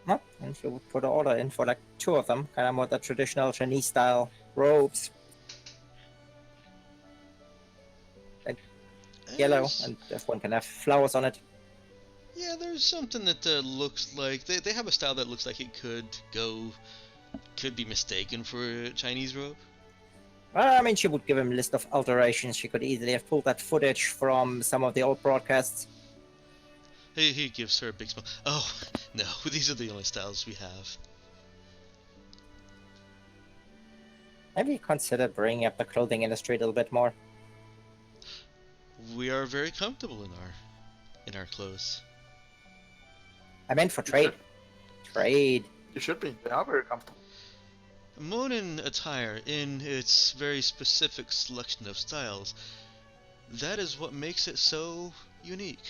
No, and she would put an order in for like 2 of them, kind of more the traditional Chinese style robes, yellow, There's- and if one can have flowers on it. Yeah, there's something that looks like they have a style that looks like it could be mistaken for a Chinese robe. Well, I mean, she would give him a list of alterations. She could easily have pulled that footage from some of the old broadcasts. He gives her a big smile. Oh no, these are the only styles we have. Maybe consider bringing up the clothing industry a little bit more. We are very comfortable in our clothes. I meant for trade. Trade. You should be. They are very comfortable. Modern attire, in its very specific selection of styles, that is what makes it so unique.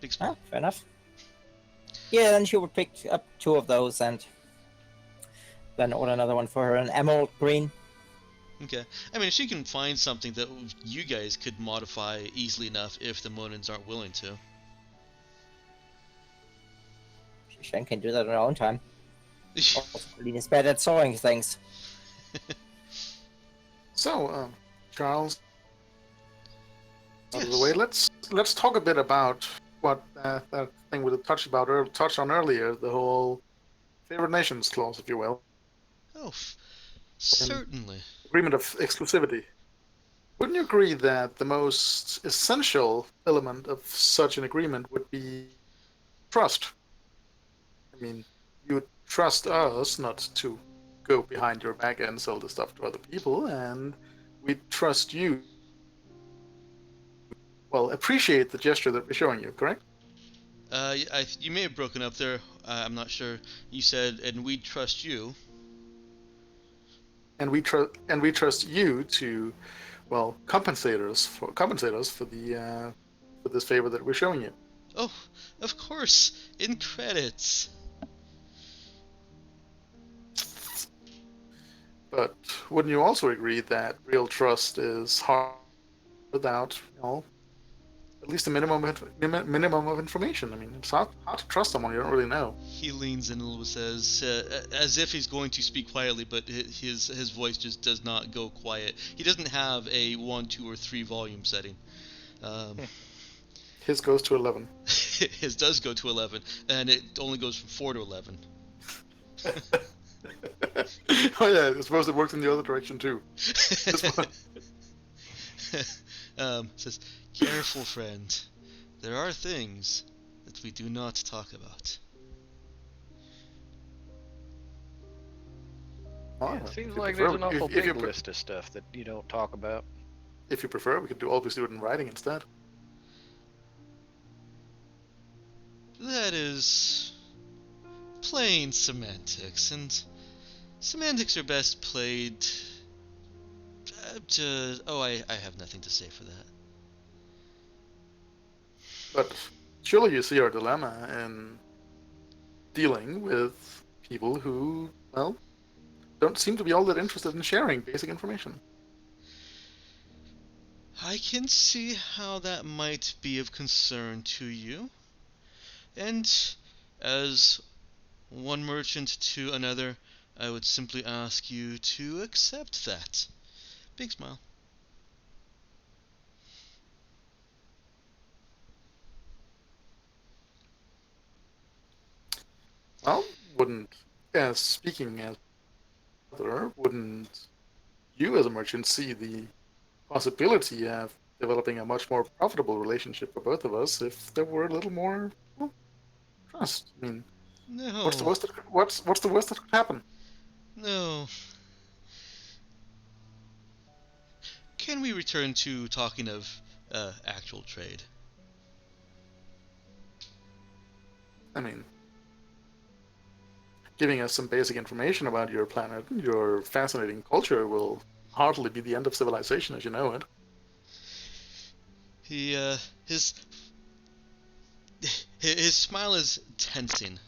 Big smile. Ah, fair enough. Yeah, then she would pick up 2 of those and then order another one for her, an emerald green. Okay. I mean, she can find something that you guys could modify easily enough if the Monans aren't willing to. Shen can do that on her own time. Also, Colleen is bad at sewing things. So, Charles, out of the way. Yes. Let's talk a bit about what that thing we touched on earlier, the whole favored nations clause, if you will, Oh, and certainly. agreement of exclusivity. Wouldn't you agree that the most essential element of such an agreement would be trust? I mean, you trust us not to go behind your back and sell the stuff to other people, and we trust you. Well, appreciate the gesture that we're showing you, correct? You may have broken up there. I'm not sure. You said, and we trust you. And we trust you to, well, compensate us for this favor that we're showing you. Oh, of course, in credits. But wouldn't you also agree that real trust is hard without, at least a minimum of information? I mean, it's hard to trust someone you don't really know. He leans in a little, says, as if he's going to speak quietly, but his voice just does not go quiet. He doesn't have a 1, 2, or 3 volume setting. Um, His goes to 11. his does go to 11, and it only goes from 4 to 11. Oh yeah, I suppose it works in the other direction too. Says, careful, friend. There are things that we do not talk about. Oh, It if seems you like prefer, there's an awful if you big pre- list of stuff that you don't talk about. if you prefer, we could always do it in writing instead. That is plain semantics, and semantics are best played I have nothing to say for that. But surely you see our dilemma in dealing with people who, well, don't seem to be all that interested in sharing basic information. I can see how that might be of concern to you, and as one merchant to another, I would simply ask you to accept that. Big smile. Well, wouldn't, as speaking as other, wouldn't you as a merchant see the possibility of developing a much more profitable relationship for both of us if there were a little more, well, trust? I mean, what's the No, worst that what's the worst that could happen? no. Can we return to talking of actual trade? I mean, giving us some basic information about your planet, your fascinating culture will hardly be the end of civilization as you know it. He his smile is tensing.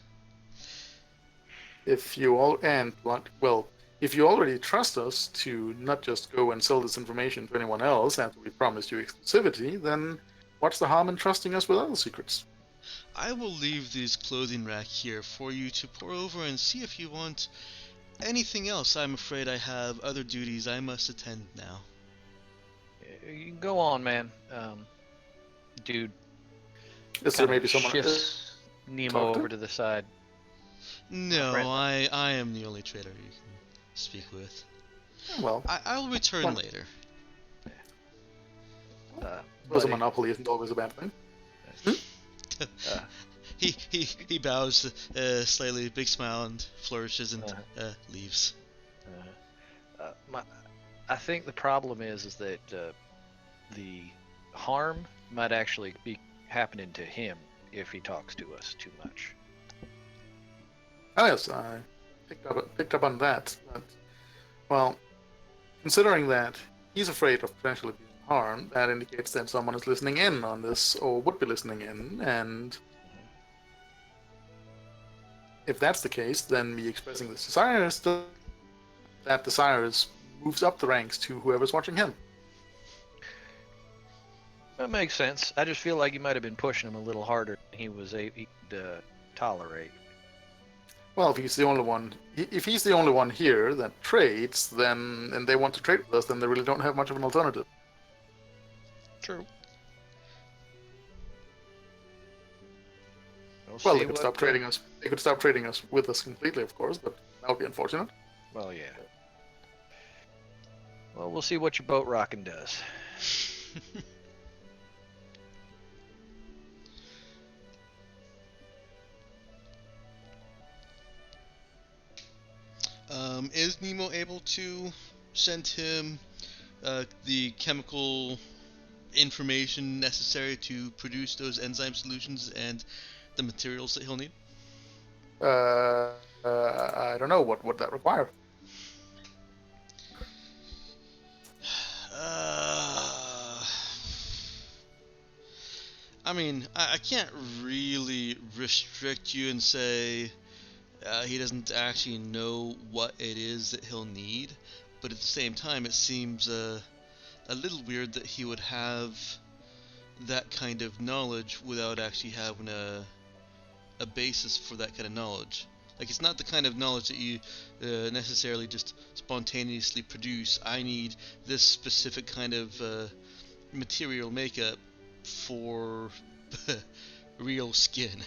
If you all and well, if you already trust us to not just go and sell this information to anyone else after we promised you exclusivity, then what's the harm in trusting us with other secrets? I will leave this clothing rack here for you to pour over and see if you want anything else. I'm afraid I have other duties I must attend now. You can go on, man. Dude Is there kind of maybe someone shifts Nemo talk to? over to the side. No, Friend. I am the only trader you can speak with. Well, I'll return Well- later. because a Buddy, monopoly isn't always a bad thing. uh, He bows slightly, big smile, and flourishes and leaves. I think the problem is that the harm might actually be happening to him if he talks to us too much. Oh yes, I picked up on that. But, well, considering that he's afraid of potentially being harmed, that indicates that someone is listening in on this, or would be listening in, and if that's the case, then me expressing this desire is still that desire moves up the ranks to whoever's watching him. That makes sense. I just feel like you might have been pushing him a little harder than he was able to tolerate. Well, if he's the only one, if he's the only one here that trades, then and they want to trade with us, then they really don't have much of an alternative. True. We'll Well, see they could what. stop trading us. They could stop trading us with us completely, of course, but that would be unfortunate. Well, yeah. Well, we'll see what your boat rocking does. Is Nemo able to send him the chemical information necessary to produce those enzyme solutions and the materials that he'll need? I don't know what would that require. Uh, I mean, I can't really restrict you and say he doesn't actually know what it is that he'll need, but at the same time, it seems a little weird that he would have that kind of knowledge without actually having a basis for that kind of knowledge. Like, it's not the kind of knowledge that you necessarily just spontaneously produce. I need this specific kind of material makeup for real skin.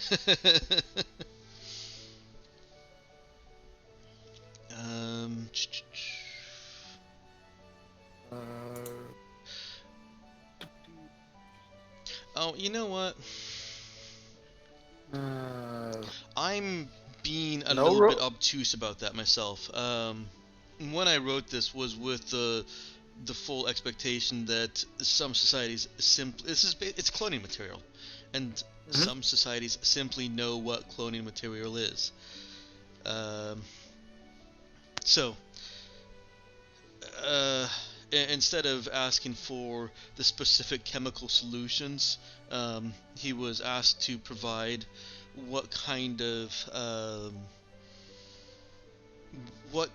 um, Uh, oh, you know what? uh, I'm being a no little ro- bit obtuse about that myself. When I wrote this was with the full expectation that some societies simply it's cloning material, and Mhm. some societies simply know what cloning material is. Um, so uh, instead of asking for the specific chemical solutions, he was asked to provide what kind of what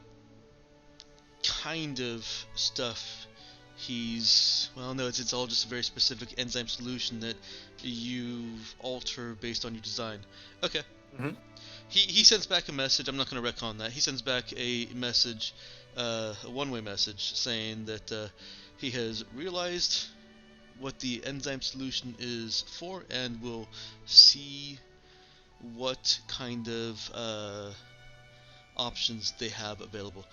kind of stuff he's well no it's all just a very specific enzyme solution that you alter based on your design. Okay. Mhm. He sends back a message. I'm not going to retcon that. He sends back a message, a one-way message saying that he has realized what the enzyme solution is for and will see what kind of options they have available.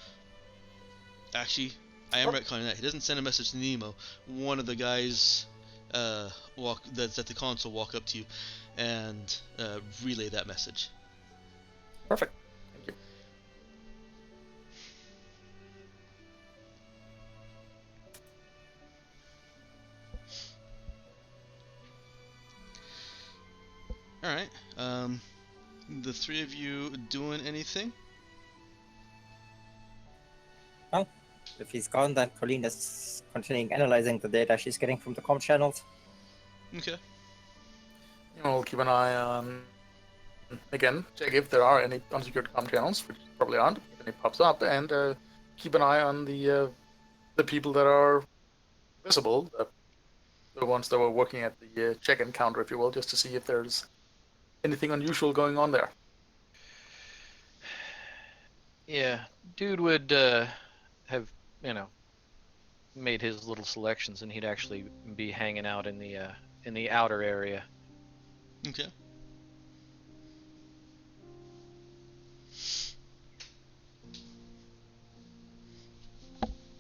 Actually, I am retconning that. He doesn't send a message to Nemo. One of the guys that's at the console walk up to you and relay that message. Perfect. Thank you. All right. The three of you doing anything? Well, if he's gone, then Colleen is continuing analyzing the data she's getting from the comm channels. Okay. We'll keep an eye on, again, check if there are any unsecured comm channels, which probably aren't, if any pops up, and keep an eye on the people that are visible, the ones that were working at the check-in counter, if you will, just to see if there's anything unusual going on there. Yeah, dude would have, you know, made his little selections, and he'd actually be hanging out in the outer area. Okay.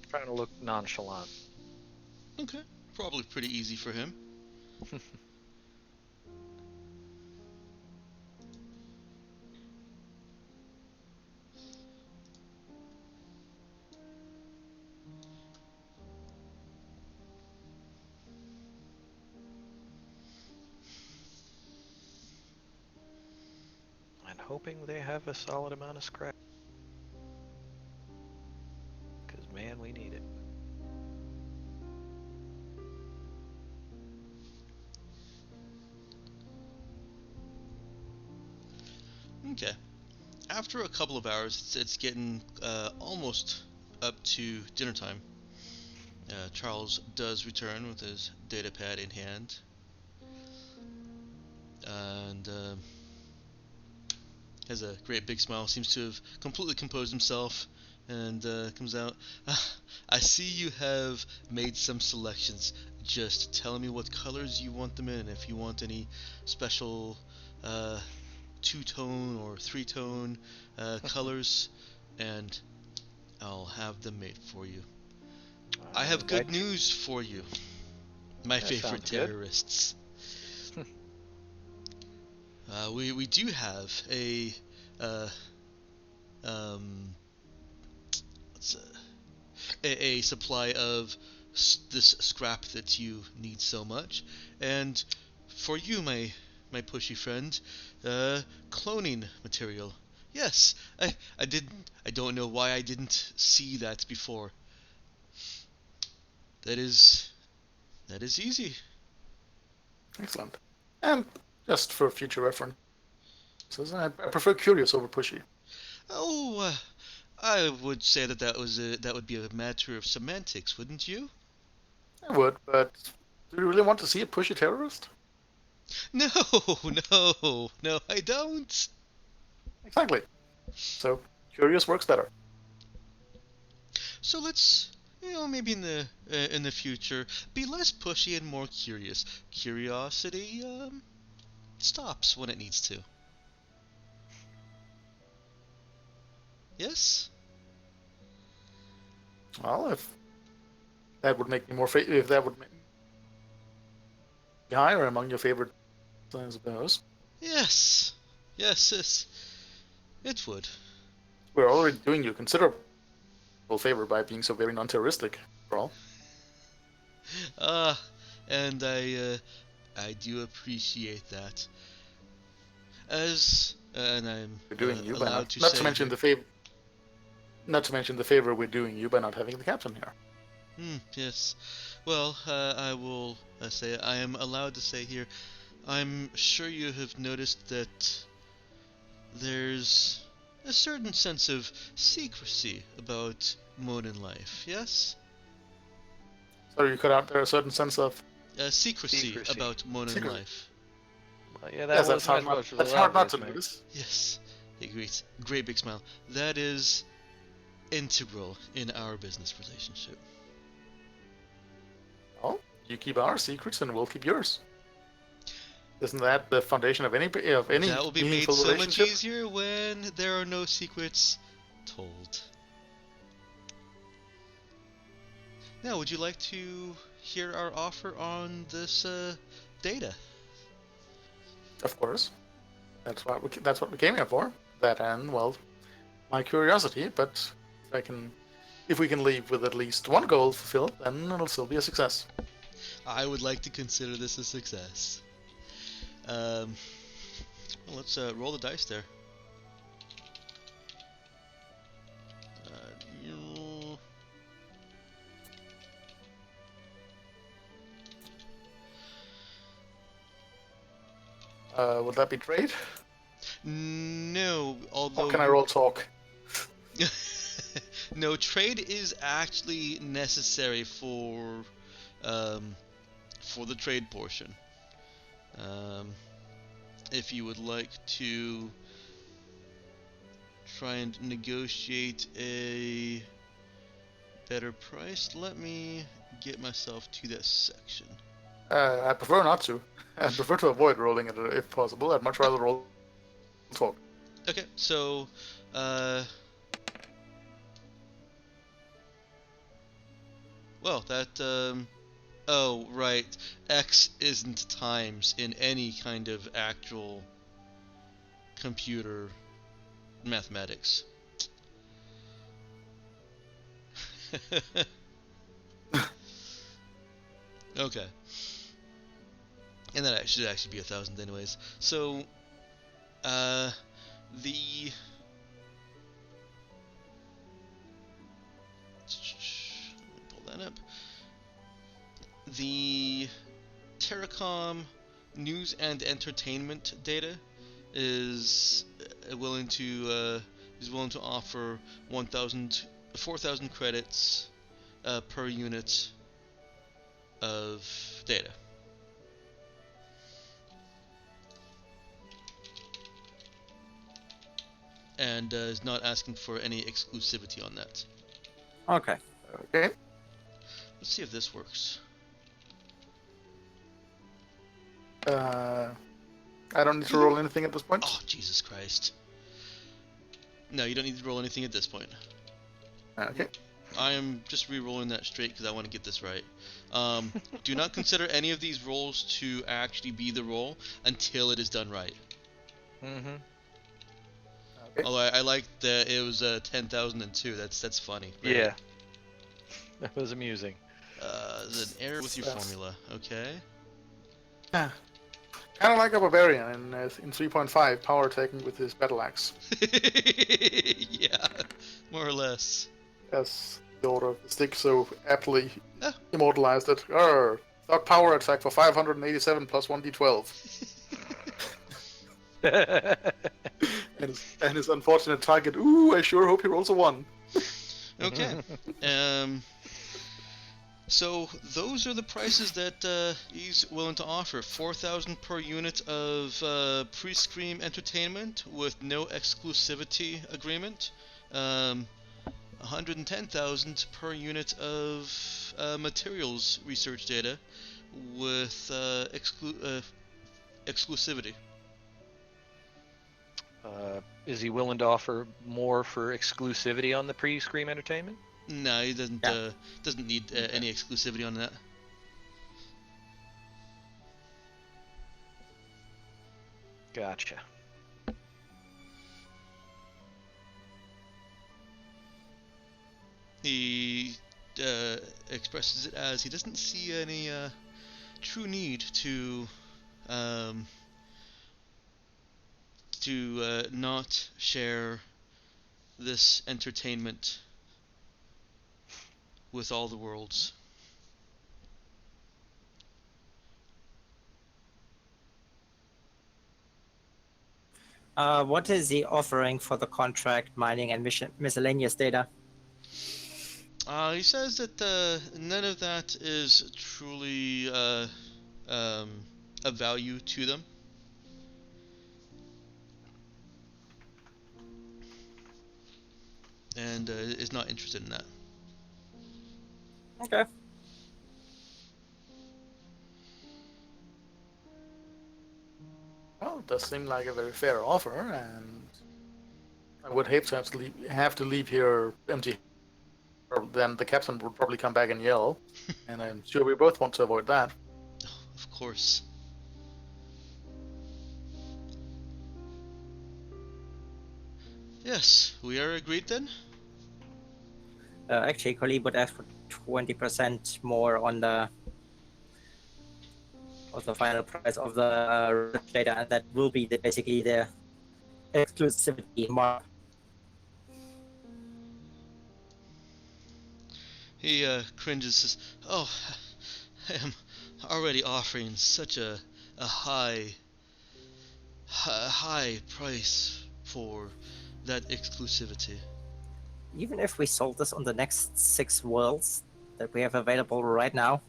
Trying to look nonchalant. Okay. Probably pretty easy for him. And hoping they have a solid amount of scrap. Because, man, we need it. Okay. After a couple of hours, it's getting almost up to dinner time. Charles does return with his data pad in hand, and has a great big smile, seems to have completely composed himself, and comes out. I see you have made some selections. Just tell me what colors you want them in, if you want any special two-tone or three-tone colors, and I'll have them made for you. I have good Right. news for you, my That favorite sounds good. terrorists. We do have uh, um, what's a supply of this scrap that you need so much, and for you, my pushy friend, cloning material. Yes, I didn't. I don't know why I didn't see that before. That is easy. Excellent. And just for future reference, I prefer curious over pushy. Oh, I would say that would be a matter of semantics, wouldn't you? I would, but do you really want to see a pushy terrorist? No, no, I don't. Exactly. So curious works better. So let's, maybe in the future, be less pushy and more curious. Curiosity stops when it needs to. Yes. Well, if that would make me if that would make me higher among your favorite, I suppose. Yes. Yes. Yes. It would. We're already doing you a considerable favor by being so very non-terroristic, for all. Ah, and I do appreciate that. As and I'm We're doing you by allowed to not to say mention here. the favor, not to mention the favor we're doing you by not having the captain here. Yes. Well, I will say I am allowed to say here. I'm sure you have noticed that there's a certain sense of secrecy about Monin life. Yes. So you cut out there a certain sense of Secrecy Secrecy. about Monin secrecy. life. Well, yeah, that Yes, that's wasn't hard as not much as that's hard not obvious, to mate. notice. Yes. A great big smile. That is integral in our business relationship. Well, you keep our secrets and we'll keep yours. Isn't that the foundation of any That will be made meaningful so much relationship? easier when there are no secrets told. Now, would you like to hear our offer on this data? Of course. That's what we came here for. That and well, my curiosity. But if we can leave with at least one goal fulfilled, then it'll still be a success. I would like to consider this a success. Um, well, let's roll the dice there. You- Would that be trade? No, Or although can I you roll talk? no, trade is actually necessary um, for the trade portion. Um, if you would like to try and negotiate a better price, let me get myself to that section. I prefer not to. I prefer to avoid rolling it if possible. I'd much rather roll talk. Okay, so uh, well, that oh right, x isn't times in any kind of actual computer mathematics. Okay, and that should actually be 1,000 anyways. So the pull that up. The Terracom news and entertainment data is willing to offer 4,000 credits per unit of data. and is not asking for any exclusivity on that. Okay. Okay. Let's see if this works. I don't need to roll anything at this point. Oh, Jesus Christ. No, you don't need to roll anything at this point. Okay. I am just re-rolling that straight because I want to get this right. Do not consider any of these rolls to actually be the roll until it is done right. Mm-hmm. Okay. Although I like that it was 10,002. That's funny. Right? Yeah. That was amusing. There's an error with your formula. Okay. Yeah. Kind of like a barbarian in 3.5, power taken with his battle axe. Yeah, more or less. As the Order of the Stick so aptly Ah. immortalized it. Thought power attack for 587 plus 1d12. and his unfortunate target, ooh, I sure hope he rolls a 1. Okay. So those are the prices that he's willing to offer. 4,000 per unit of pre-scream entertainment with no exclusivity agreement. 110,000 per unit of materials research data with exclusivity. Is he willing to offer more for exclusivity on the pre-scream entertainment? No, he doesn't. Yeah. Doesn't need any exclusivity on that. Gotcha. He expresses it as he doesn't see any true need um, to not share this entertainment with all the worlds. What is he offering for the contract mining and miscellaneous data? He says that none of that is truly a value to them. And is not interested in that. Okay. Well, it does seem like a very fair offer, and I would hate to have to leave here empty. Then the captain would probably come back and yell, and I'm sure we both want to avoid that. Of course. Yes, we are agreed then? Actually, Khalid would ask for 20% more on the final price of the research data, and that will be basically the exclusivity mark. He cringes and says, "Oh, I am already offering such a high price for that exclusivity." Even if we sold this on the next 6 worlds that we have available right now,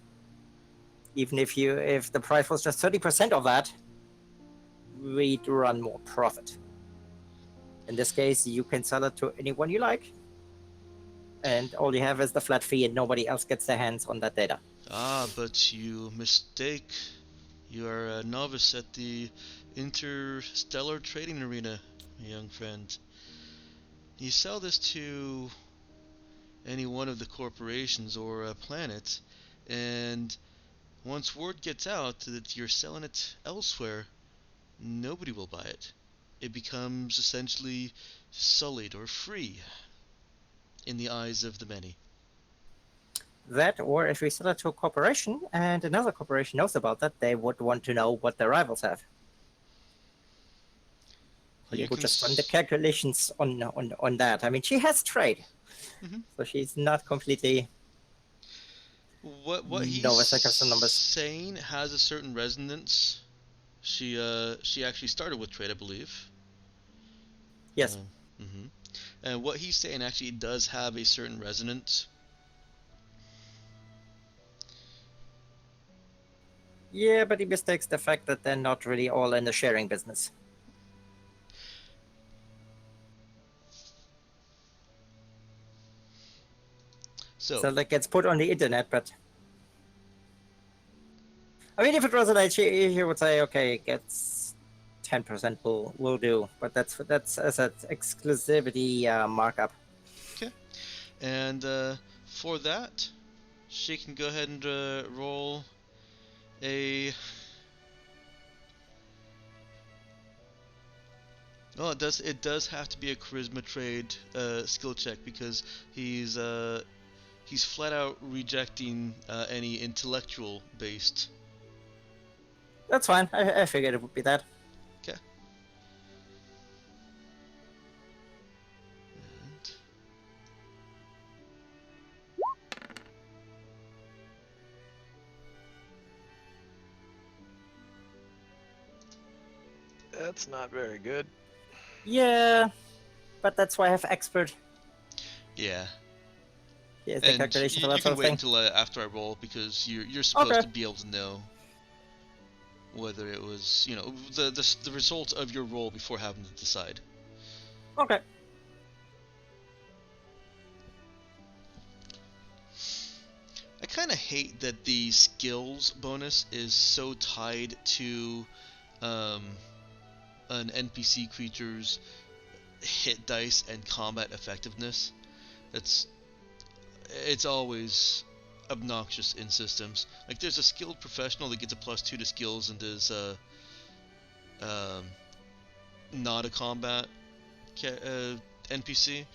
even if the price was just 30% of that, we'd run more profit. In this case, you can sell it to anyone you like, and all you have is the flat fee, and nobody else gets their hands on that data. Ah, but you mistake. You are a novice at the interstellar trading arena, young friend. You sell this to any one of the corporations or a planet, and once word gets out that you're selling it elsewhere, nobody will buy it. It becomes essentially sullied or free in the eyes of the many. That, or if we sell it to a corporation and another corporation knows about that, they would want to know what their rivals have. Well, you You could can just run the calculations on that. I mean, she has trade, Mhm. so she's not completely What he's novice when it comes to numbers. saying has a certain resonance. She actually started with trade, I believe. Yes. Mm-hmm. And what he's saying actually does have a certain resonance. Yeah, but he mistakes the fact that they're not really all in the sharing business. So that gets put on the internet, but I mean, if it was an HE, he would say, okay, it gets 10% will do, but that's as an exclusivity markup. Okay. And for that, she can go ahead and roll a. Oh, it does have to be a charisma trade skill check because he's flat out rejecting any intellectual based. That's fine. I figured it would be that. Okay. And That's not very good. Yeah, but that's why I have expert. yeah. Yeah, the And calculation for you that sort can of wait thing. until after I roll because you're supposed Okay. to be able to know whether it was the result of your roll before having to decide. Okay. I kind of hate that the skills bonus is so tied to um, an NPC creature's hit dice and combat effectiveness. It's always obnoxious in systems. Like there's a skilled professional that gets a +2 to skills and is um, not a combat NPC,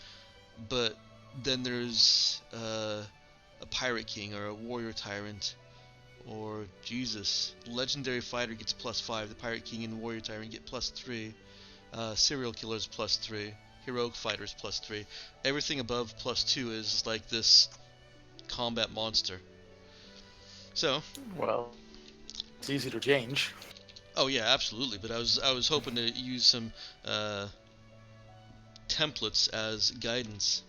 but then there's a pirate king or a warrior tyrant or Jesus, legendary fighter gets +5. The pirate king and warrior tyrant get +3. Serial killers +3. Heroic fighters +3. Everything above +2 is like this combat monster. So, Well, it's easy to change. oh yeah, absolutely. But I was hoping to use some templates as guidance.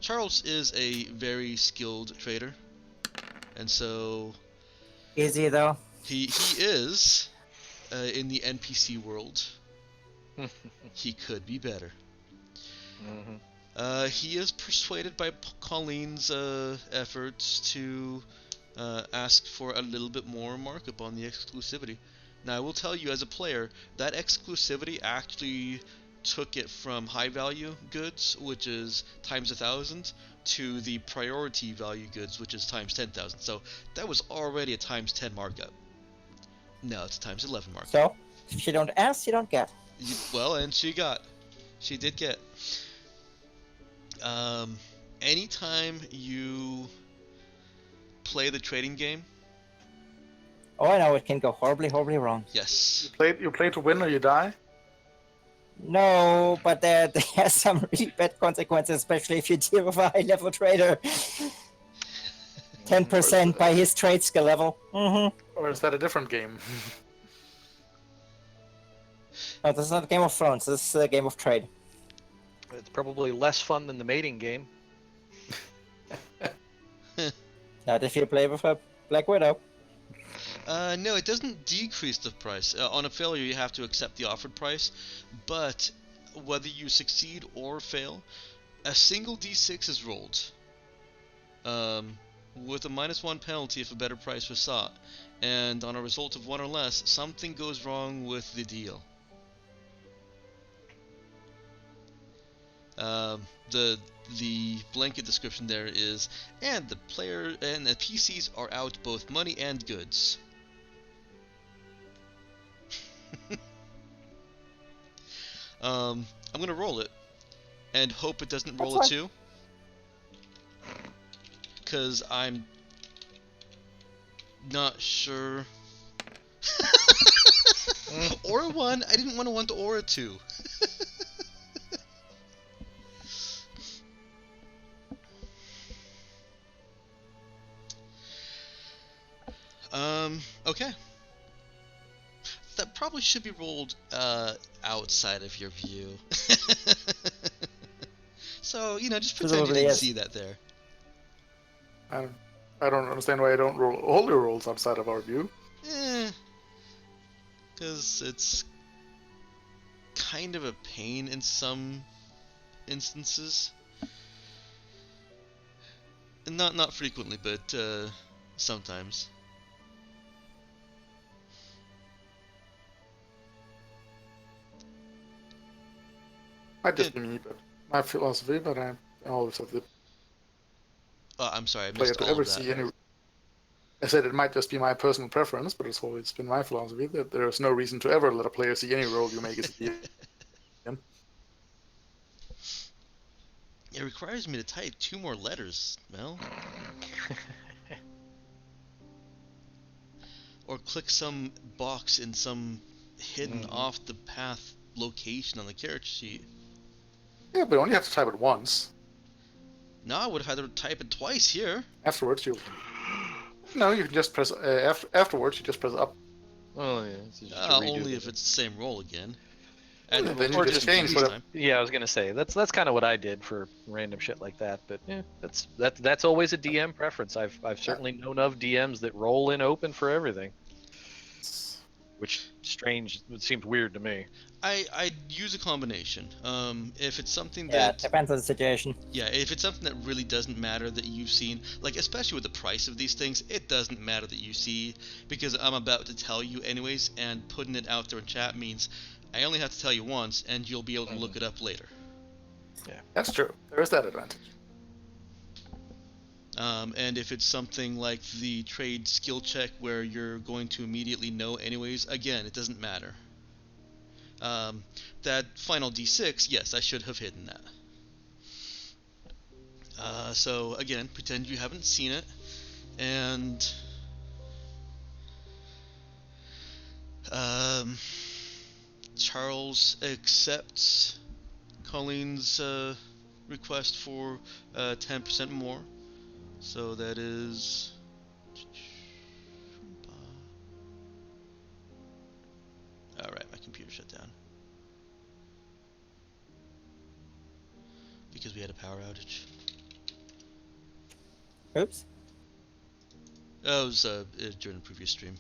Charles is a very skilled trader, and so Is he though? he is in the NPC world. He could be better. He is persuaded by Colleen's efforts to ask for a little bit more markup on the exclusivity. Now, I will tell you as a player, that exclusivity actually took it from high value goods, which is times 1,000, to the priority value goods, which is times 10,000. So that was already a times 10 markup. Now it's a times 11 markup. So, if you don't ask, you don't get. Well, and she did get. Anytime you play the trading game, Oh, I know it can go horribly, horribly wrong. yes. You play to win or you die. No, but there there's some really bad consequences, especially if you deal with a high-level trader. 10% by his trade skill level. Mm-hmm. Or is that a different game? No, this is not a Game of Thrones. This is a game of trade. It's probably less fun than the mating game. Not if you play with a Black Widow. No, it doesn't decrease the price. On a failure, you have to accept the offered price, but whether you succeed or fail, a single d6 is rolled, with a -1 penalty if a better price was sought, and on a result of 1 or less, something goes wrong with the deal. The blanket description there is, and the PCs are out both money and goods. I'm gonna roll it, and hope it doesn't roll a 2, because I'm not sure. Or a 1. I didn't want a 1 to or a 2. Okay. That probably should be rolled outside of your view. So, just pretend you Presumably, didn't yes. see that there. I don't understand why I don't roll all the rolls outside of our view. Because it's kind of a pain in some instances. Not frequently, but sometimes. Might Yeah. just be me, but my philosophy. But I always have the I'm sorry, I player missed to all ever of that. see any. I said it might just be my personal preference, but it's always been my philosophy that there is no reason to ever let a player see any role you make as a DM. It requires me to type 2 more letters, Mel, or click some box in some hidden off the path location on the character sheet. Yeah, but you only have to type it once. No, I would have had to type it twice here. Afterwards, you no, you can just press afterwards. You just press up, Oh yeah, it's just a redo Only if the. it's the same role again. Add new and role then to you Or the just game just queue change this whatever. time. yeah, I was gonna say that's kind of what I did for random shit like that. But yeah, that's always a DM preference. I've certainly known of DMs that roll in open for everything, which strange. It seems weird to me. I use a combination. If it's something Yeah, it that depends on the situation. Yeah, if it's something that really doesn't matter that you've seen, like especially with the price of these things, it doesn't matter that you see because I'm about to tell you anyways, and putting it out there in chat means I only have to tell you once, and you'll be able to look it up later. That's true. There is that advantage. And if it's something like the trade skill check where you're going to immediately know anyways, again, it doesn't matter. That final D6, yes, I should have hidden that. So again, pretend you haven't seen it, and Charles accepts Colleen's request for 10% more. So that is. Alright, my computer shut down. Because we had a power outage. Oops. Oh, it was during the previous stream.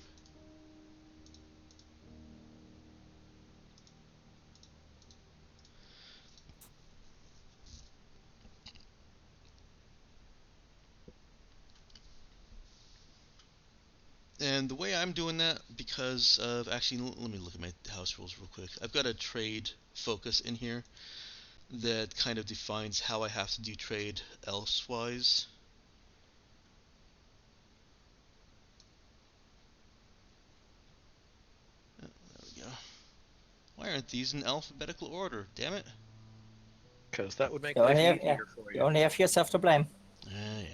And the way I'm doing that, because of actually, let me look at my house rules real quick. I've got a trade focus in here that kind of defines how I have to do trade elsewise. There we go. Why aren't these in alphabetical order? Damn it. Because that would make You life only have, yeah, easier for you you. only have yourself to blame. Yeah.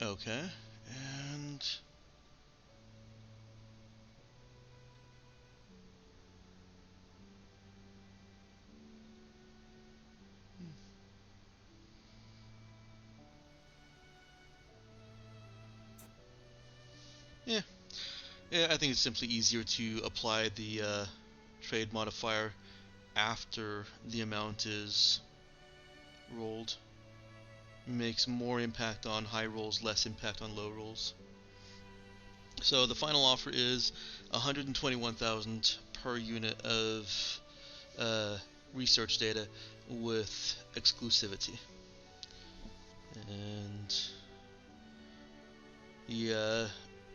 Okay. And yeah, I think it's simply easier to apply the trade modifier after the amount is rolled. Makes more impact on high rolls, less impact on low rolls. So the final offer is 121,000 per unit of research data with exclusivity. And he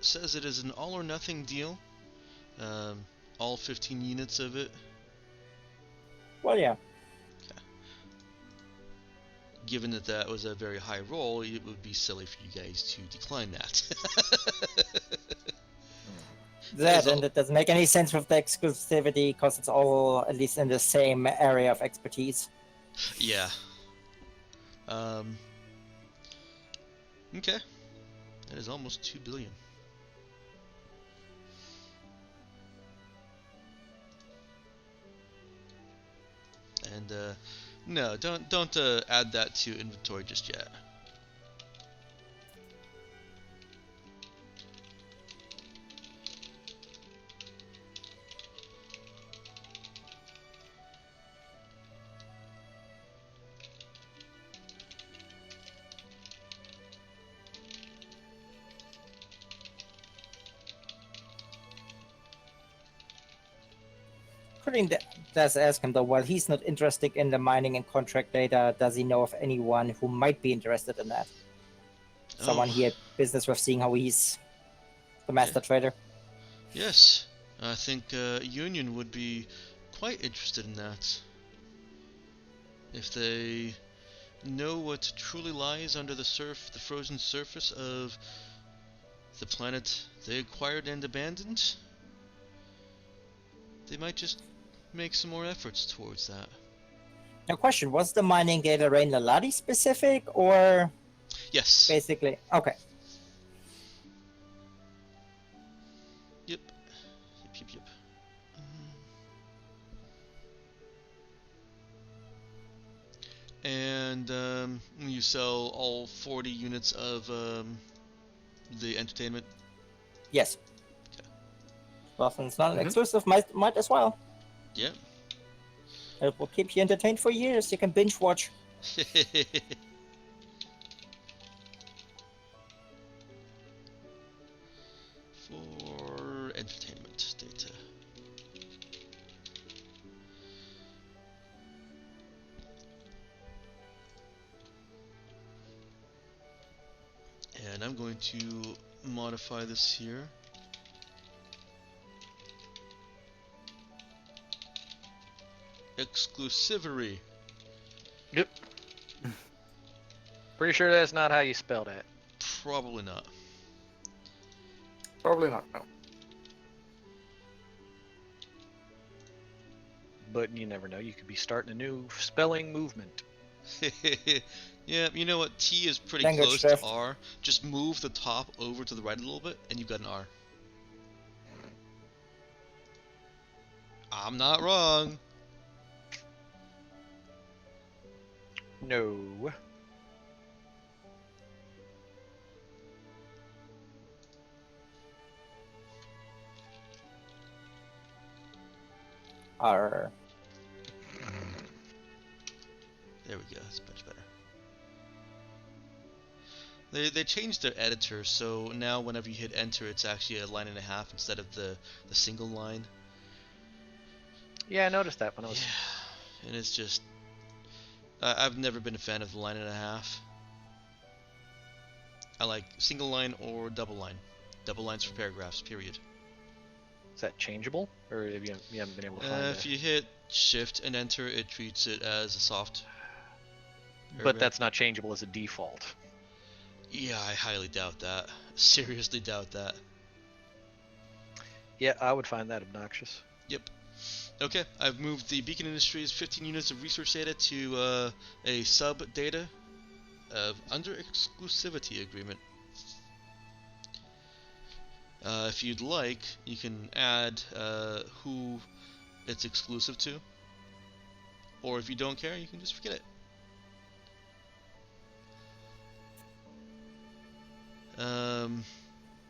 says it is an all or nothing deal. All 15 units of it. Well, yeah. Given that that was a very high roll, it would be silly for you guys to decline that. That, and all. it doesn't make any sense with the exclusivity because it's all at least in the same area of expertise. Yeah. Um. Okay. That is almost 2 billion. And no, don't add that to inventory just yet. Putting does ask him though, while he's not interested in the mining and contract data, does he know of anyone who might be interested in that? Someone he Oh, had business with, seeing how he's the master trader. yes. I think Union would be quite interested in that. If they know what truly lies under the frozen surface of the planet they acquired and abandoned, they might just make some more efforts towards that. Now, question: was the mining data Rain Laladi specific, or Yes. basically okay? Yep. Yep. And you sell all 40 units of the entertainment. Yes. Okay. Well, since it's not an Mhm. exclusive, might as well. Yeah. It will keep you entertained for years. You can binge watch. For entertainment data. And I'm going to modify this here. Exclusivery. Yep. Pretty sure that's not how you spell that. Probably not. Probably not. No. But you never know. You could be starting a new spelling movement. Yeah, you know what? T is pretty Language close shift. to R. Just move the top over to the right a little bit, and you've got an R. I'm not wrong. No. Are There we go. That's much better. They changed their editor, so now whenever you hit enter, it's actually a line and a half instead of the single line. Yeah, I noticed that when I was. Yeah, and it's just I've never been a fan of the line and a half. I like single line or double line. Double lines for paragraphs. Period. Is that changeable, or have you haven't been able to find If you hit shift and enter, it treats it as a soft But paragraph. that's not changeable as a default. Yeah, I highly doubt that. Seriously doubt that. Yeah, I would find that obnoxious. Yep. Okay, I've moved the Beacon Industries 15 units of research data to a sub data under exclusivity agreement. If you'd like, you can add who it's exclusive to, or if you don't care, you can just forget it.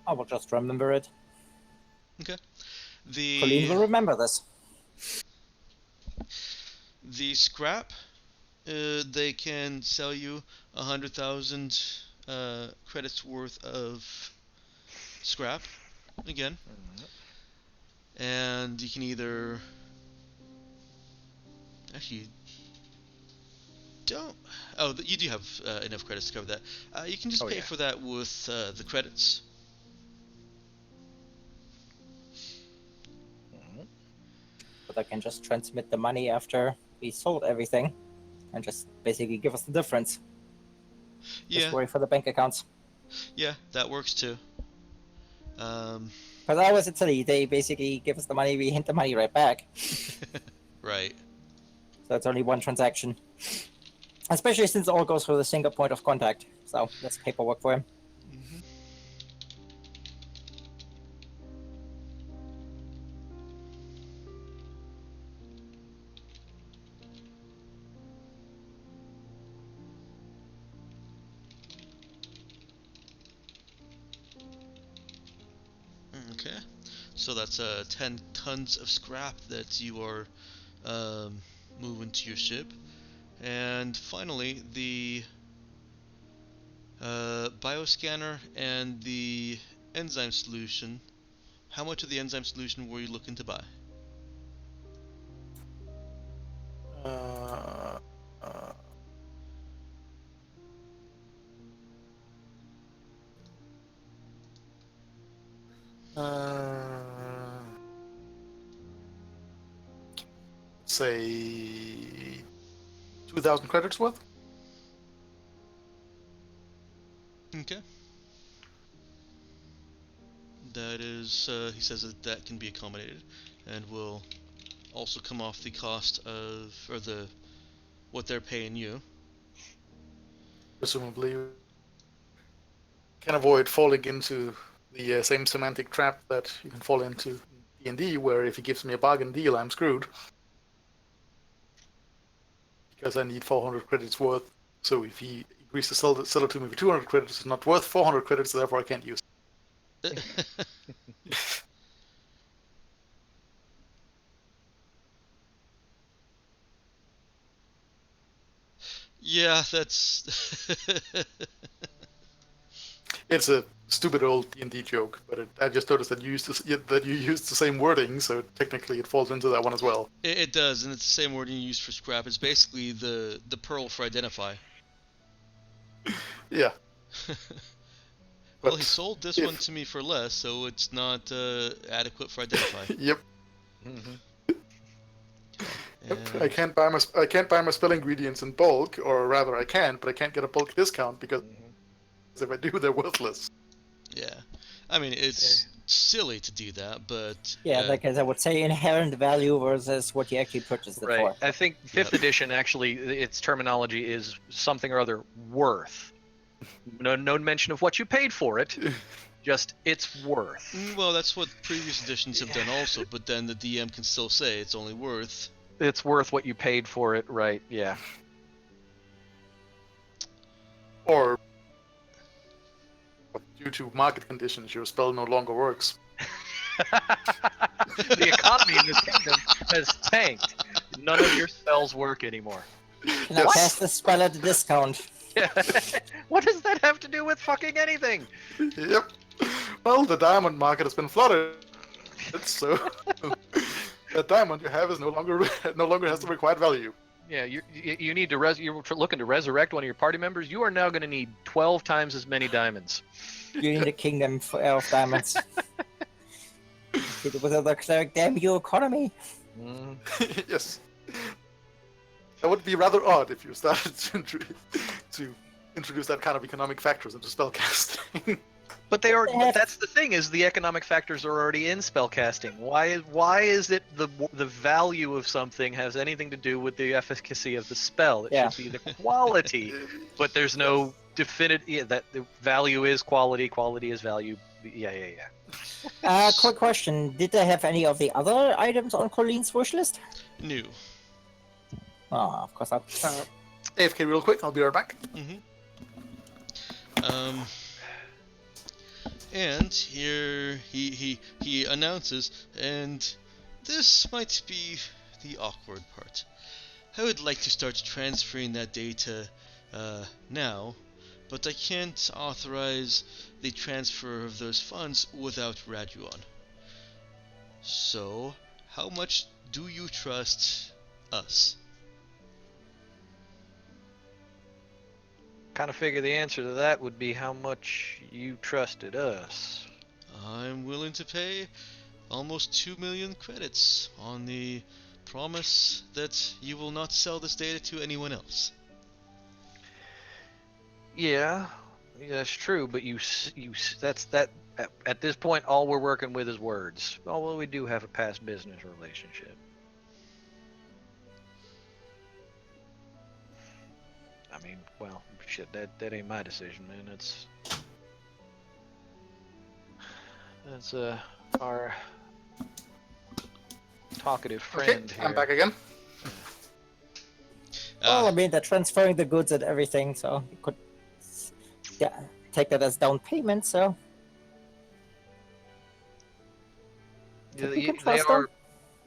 I will just remember it. Okay. Colleen will remember this. The scrap, they can sell you 100,000 credits worth of scrap again, and you can either actually don't. Oh, you do have enough credits to cover that. You can just pay for that with the credits. But I can just transmit the money after we sold everything, and just basically give us the difference. Yeah, Just worry for the bank accounts. yeah, that works too. Because I was Italy, they basically give us the money, we hint the money right back. Right. So it's only one transaction. Especially since it all goes through the single point of contact. So that's paperwork for him. Mm-hmm. Okay, so that's 10 tons of scrap that you are moving to your ship. And finally, the bioscanner and the enzyme solution. How much of the enzyme solution were you looking to buy? Uh, uh, uh, say 2,000 credits worth. Okay. That is, he says that that can be accommodated, and will also come off the cost of, or the, what they're paying you. Presumably, can avoid falling into the same semantic trap that you can fall into in D&D, where if he gives me a bargain deal, I'm screwed because I need 400 credits worth. So if he agrees to sell it to me for 200 credits, it's not worth 400 credits, so therefore I can't use it. Yeah, that's. It's a stupid old D&D joke, but I just noticed that you used the same wording, so technically it falls into that one as well. It does, and it's the same wording you use for scrap. It's basically the pearl for identify. Yeah, Well, he but sold this one if to me for less, so it's not adequate for identify. yep, Mhm. yep, And I can't buy my spell ingredients in bulk, or rather I can, but I can't get a bulk discount because Mhm. if I do, they're worthless. yeah, I mean it's silly to do that, but Yeah, because I would say inherent value versus what you actually purchased it Right. for. I think fifth Yep. edition actually its terminology is something or other worth. No mention of what you paid for it. Just its worth. Well, that's what previous editions have done also, but then the DM can still say it's only worth. It's worth what you paid for it, right? Yeah. Or due to market conditions, your spell no longer works. The economy in this kingdom has tanked. None of your spells work anymore. Can I pass the spell at a discount? What does that have to do with fucking anything? Yep. Well, the diamond market has been flooded, so that diamond you have is no longer has the required value. Yeah, you need to you're looking to resurrect one of your party members. You are now going to need 12 times as many diamonds. You need a kingdom of diamonds. With other cleric, damn you, economy. Mm. Yes. That would be rather odd if you started to introduce that kind of economic factors into spellcasting. But they are. They have- That's the thing is the economic factors are already in spellcasting. Why is it the value of something has anything to do with the efficacy of the spell? It Yeah. should be the quality. But there's no definitive. Yeah, that the value is quality. Quality is value. Yeah. Quick question. Did they have any of the other items on Colleen's wish list? New. Oh, of course not. AFK real quick, I'll be right back. And here he announces, and this might be the awkward part. I would like to start transferring that data now, but I can't authorize the transfer of those funds without Raduan. So, how much do you trust us? Kind of figure the answer to that would be how much you trusted us. I'm willing to pay almost 2 million credits on the promise that you will not sell this data to anyone else. Yeah, that's true. But that's that. At this point, all we're working with is words. Although we do have a past business relationship. I mean, well, shit. That ain't my decision, man. That's our talkative friend Okay, here. I'm back again. Well, I mean, they're transferring the goods and everything, so you could take that as down payment, so Yeah, we can trust them.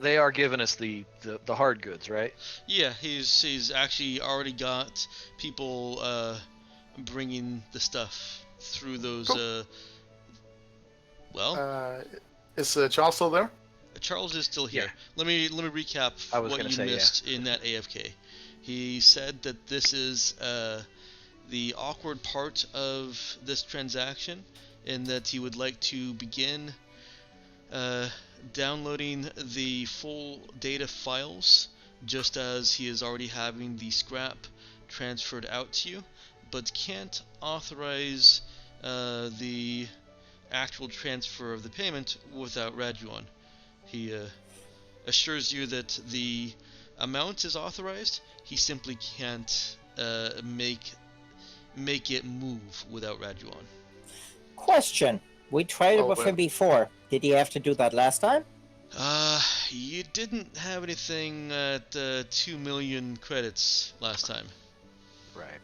they are giving us the hard goods, right? Yeah, he's actually already got people bringing the stuff through those. Cool. Well, Is Charles still there? Charles is still here. Yeah. Let me recap I was what gonna you say, yeah. missed in that AFK. He said that this is the awkward part of this transaction, in that he would like to begin uh, downloading the full data files, just as he is already having the scrap transferred out to you, but can't authorize the actual transfer of the payment without Rajuan. He assures you that the amount is authorized. He simply can't make it move without Rajuan. Question. We tried it Oh, with well. him before. Did he have to do that last time? You didn't have anything at 2 million credits last time. Right.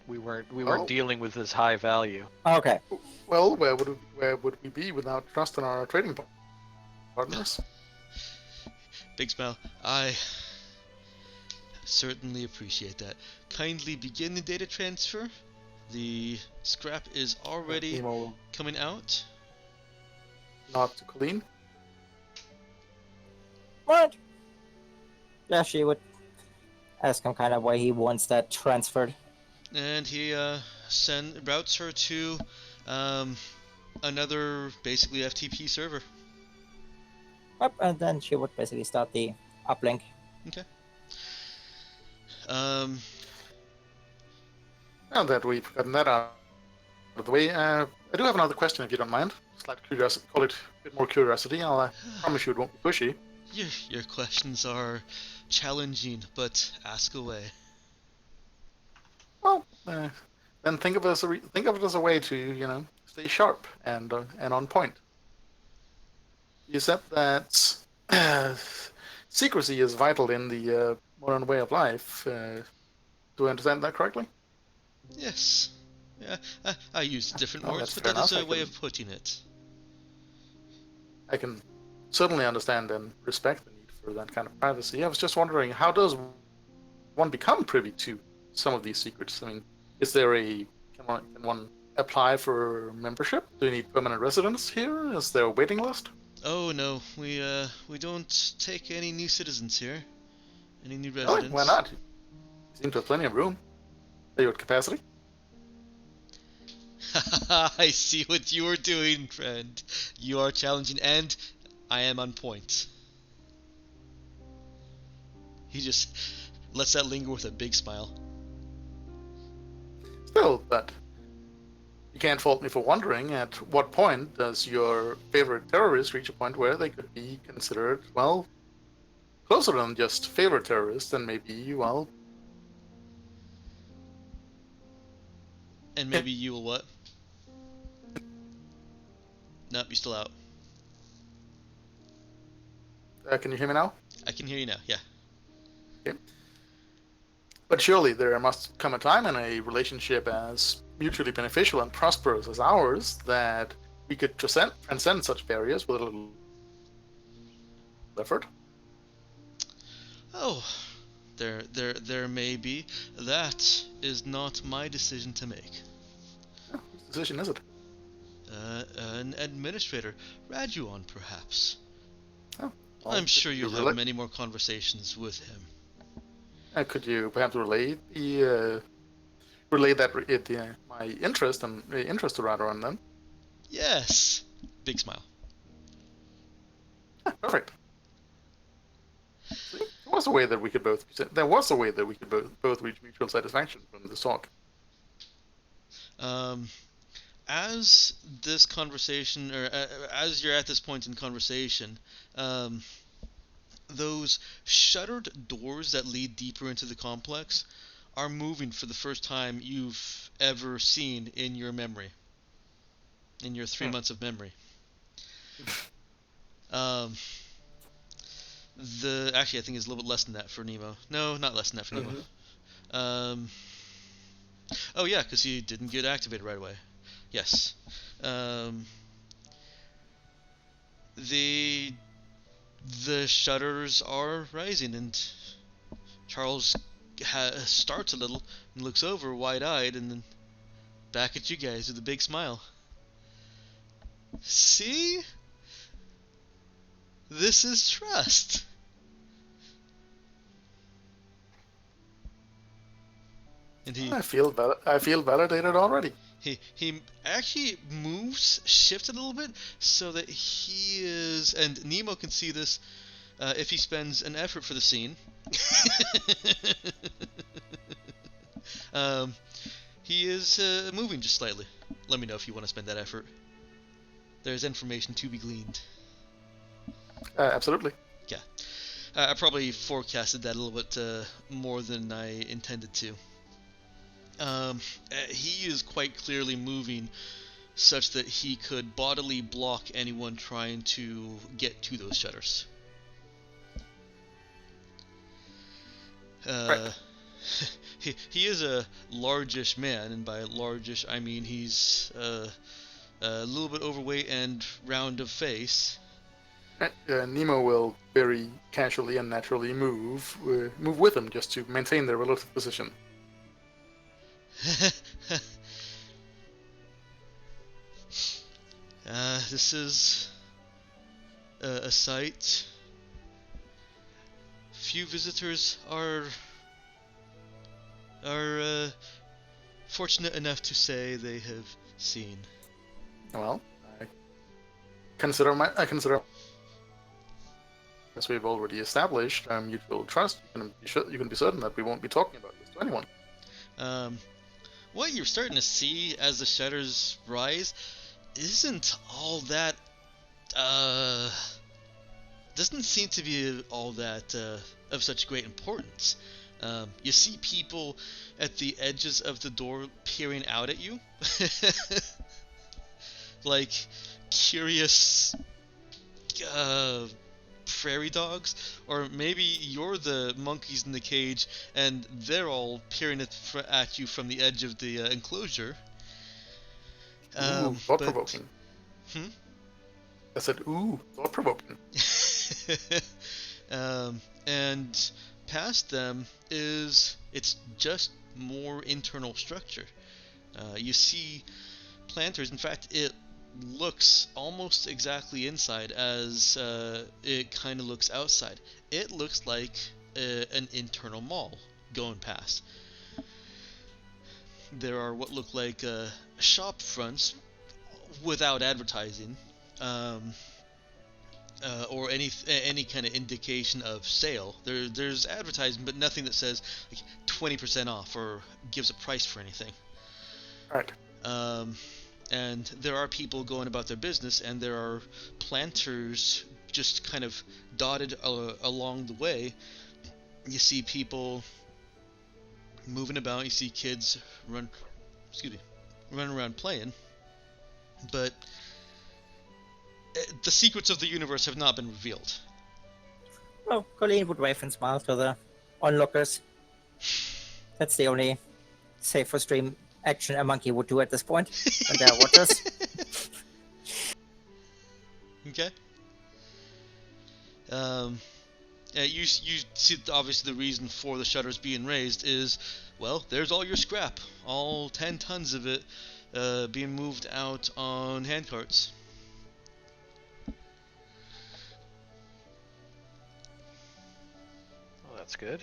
We weren't Well- dealing with this high value. Okay. Well, where would we be without trust in our trading partners? Big smile. I certainly appreciate that. Kindly begin the data transfer. The scrap is already Nemo, coming out. not to Colleen. What? Yeah, she would ask him kind of why he wants that transferred. And he routes her to another basically FTP server. Yep, and then she would basically start the uplink. Okay. Um, Now that we've gotten that out of the way, I do have another question if you don't mind. Slight curiosity, call it a bit more curiosity. I'll promise you it won't be pushy. your questions are challenging, but ask away. Well, then think of it as a way to stay sharp and on point. You said that secrecy is vital in the modern way of life. Do I understand that correctly? Yes. Yeah, I used different Oh, words, that's but fair that is enough. a way of putting it. I can certainly understand and respect the need for that kind of privacy. I was just wondering, how does one become privy to some of these secrets? I mean, is there can one apply for membership? Do you need permanent residence here? Is there a waiting list? Oh no, we don't take any new citizens here. Any new Really? residents? Why not? You seem to have plenty of room. Are you at capacity? I see what you are doing, friend. You are challenging, and I am on point. He just lets that linger with a big smile. Still, but you can't fault me for wondering at what point does your favorite terrorist reach a point where they could be considered, well, closer than just favorite terrorists and maybe, well, And maybe you will what? Nope, you're still out. can you hear me now? I can hear you now, yeah. Okay. But surely there must come a time in a relationship as mutually beneficial and prosperous as ours that we could transcend such barriers with a little effort. Oh, there may be. That is not my decision to make. Whose decision is it? An administrator, Rajuan, perhaps. Oh, well, I'm sure could you'll you have relate- many more conversations with him. Could you perhaps relay my interest to Radharan then? Yes. Big smile. Perfect. See, there was a way that we could both reach mutual satisfaction from this talk. As this conversation, or as you're at this point in conversation, those shuttered doors that lead deeper into the complex are moving for the first time you've ever seen in your memory, in your 3 months of memory. Actually, I think it's a little bit less than that for Nemo. No, not less than that for Nemo. Oh yeah, because he didn't get activated right away. Yes. The shutters are rising, and Charles starts a little and looks over wide-eyed, and then back at you guys with a big smile. See? This is trust. And I feel validated already. he actually shifts a little bit so that he is, and Nemo can see this if he spends an effort for the scene. um, he is moving just slightly. Let me know if you want to spend that effort. There's information to be gleaned. Absolutely. Yeah. I probably forecasted that a little bit more than I intended to. He is quite clearly moving such that he could bodily block anyone trying to get to those shutters. Right. He is a largish man, and by largish I mean he's a little bit overweight and round of face. Nemo will very casually and naturally move with him just to maintain their relative position. This is a site few visitors are fortunate enough to say they have seen. Well, I consider, as we've already established, mutual trust. You can be certain that we won't be talking about this to anyone. What you're starting to see as the shutters rise isn't all that doesn't seem to be all that of such great importance. You see people at the edges of the door peering out at you, like curious prairie dogs, or maybe you're the monkeys in the cage and they're all peering at you from the edge of the enclosure. Ooh, thought-provoking. I said, ooh, thought-provoking. And past them it's just more internal structure. You see planters. In fact, it looks almost exactly inside as it kind of looks outside. It looks like an internal mall going past. There are what look like shop fronts without advertising. Or any kind of indication of sale. There's advertising, but nothing that says like 20% off or gives a price for anything. Right. And there are people going about their business, and there are planters just kind of dotted along the way. You see people moving about. You see kids run around playing, but the secrets of the universe have not been revealed. Well, Colleen would wave and smile to the onlookers. That's the only safe for stream action a monkey would do at this point when there are watchers. Okay. You see, obviously the reason for the shutters being raised is, well, there's all your scrap, all 10 tons of it being moved out on handcarts. Well, that's good.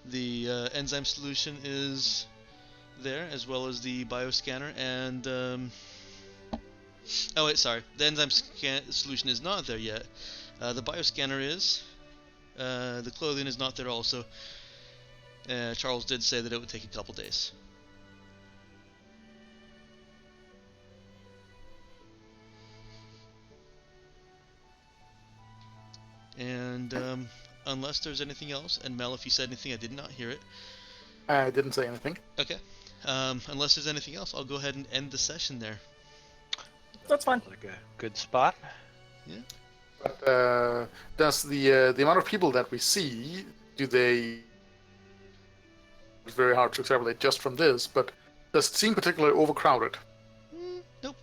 The enzyme solution is there, as well as the bioscanner, and oh wait, sorry, the enzyme solution is not there yet. The bioscanner is. The clothing is not there also. Charles did say that it would take a couple days. And unless there's anything else, and Mel, if you said anything, I did not hear it. I didn't say anything. Okay. Unless there's anything else, I'll go ahead and end the session there. That's fine. Like a good spot. Yeah. But does the amount of people that we see, do they? It's very hard to extrapolate just from this, but does it seem particularly overcrowded? Nope.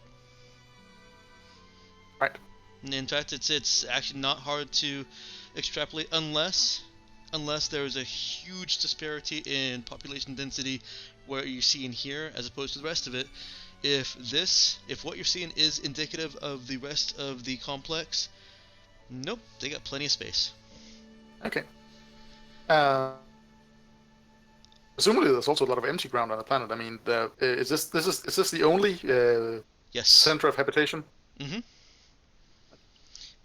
Right. In fact, it's actually not hard to extrapolate unless unless there is a huge disparity in population density where you're seeing here as opposed to the rest of it. If what you're seeing is indicative of the rest of the complex, nope, they got plenty of space. Okay. Presumably, there's also a lot of empty ground on the planet. I mean, is this the only Yes. center of habitation? Mm-hmm.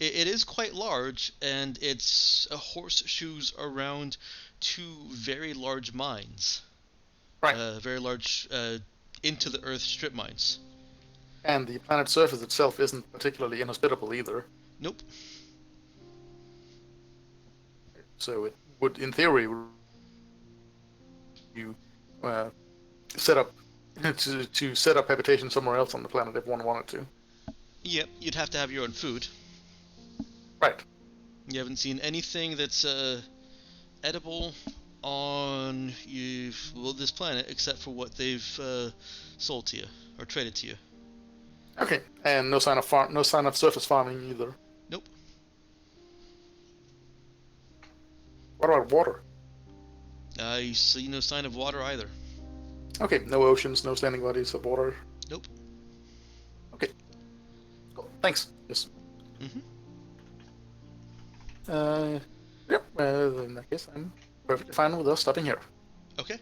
It is quite large, and it's horseshoes around two very large mines. Right. Very large into the earth strip mines. And the planet's surface itself isn't particularly inhospitable either. Nope. So it would, in theory, you set up to set up habitation somewhere else on the planet if one wanted to. Yep, you'd have to have your own food. Right. You haven't seen anything that's edible on this planet except for what they've sold to you or traded to you. Okay. And no sign of surface farming either. Nope. What about water? You see no sign of water either. Okay. No oceans, no standing bodies of water. Nope. Okay. Cool. Thanks. Yes. Mm-hmm. Yep. In that case, I'm perfectly fine with us stopping here. Okay.